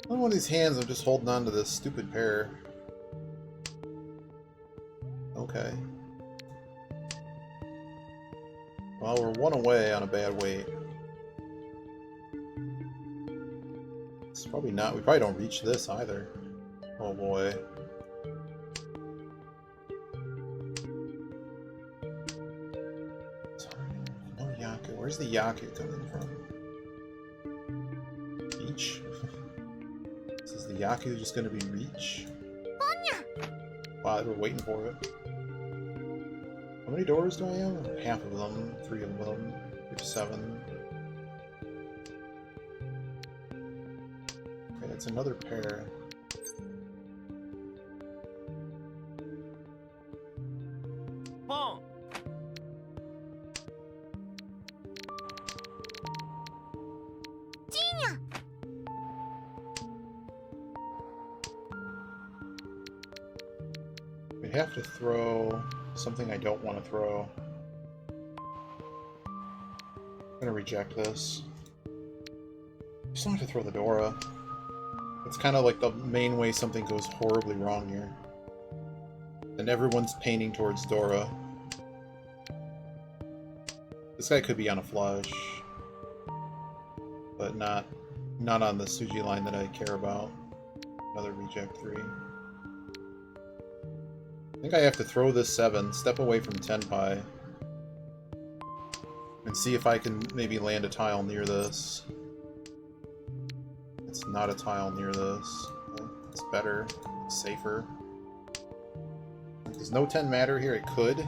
On one of these hands, I'm just holding on to this stupid pair. Okay. Well, we're one away on a bad weight. It's probably not. We probably don't reach this either. Oh boy. No Yaku. Where's the Yaku coming from? Beach? Is the Yaku just going to be reach? Wow, we're waiting for it. How many doors do I have? Half of them, 3 of them, 7. Okay, that's another pair. Boom. We have to throw something I don't want to throw. I'm gonna reject this. Just don't have to throw the Dora. It's kind of like the main way something goes horribly wrong here. And everyone's painting towards Dora. This guy could be on a flush, but not on the Suji line that I care about. Another reject 3. I think I have to throw this 7, step away from Tenpai, and see if I can maybe land a tile near this. It's not a tile near this. It's better. It's safer. Does no 10 matter here? It could.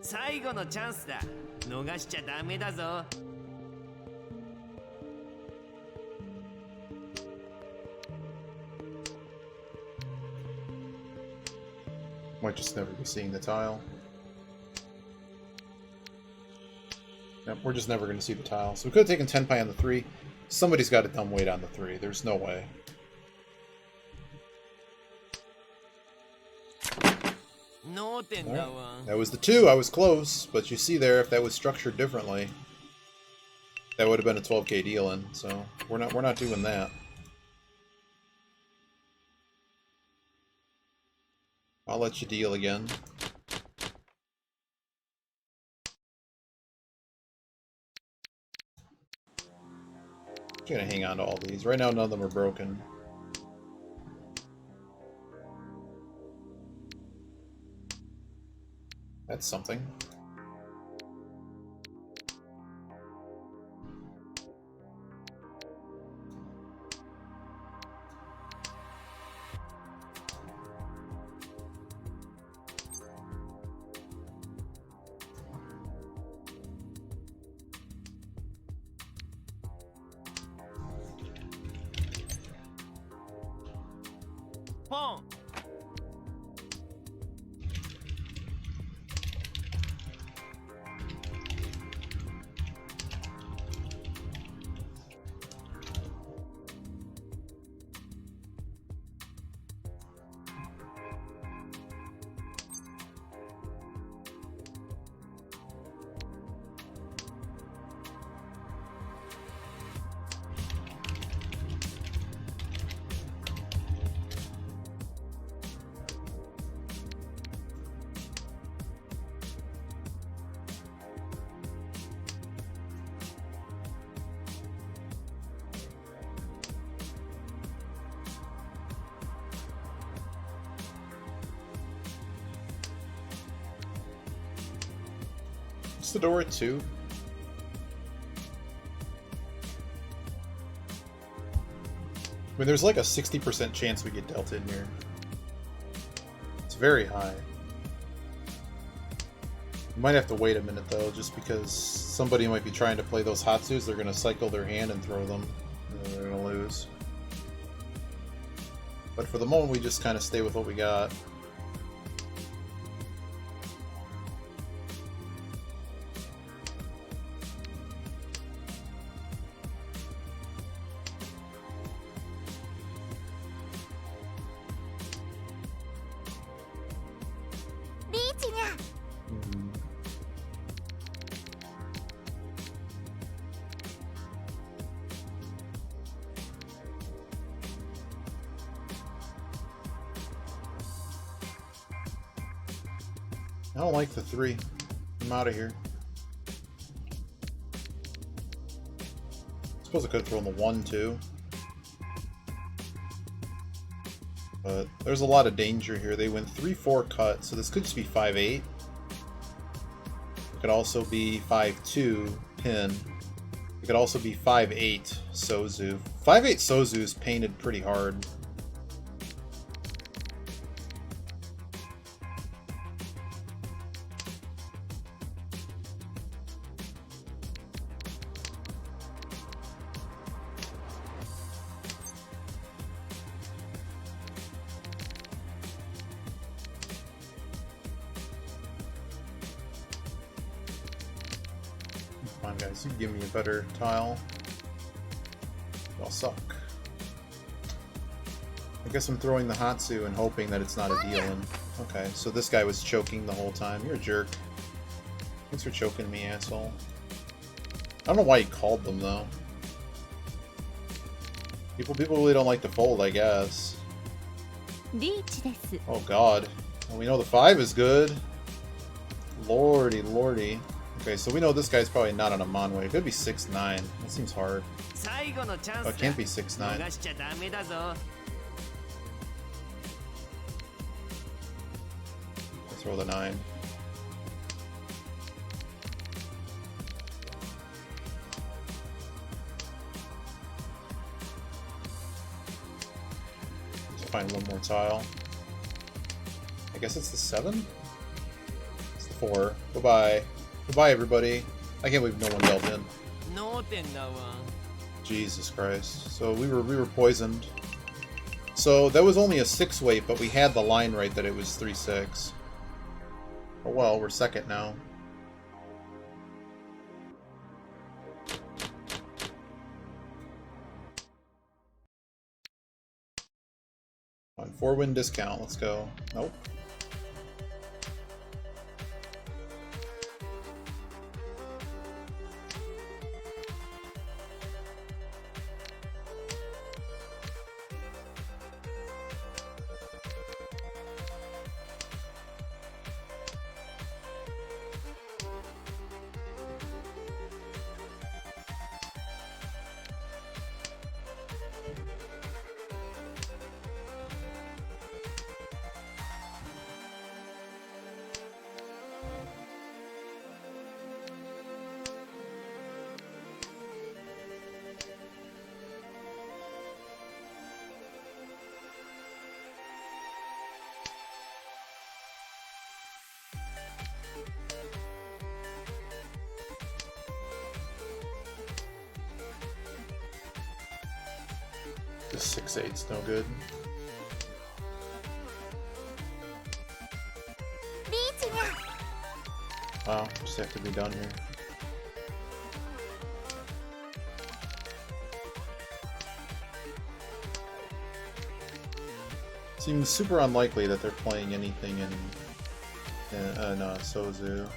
Final chance だ。逃しちゃダメだぞ。Might just never be seeing the tile. Yep, we're just never going to see the tile. So we could have taken Tenpai on the 3. Somebody's got a dumb weight on the 3. There's no way. Right. That was the 2. I was close, but you see there, if that was structured differently, that would have been a 12k deal in. So we're not doing that. I'll let you deal again. I'm gonna hang on to all these. Right now, none of them are broken. That's something. Boom. What's the door at 2? I mean, there's like a 60% chance we get dealt in here. It's very high. You might have to wait a minute though, just because somebody might be trying to play those Hatsus. They're going to cycle their hand and throw them. And they're going to lose. But for the moment, we just kind of stay with what we got. I don't like the 3. I'm out of here. I suppose I could have thrown the 1 too. But there's a lot of danger here. They went 3-4 cut, so this could just be 5-8. It could also be 5-2 pin. It could also be 5-8 Sozu. 5-8 Sozu is painted pretty hard. Come on, guys, you can give me a better tile. Y'all suck. I guess I'm throwing the Hatsu and hoping that it's not a deal-in. Okay, so this guy was choking the whole time. You're a jerk. Thanks for choking me, asshole. I don't know why he called them, though. People really don't like to fold, I guess. Oh god. Well, we know the 5 is good. Lordy, lordy. Okay, so we know this guy's probably not on a Manway. It could be 6-9. That seems hard. Oh, it can't be 6-9. Let's roll the 9. Let's find one more tile. I guess it's the 7? It's the 4. Goodbye. Goodbye, everybody. I can't believe no one dealt in. Jesus Christ. So we were poisoned. So that was only a 6 weight, but we had the line right that it was 3-6. Oh well, we're second now. On 4-win discount, let's go. Nope. This 6-8's no good. Wow, just have to be done here. Seems super unlikely that they're playing anything in Sozu.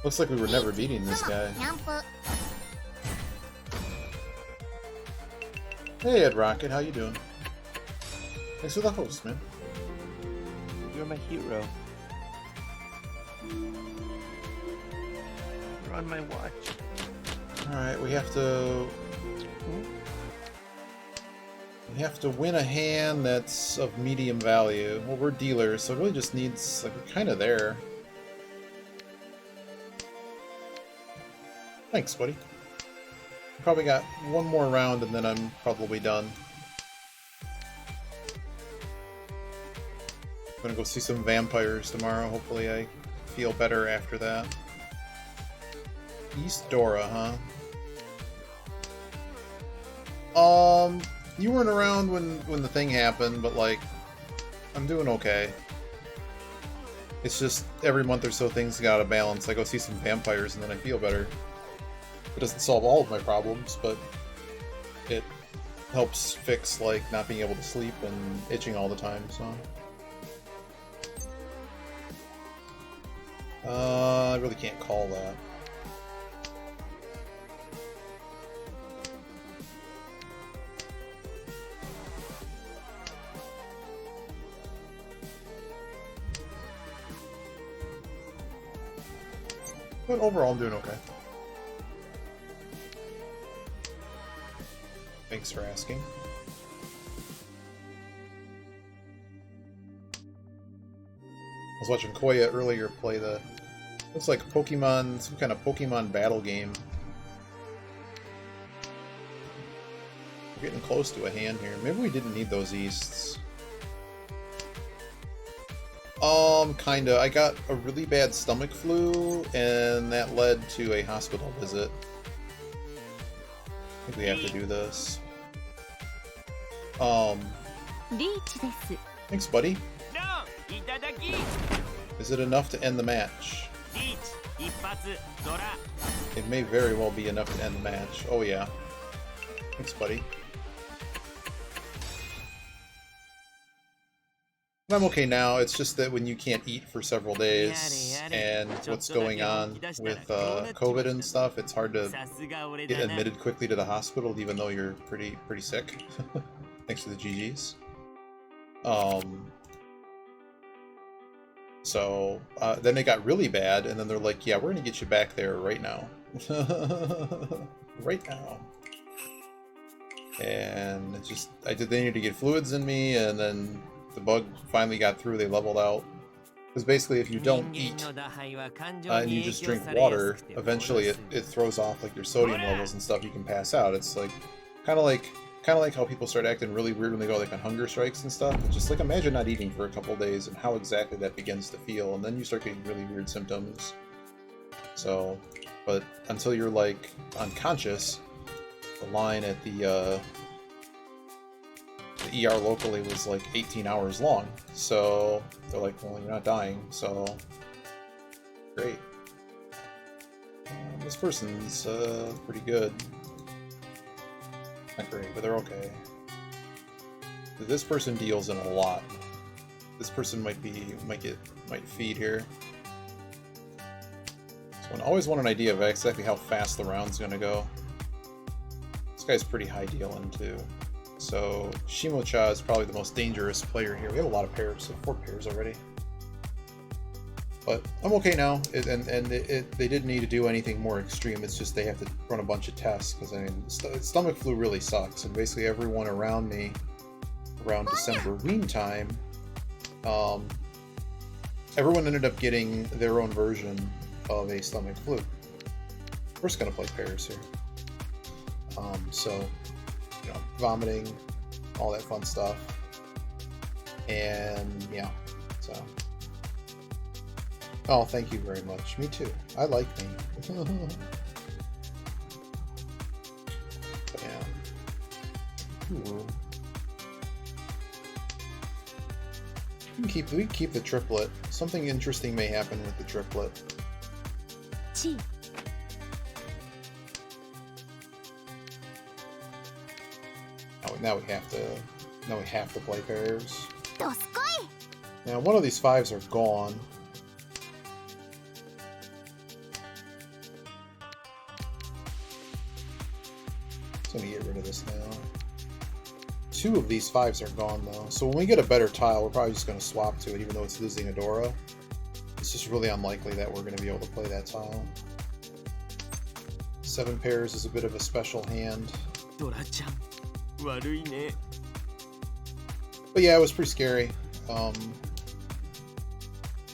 Looks like we were never beating this guy. Hey, Ed Rocket, how you doing? Thanks for the host, man. You're my hero. You're on my watch. Alright, we have to... We have to win a hand that's of medium value. Well, we're dealers, so it really just needs, like, we're kind of there. Thanks, buddy. Probably got one more round and then I'm probably done. I'm gonna go see some vampires tomorrow. Hopefully I feel better after that. East Dora, huh? You weren't around when the thing happened, but like, I'm doing okay. It's just every month or so things get out of balance. I go see some vampires and then I feel better. It doesn't solve all of my problems, but it helps fix like not being able to sleep and itching all the time, so. I really can't call that. But overall, I'm doing okay. Thanks for asking. I was watching Koya earlier play the... looks like Pokemon, some kind of Pokemon battle game. We're getting close to a hand here. Maybe we didn't need those Easts. Kinda. I got a really bad stomach flu, and that led to a hospital visit. I think we have to do this. Thanks, buddy. Is it enough to end the match? It may very well be enough to end the match. Oh yeah. Thanks, buddy. I'm okay now, it's just that when you can't eat for several days, and what's going on with COVID and stuff, it's hard to get admitted quickly to the hospital even though you're pretty sick. Thanks to the GGs. So, then it got really bad, and then they're like, yeah, we're gonna get you back there right now. Right now. And it's just, they needed to get fluids in me, and then the bug finally got through, they leveled out. Because basically if you don't eat, and you just drink water, eventually it throws off like your sodium levels and stuff, you can pass out. It's like, kind of like how people start acting really weird when they go like on hunger strikes and stuff. It's just like, imagine not eating for a couple days and how exactly that begins to feel, and then you start getting really weird symptoms. So, but until you're like unconscious, the line at the ER locally was like 18 hours long, so they're like, well, you're not dying, so great. This person's pretty good. Not great, but they're okay. This person deals in a lot. This person might feed here. So I always want an idea of exactly how fast the round's gonna go. This guy's pretty high dealing too. So Shimocha is probably the most dangerous player here. We have a lot of pairs, so 4 pairs already. But I'm okay now, they didn't need to do anything more extreme. It's just they have to run a bunch of tests, because I mean, stomach flu really sucks, and basically everyone around me, around December-Ween time, everyone ended up getting their own version of a stomach flu. We're just gonna play pairs here. So, you know, vomiting, all that fun stuff, and yeah, so. Oh, thank you very much. Me too. I like me. Yeah. Ooh. We can keep the triplet. Something interesting may happen with the triplet. Oh, now we have to play pairs. Now one of these 5s are gone. I'm gonna get rid of this now. 2 of these 5s are gone though, so when we get a better tile, we're probably just gonna swap to it, even though it's losing Adora. It's just really unlikely that we're gonna be able to play that tile. 7 pairs is a bit of a special hand. But yeah, it was pretty scary.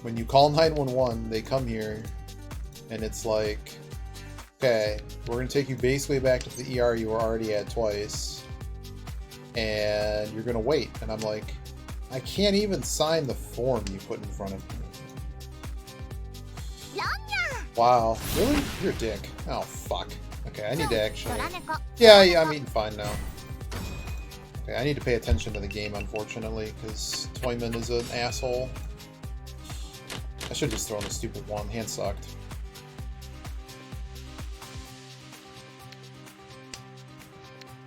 When you call 911, they come here, and it's like, okay, we're going to take you basically back to the ER you were already at twice, and you're going to wait. And I'm like, I can't even sign the form you put in front of me. Wow, really? You're a dick. Oh, fuck. Okay, I need to actually... Yeah, I'm eating fine now. Okay, I need to pay attention to the game, unfortunately, because Toyman is an asshole. I should have just thrown the stupid one. Hand sucked.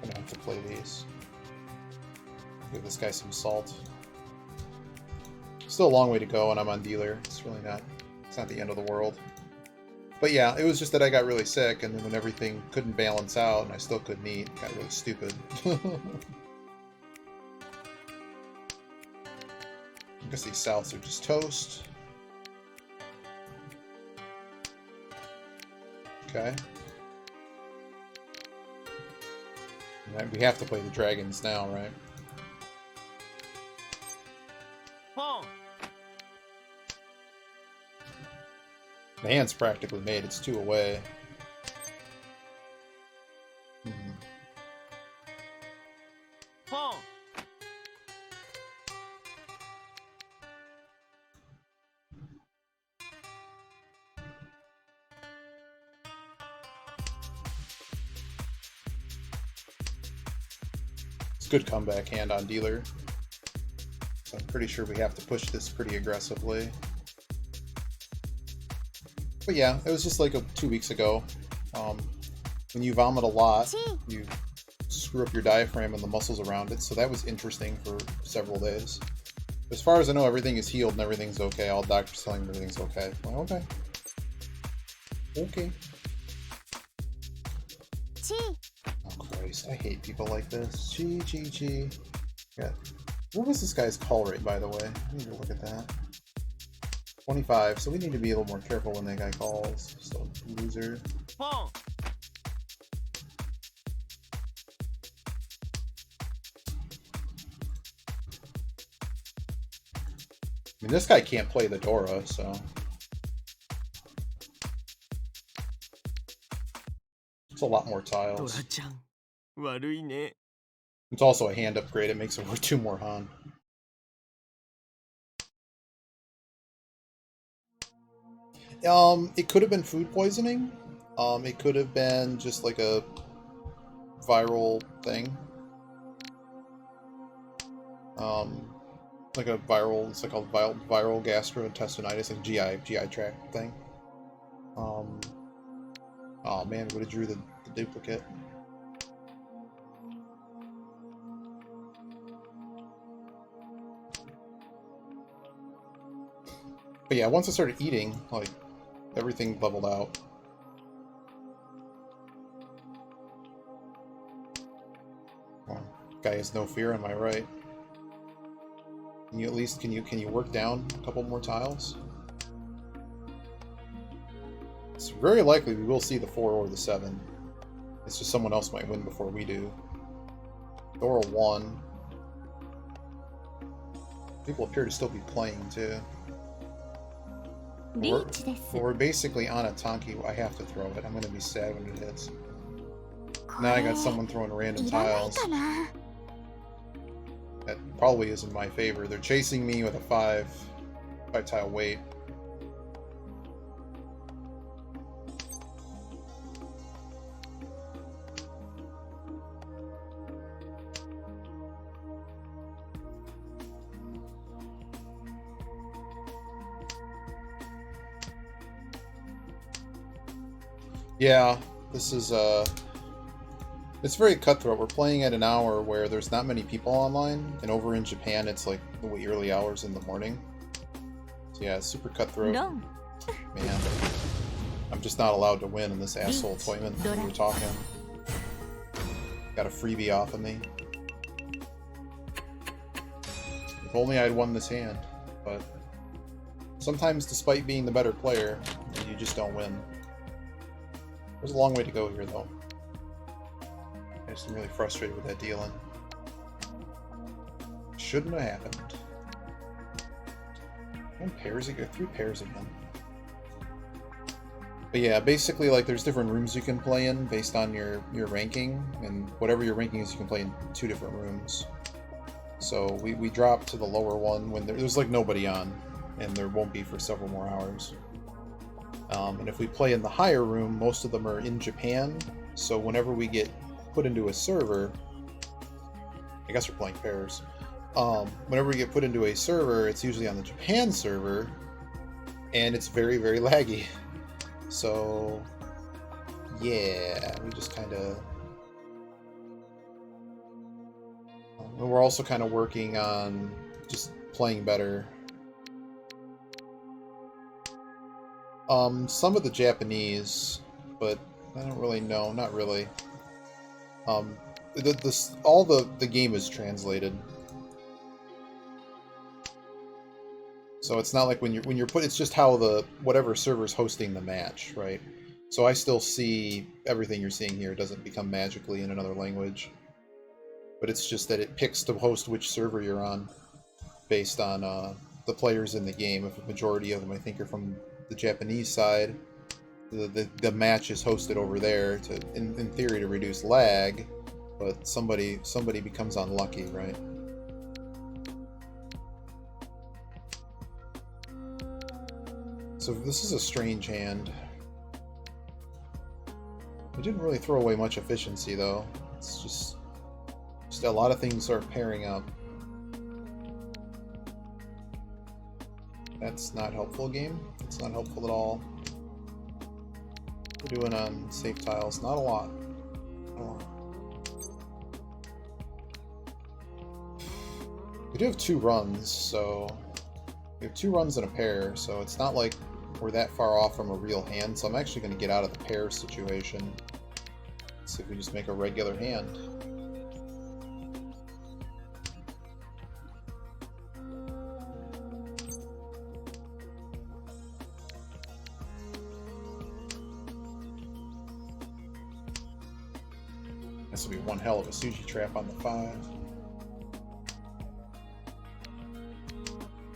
I'm gonna have to play these. Give this guy some salt. Still a long way to go, and I'm on dealer. It's really not... It's not the end of the world. But yeah, it was just that I got really sick, and then when everything couldn't balance out, and I still couldn't eat, it got really stupid. I guess these souths are just toast. Okay. Right, we have to play the dragons now, right? The hand's practically made. It's 2 away. It's a good comeback hand on dealer. So I'm pretty sure we have to push this pretty aggressively. But yeah, it was just like 2 weeks ago. When you vomit a lot, you screw up your diaphragm and the muscles around it, so that was interesting for several days. As far as I know, everything is healed and everything's okay. All doctors telling me everything's okay. Well, okay. Okay. Oh Christ, I hate people like this. G. Yeah. What was this guy's call rate, by the way? I need to look at that. 25, so we need to be a little more careful when that guy calls. So, loser. I mean, this guy can't play the Dora, so... It's a lot more tiles. It's also a hand upgrade, it makes it worth 2 more Han. It could have been food poisoning. It could have been just like a viral thing. Like a viral, it's like a viral gastrointestinitis, like GI tract thing. Oh man, would have drew the duplicate. But yeah, once I started eating, like, everything leveled out. Well, guy has no fear, am I right? Can you at least, can you work down a couple more tiles? It's very likely we will see the 4 or the 7. It's just someone else might win before we do. Dora 1. People appear to still be playing, too. We're basically on a Tonki. I have to throw it. I'm going to be sad when it hits. Now I got someone throwing random tiles. That probably is in my favor. They're chasing me with a 5 tile weight. Yeah, this is, it's very cutthroat. We're playing at an hour where there's not many people online, and over in Japan it's like the early hours in the morning. So yeah, it's super cutthroat. No. Man, I'm just not allowed to win in this asshole Toyman we were talking. Got a freebie off of me. If only I'd won this hand, but sometimes despite being the better player, you just don't win. There's a long way to go here, though. I just am really frustrated with that dealing. shouldn't have happened. And pairs again, 3 pairs again. But yeah, basically, like, there's different rooms you can play in based on your ranking, and whatever your ranking is, you can play in 2 different rooms. So we dropped to the lower one when there's like nobody on, and there won't be for several more hours. And if we play in the higher room, most of them are in Japan, so whenever we get put into a server, I guess we're playing pairs. Whenever we get put into a server, it's usually on the Japan server, and it's very, very laggy. So, yeah, we just kind of... We're also kind of working on just playing better. Some of the Japanese, but I don't really know, not really. All the game is translated. So it's not like when you're put. It's just how whatever server's hosting the match, right? So I still see everything you're seeing here. It doesn't become magically in another language, but it's just that it picks to host which server you're on, based on the players in the game. If a majority of them, I think, are from the Japanese side, the match is hosted over there to, in theory, to reduce lag. But somebody becomes unlucky, right? So this is a strange hand. We didn't really throw away much efficiency, though. It's just a lot of things are pairing up. That's not helpful, game. It's not helpful at all. We're doing on safe tiles. Not a lot. Not a lot. We do have 2 runs, so... We have 2 runs in a pair, so it's not like we're that far off from a real hand, so I'm actually going to get out of the pair situation. Let's see if we just make a regular hand. This will be one hell of a sushi trap on the 5.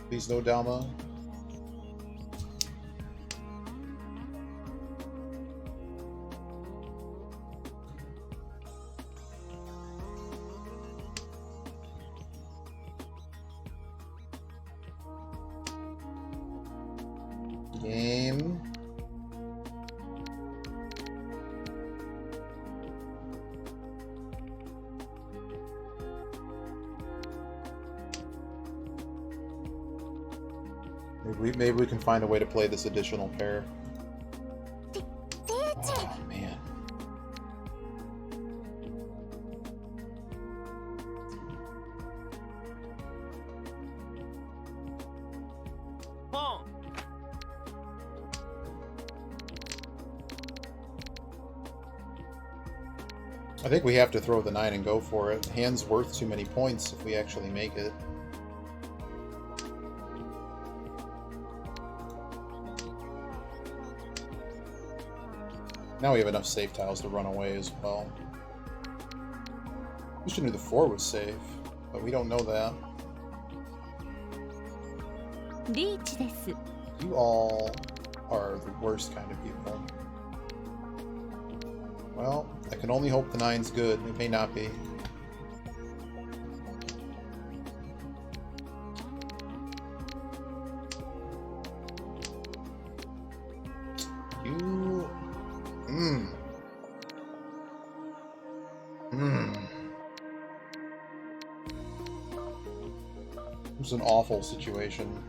Please no Dalma. Game. Maybe we can find a way to play this additional pair. Oh, man. I think we have to throw the 9 and go for it. Hand's worth too many points if we actually make it. Now we have enough safe tiles to run away as well. We should knew the 4 was safe, but we don't know that. You all are the worst kind of people. Well, I can only hope the 9's good. It may not be. You... It was an awful situation.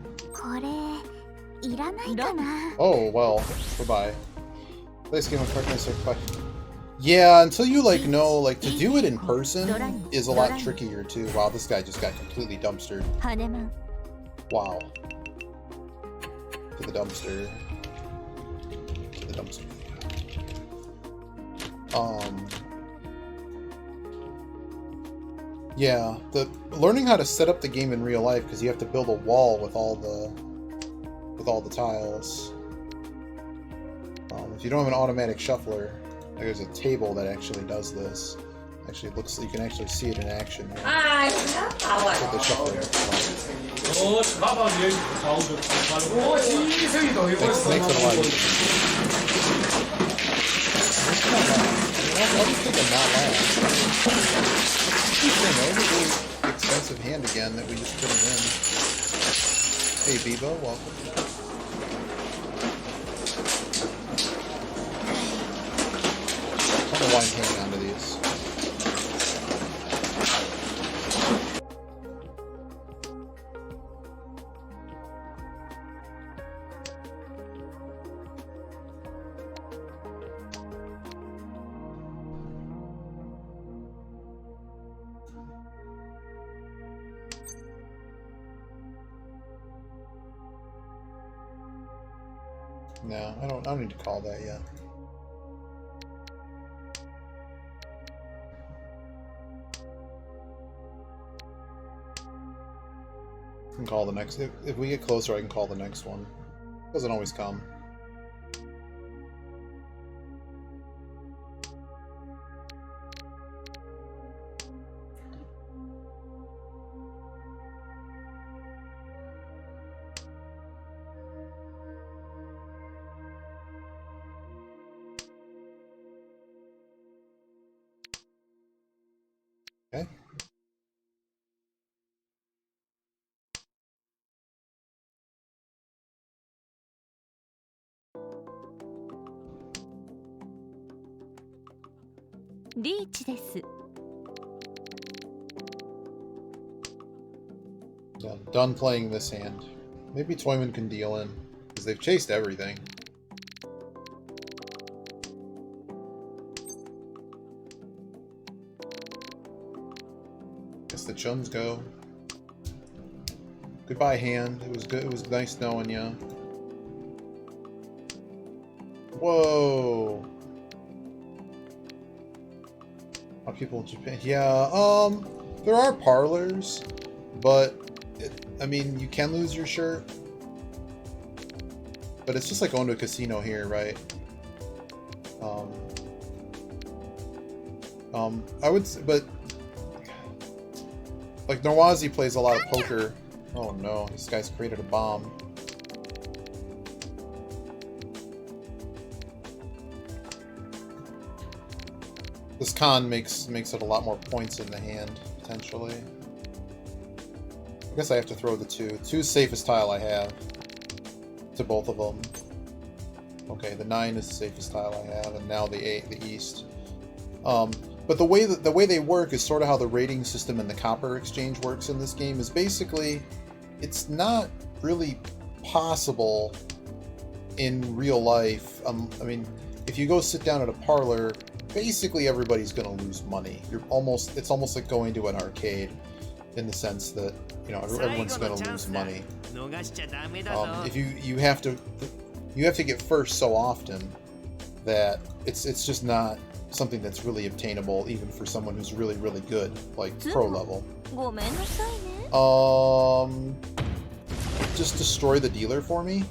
Oh, well. Goodbye. This game of Darkness are quite... Yeah, until you, like, know, like, to do it in person is a lot trickier, too. Wow, this guy just got completely dumpstered. Wow. To the dumpster. To the dumpster. Yeah, learning how to set up the game in real life, because you have to build a wall with all the tiles. If you don't have an automatic shuffler, there's a table that actually does this. Actually, it looks you can actually see it in action. Here. With the shuffling. Makes it a lot easier. I'll just take a not last. Really expensive hand again that we just put him in. Hey Bebo, welcome. I don't know why I'm hanging on to these. No, I don't need to call that yet. I can call the next. If we get closer, I can call the next one. Doesn't always come. Okay. Reach です。 Done playing this hand. Maybe Toyman can deal in, because they've chased everything. Guess the Chuns go. Goodbye, hand. It was good. It was nice knowing ya. Whoa. Are people in Japan? Yeah. There are parlors, but I mean, you can lose your shirt. But it's just like going to a casino here, right? I would, but like Norwazi plays a lot of poker. Oh no, this guy's created a bomb. This con makes it a lot more points in the hand, potentially. I guess I have to throw the two. Two's safest tile I have. To both of them. Okay, the 9 is the safest tile I have, and now the 8, the east. But the way they work is sort of how the rating system and the copper exchange works in this game. Is basically, it's not really possible in real life. I mean, if you go sit down at a parlor, basically everybody's going to lose money. It's almost like going to an arcade, in the sense that, you know, everyone's going to lose money. If you have to get first so often that it's just not something that's really obtainable, even for someone who's really, really good, like pro level. Just destroy the dealer for me?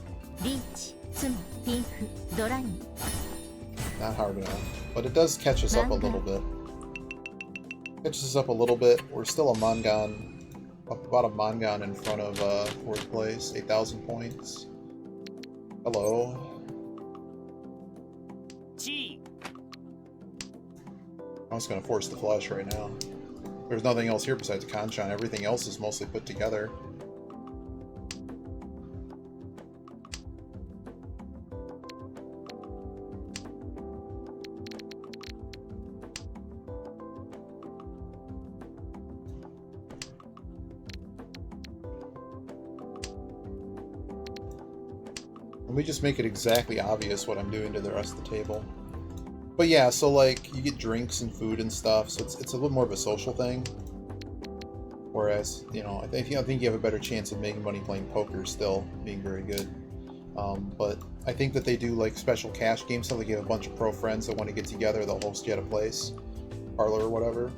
Not hard enough. But it does catch us up a little bit. Catches us up a little bit. We're still a Mangan, about a Mangan in front of 4th place, 8,000 points. Hello. I'm just going to force the flush right now. There's nothing else here besides a Kanchan. Everything else is mostly put together. Let me just make it exactly obvious what I'm doing to the rest of the table. But yeah, so like, you get drinks and food and stuff, so it's a little more of a social thing. Whereas, you know, I think you have a better chance of making money playing poker still, being very good. But I think that they do like special cash games, so like you have a bunch of pro friends that want to get together, they'll host you at a place, parlor or whatever.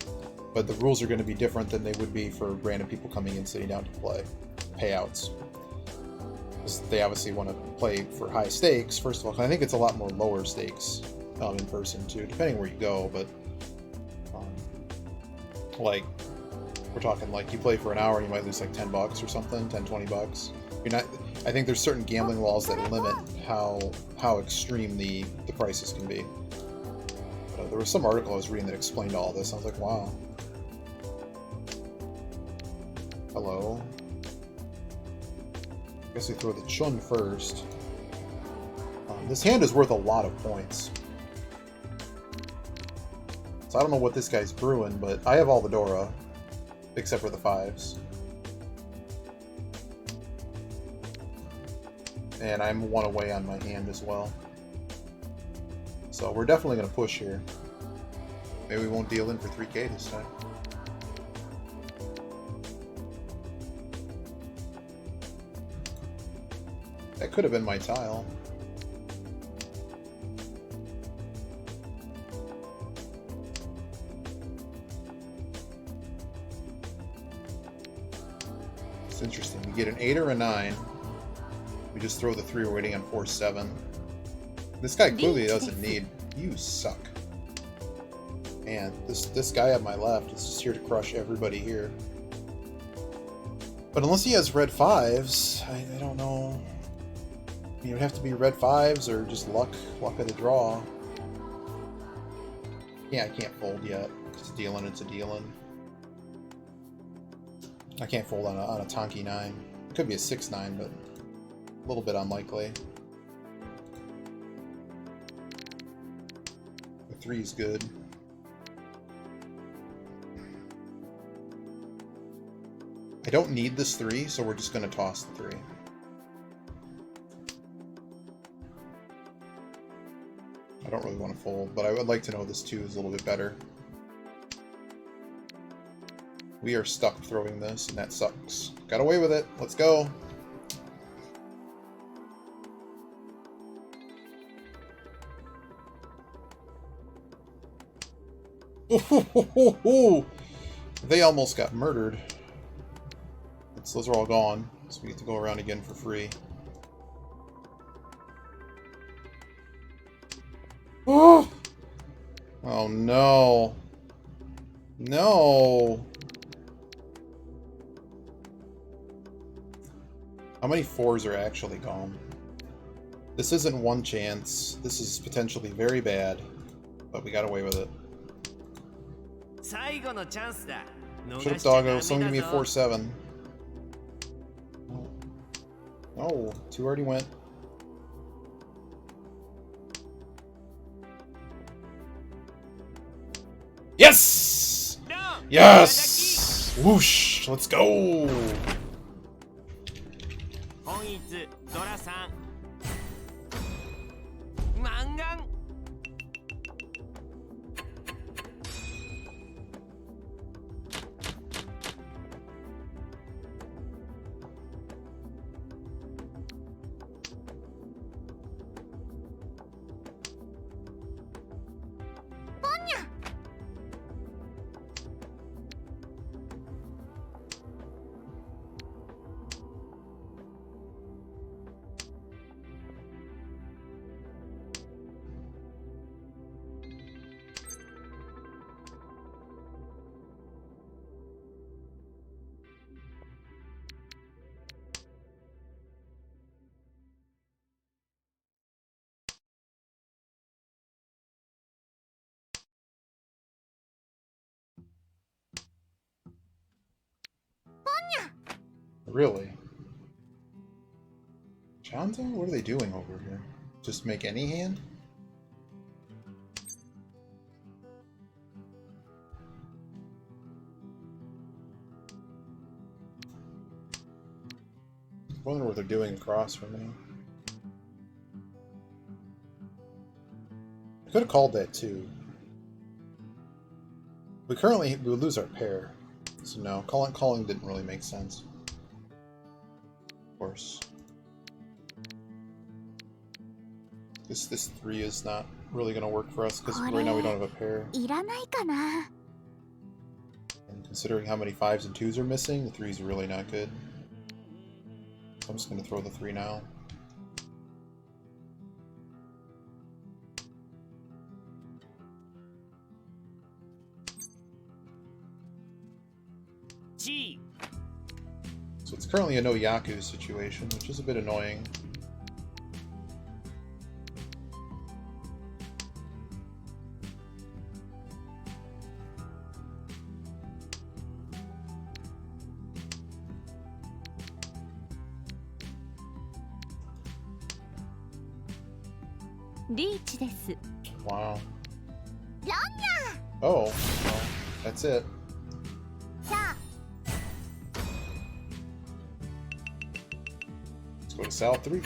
But the rules are going to be different than they would be for random people coming in sitting down to play. Payouts. Because they obviously want to play for high stakes, first of all. I think it's a lot more lower stakes in person too, depending where you go, but like, we're talking like you play for an hour and you might lose like $10 or something, 10, 20 bucks. You're not. I think there's certain gambling laws that limit how extreme the prices can be. But, there was some article I was reading that explained all this. I was like, wow. Hello. I guess we throw the chun first. This hand is worth a lot of points. So I don't know what this guy's brewing, but I have all the Dora, except for the 5s. And I'm 1 away on my hand as well. So we're definitely going to push here. Maybe we won't deal in for 3k this time. That could have been my tile. It's interesting. We get an 8 or a 9. We just throw the 3 we're waiting on 4-7. This guy clearly doesn't need. You suck. And this guy on my left is just here to crush everybody here. But unless he has red 5s, I don't know. I mean, it would have to be red 5s or just luck of the draw. Yeah, I can't fold yet. It's a dealing, it's a dealing. I can't fold on a Tonki 9. It could be a 6-9, but a little bit unlikely. The 3 is good. I don't need this 3, so we're just going to toss the 3. I don't really want to fold, but I would like to know this 2 is a little bit better. We are stuck throwing this, and that sucks. Got away with it. Let's go. Ooh, they almost got murdered. Those are all gone, so we get to go around again for free. Oh no. No. How many 4s are actually gone? This isn't one chance. This is potentially very bad, but we got away with it. Shut up, doggo. Someone give me a 4-7. Oh, 2 already went. Yes! Yes! Whoosh! Let's go! Really? Chanta? What are they doing over here? Just make any hand? I wonder what they're doing across from me. I could have called that too. We would lose our pair. So no, calling didn't really make sense. Of course. This 3 is not really going to work for us because right now we don't have a pair. And considering how many 5s and 2s are missing, the 3 is really not good. So I'm just going to throw the 3 now. G. So it's currently a no Yaku situation, which is a bit annoying. Wow. Oh, well, that's it. Let's go to Sal 3.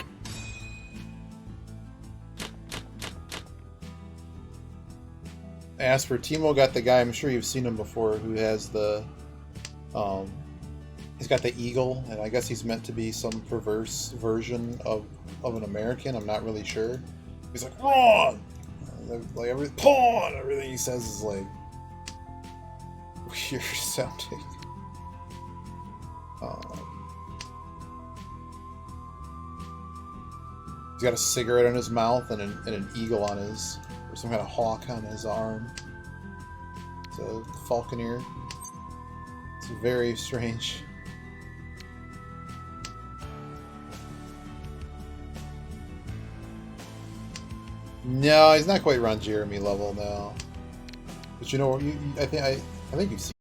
As for Timo, got the guy, I'm sure you've seen him before, who has the, he's got the eagle, and I guess he's meant to be some perverse version of an American. I'm not really sure. He's like, wrong! Like, pawn! Everything he says is like weird sounding. He's got a cigarette in his mouth and an eagle on his, or some kind of hawk on his arm. It's a falconer. It's very strange. No, he's not quite Ron Jeremy level now. But you know, I think you've seen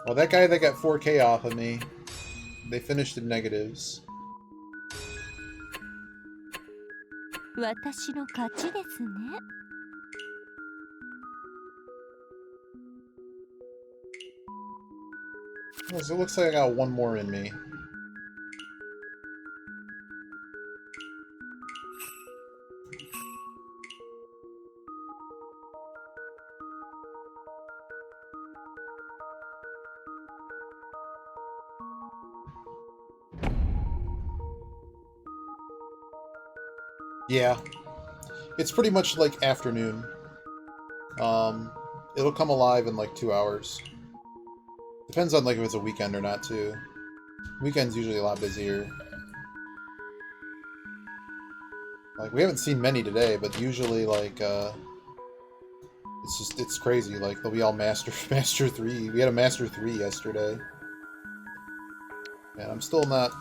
Well, that guy that got 4K off of me, they finished in negatives. 私の勝ちですね。Well, so it looks like I got one more in me. Yeah. It's pretty much like afternoon. It'll come alive in like 2 hours. Depends on like if it's a weekend or not too. Weekend's usually a lot busier. Like we haven't seen many today, but usually like it's crazy. Like they'll be all master 3. We had a master 3 yesterday. And I'm still not.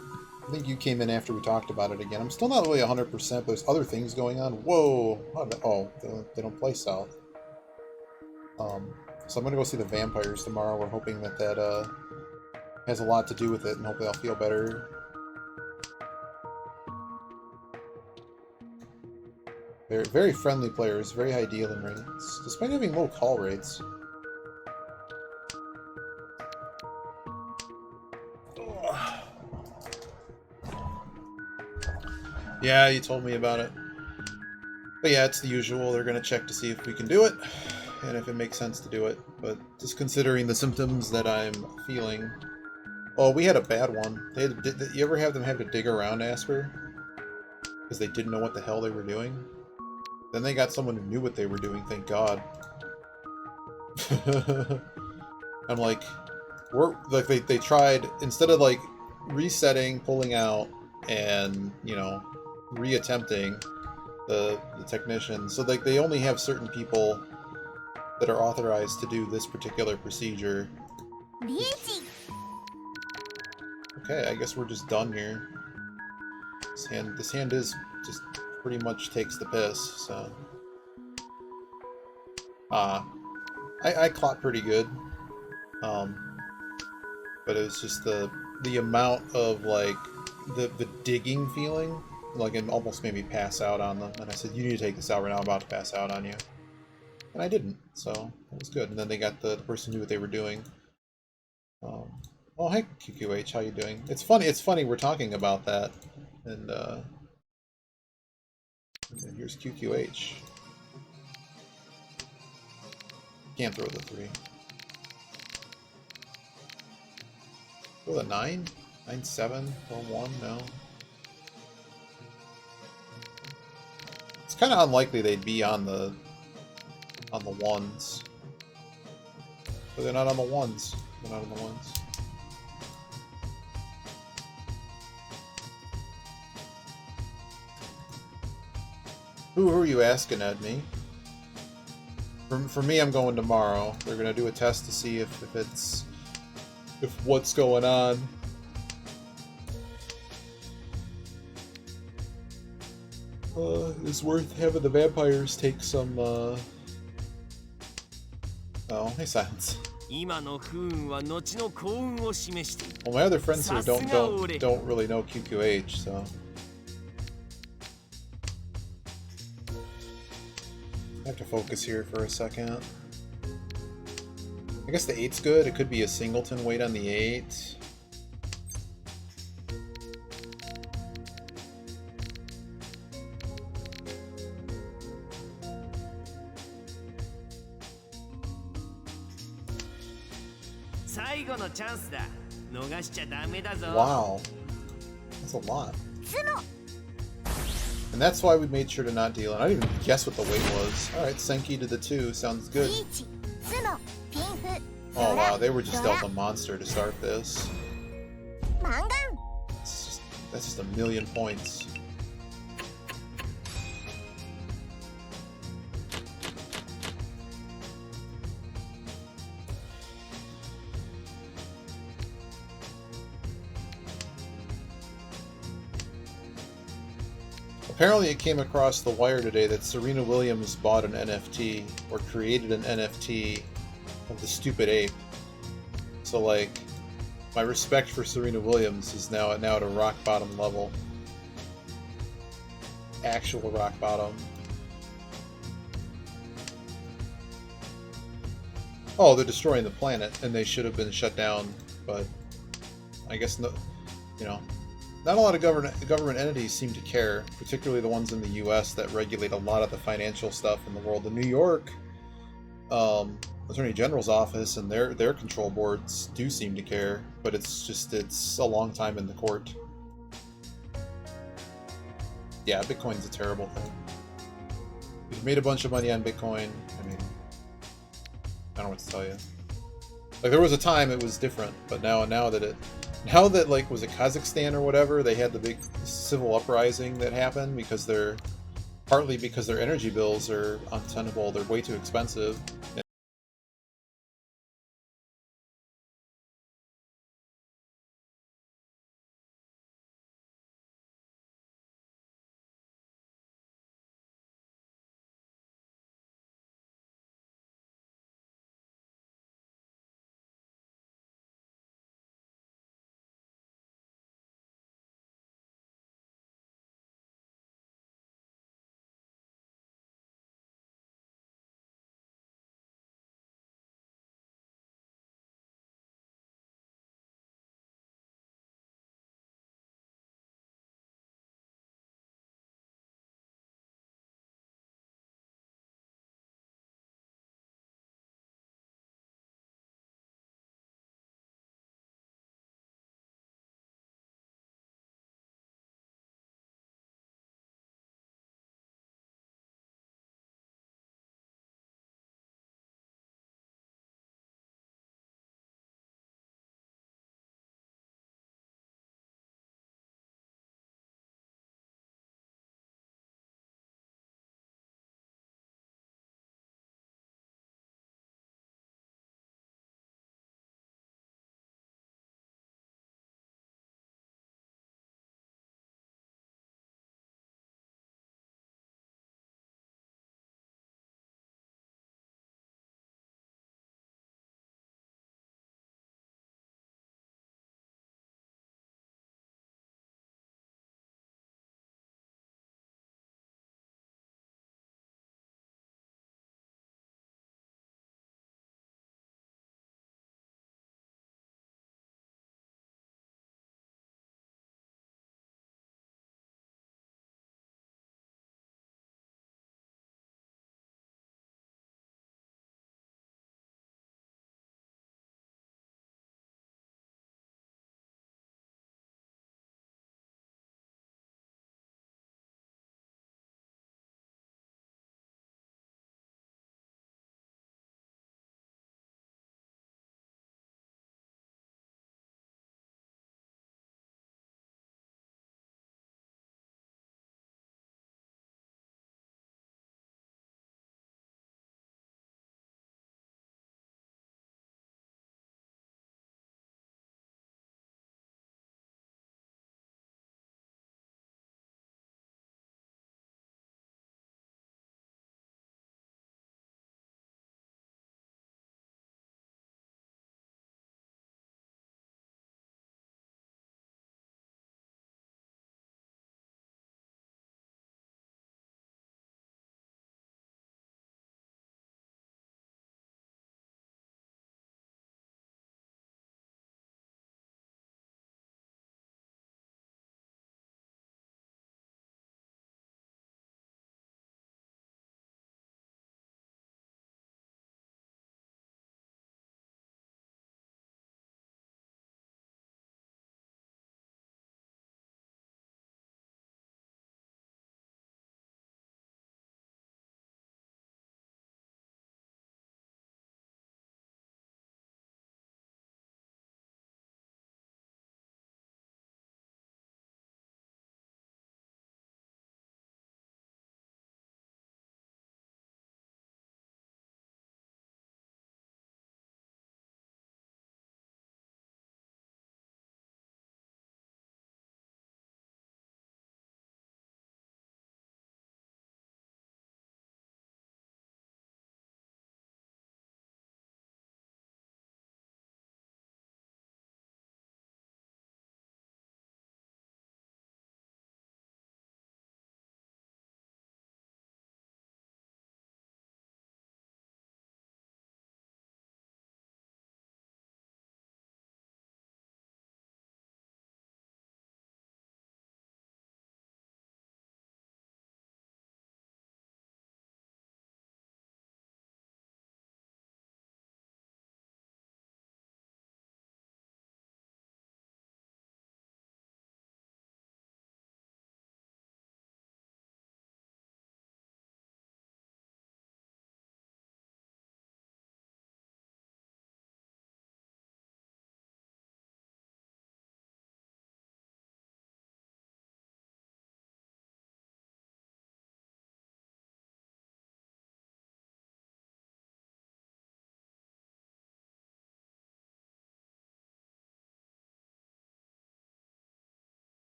I think you came in after we talked about it again. I'm still not really 100%. There's other things going on. Whoa! Oh, they don't play south. So I'm gonna go see the vampires tomorrow. We're hoping that that has a lot to do with it, and hopefully I'll feel better. Very, very friendly players, very high dealing rates, despite having low call rates. Yeah, you told me about it. But yeah, it's the usual. They're going to check to see if we can do it, and if it makes sense to do it. But just considering the symptoms that I'm feeling... Oh, we had a bad one. They had to, you ever have them have to dig around Asper? Because they didn't know what the hell they were doing? Then they got someone who knew what they were doing, thank God. I'm like... Like, they tried, instead of, like, resetting, pulling out, and, you know, reattempting the technician. So like they only have certain people that are authorized to do this particular procedure. Okay, I guess we're just done here. This hand is just pretty much takes the piss, so. I caught pretty good. But it was just the amount of like the digging feeling, like it almost made me pass out on them. And I said, you need to take this out right now, I'm about to pass out on you. And I didn't, so it was good. And then they got the person who knew what they were doing. Oh, hey, QQH, how you doing? It's funny we're talking about that. And here's QQH. Can't throw the 3. Throw the 9? 9-7? Throw 1? No. It's kind of unlikely they'd be on the ones. But they're not on the ones. They're not on the ones. Who are you asking, Edme? For me, I'm going tomorrow. They're gonna do a test to see if what's going on. Is worth having the vampires take some. Oh, hey, silence. Well, my other friends here don't really know QQH, so. I have to focus here for a second. I guess the 8's good. It could be a singleton weight on the 8. Wow. That's a lot. And that's why we made sure to not deal. And I didn't even guess what the weight was. Alright, Senki to the 2. Sounds good. Oh wow, they were just dealt a monster to start this. That's just 1,000,000 points. Apparently it came across the wire today that Serena Williams bought an NFT, or created an NFT of the stupid ape. So So like, my respect for Serena Williams is now at a rock bottom level. Actual rock bottom. Oh, they're destroying the planet, and they should have been shut down, but I guess no, you know, not a lot of government entities seem to care, particularly the ones in the U.S. that regulate a lot of the financial stuff in the world. The New York Attorney General's office and their control boards do seem to care, but it's a long time in the court. Yeah, Bitcoin's a terrible thing. We've made a bunch of money on Bitcoin. I mean, I don't know what to tell you. Like, there was a time it was different, but now that like, was it Kazakhstan or whatever, they had the big civil uprising that happened partly because their energy bills are untenable, they're way too expensive.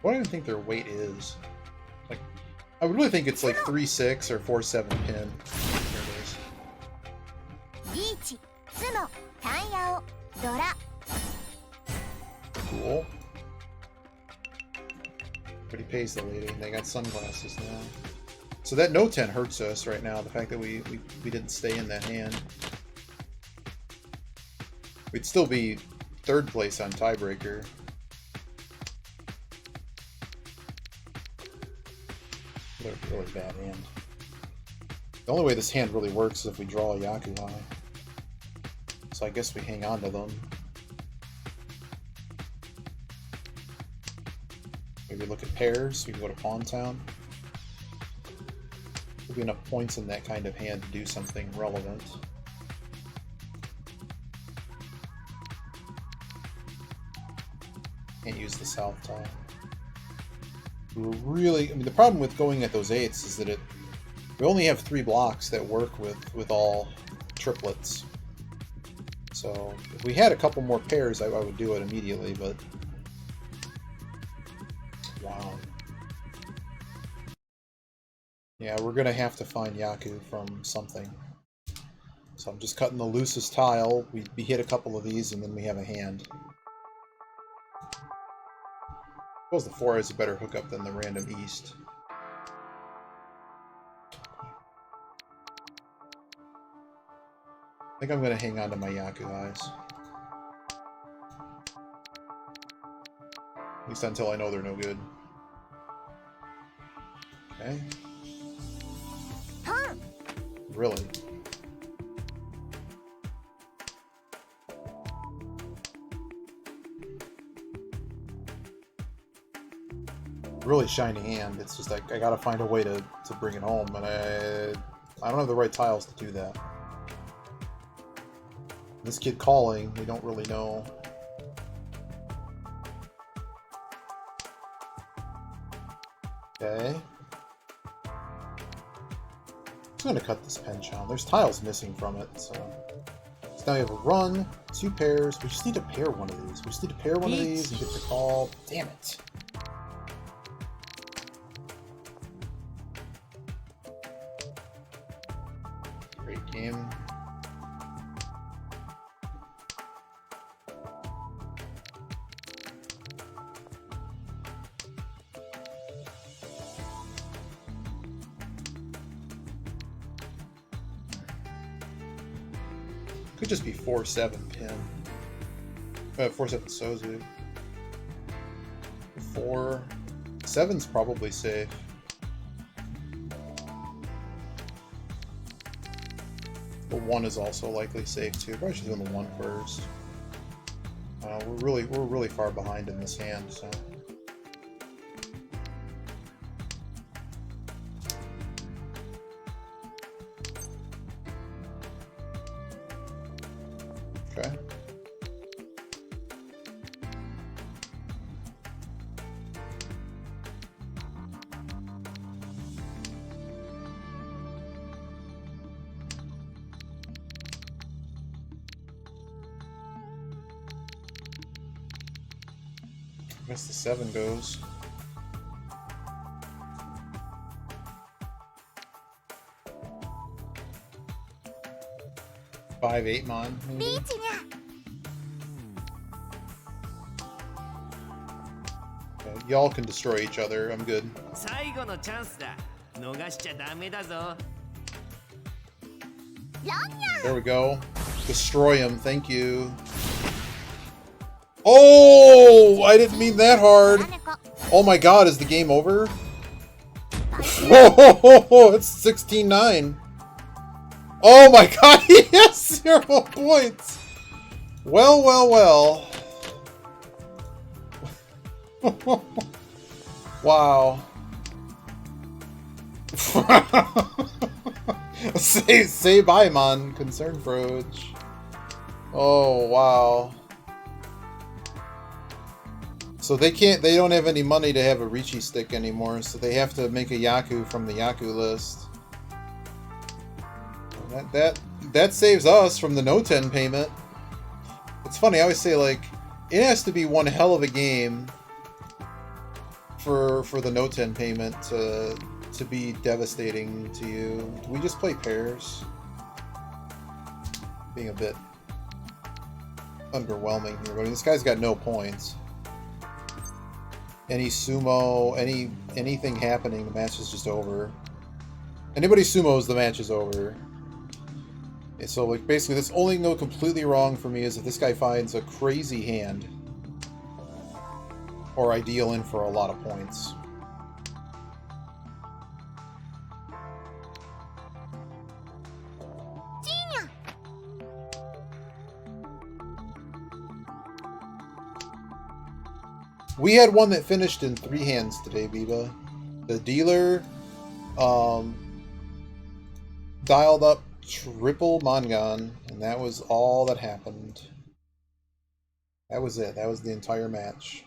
What do I think their weight is? Like, I would really think it's like 3-6 or 4-7 pin. There it is. リーチ、ツモ、タイヤオ、ドラ。 Cool. But he pays the lady, and they got sunglasses now. So that no 10 hurts us right now, the fact that we didn't stay in that hand. We'd still be 3rd place on tiebreaker. Really bad hand. The only way this hand really works is if we draw a Yaku high. So I guess we hang on to them. Maybe look at pairs. We can go to Pawn Town. There'll be enough points in that kind of hand to do something relevant. Can't use the south tile. Really, I mean, the problem with going at those 8s is that we only have 3 blocks that work with all triplets. So if we had a couple more pairs, I would do it immediately, but wow. Yeah, we're gonna have to find Yaku from something. So I'm just cutting the loosest tile. We hit a couple of these, and then we have a hand. I suppose the 4 is a better hookup than the random east. I think I'm going to hang on to my Yaku eyes. At least until I know they're no good. Okay. Really? Really shiny hand. It's just like I gotta find a way to bring it home, and I don't have the right tiles to do that. This kid calling, we don't really know. Okay. I'm just gonna cut this penchant. There's tiles missing from it, so now we have a run, 2 pairs. We just need to pair one of these. We just need to pair one of these and get the call. Damn it. Great game. Could just be 4-7 pin. 4-7 Sozu. 4-7's probably safe. The 1 is also likely safe too. Probably should do the 1 first. We're really far behind in this hand, so. Okay. I guess the 7 goes. Five, 8 mon, maybe? Okay, y'all can destroy each other. I'm good. 最後のチャンスだ。逃しちゃダメだぞ。 There we go. Destroy him. Thank you. Oh! I didn't mean that hard. Oh my god, is the game over? Whoa! It's 16-9. Oh my god, he has 0 points! Well, well, well. Wow. say bye, man. Concern Froge. Oh, wow. So they don't have any money to have a Richi stick anymore, so they have to make a Yaku from the Yaku list. That saves us from the no 10 payment. It's funny, I always say, like, it has to be one hell of a game for the no 10 payment to be devastating to you. Do we just play pairs? Being a bit underwhelming here, but I mean, this guy's got no points. Any sumo, anything happening, the match is just over. Anybody sumos, the match is over. And so, like, basically, this only go completely wrong for me is if this guy finds a crazy hand, or I deal in for a lot of points. We had one that finished in 3 hands today, Biba. The dealer dialed up triple Mangan, and that was all that happened. That was it. That was the entire match.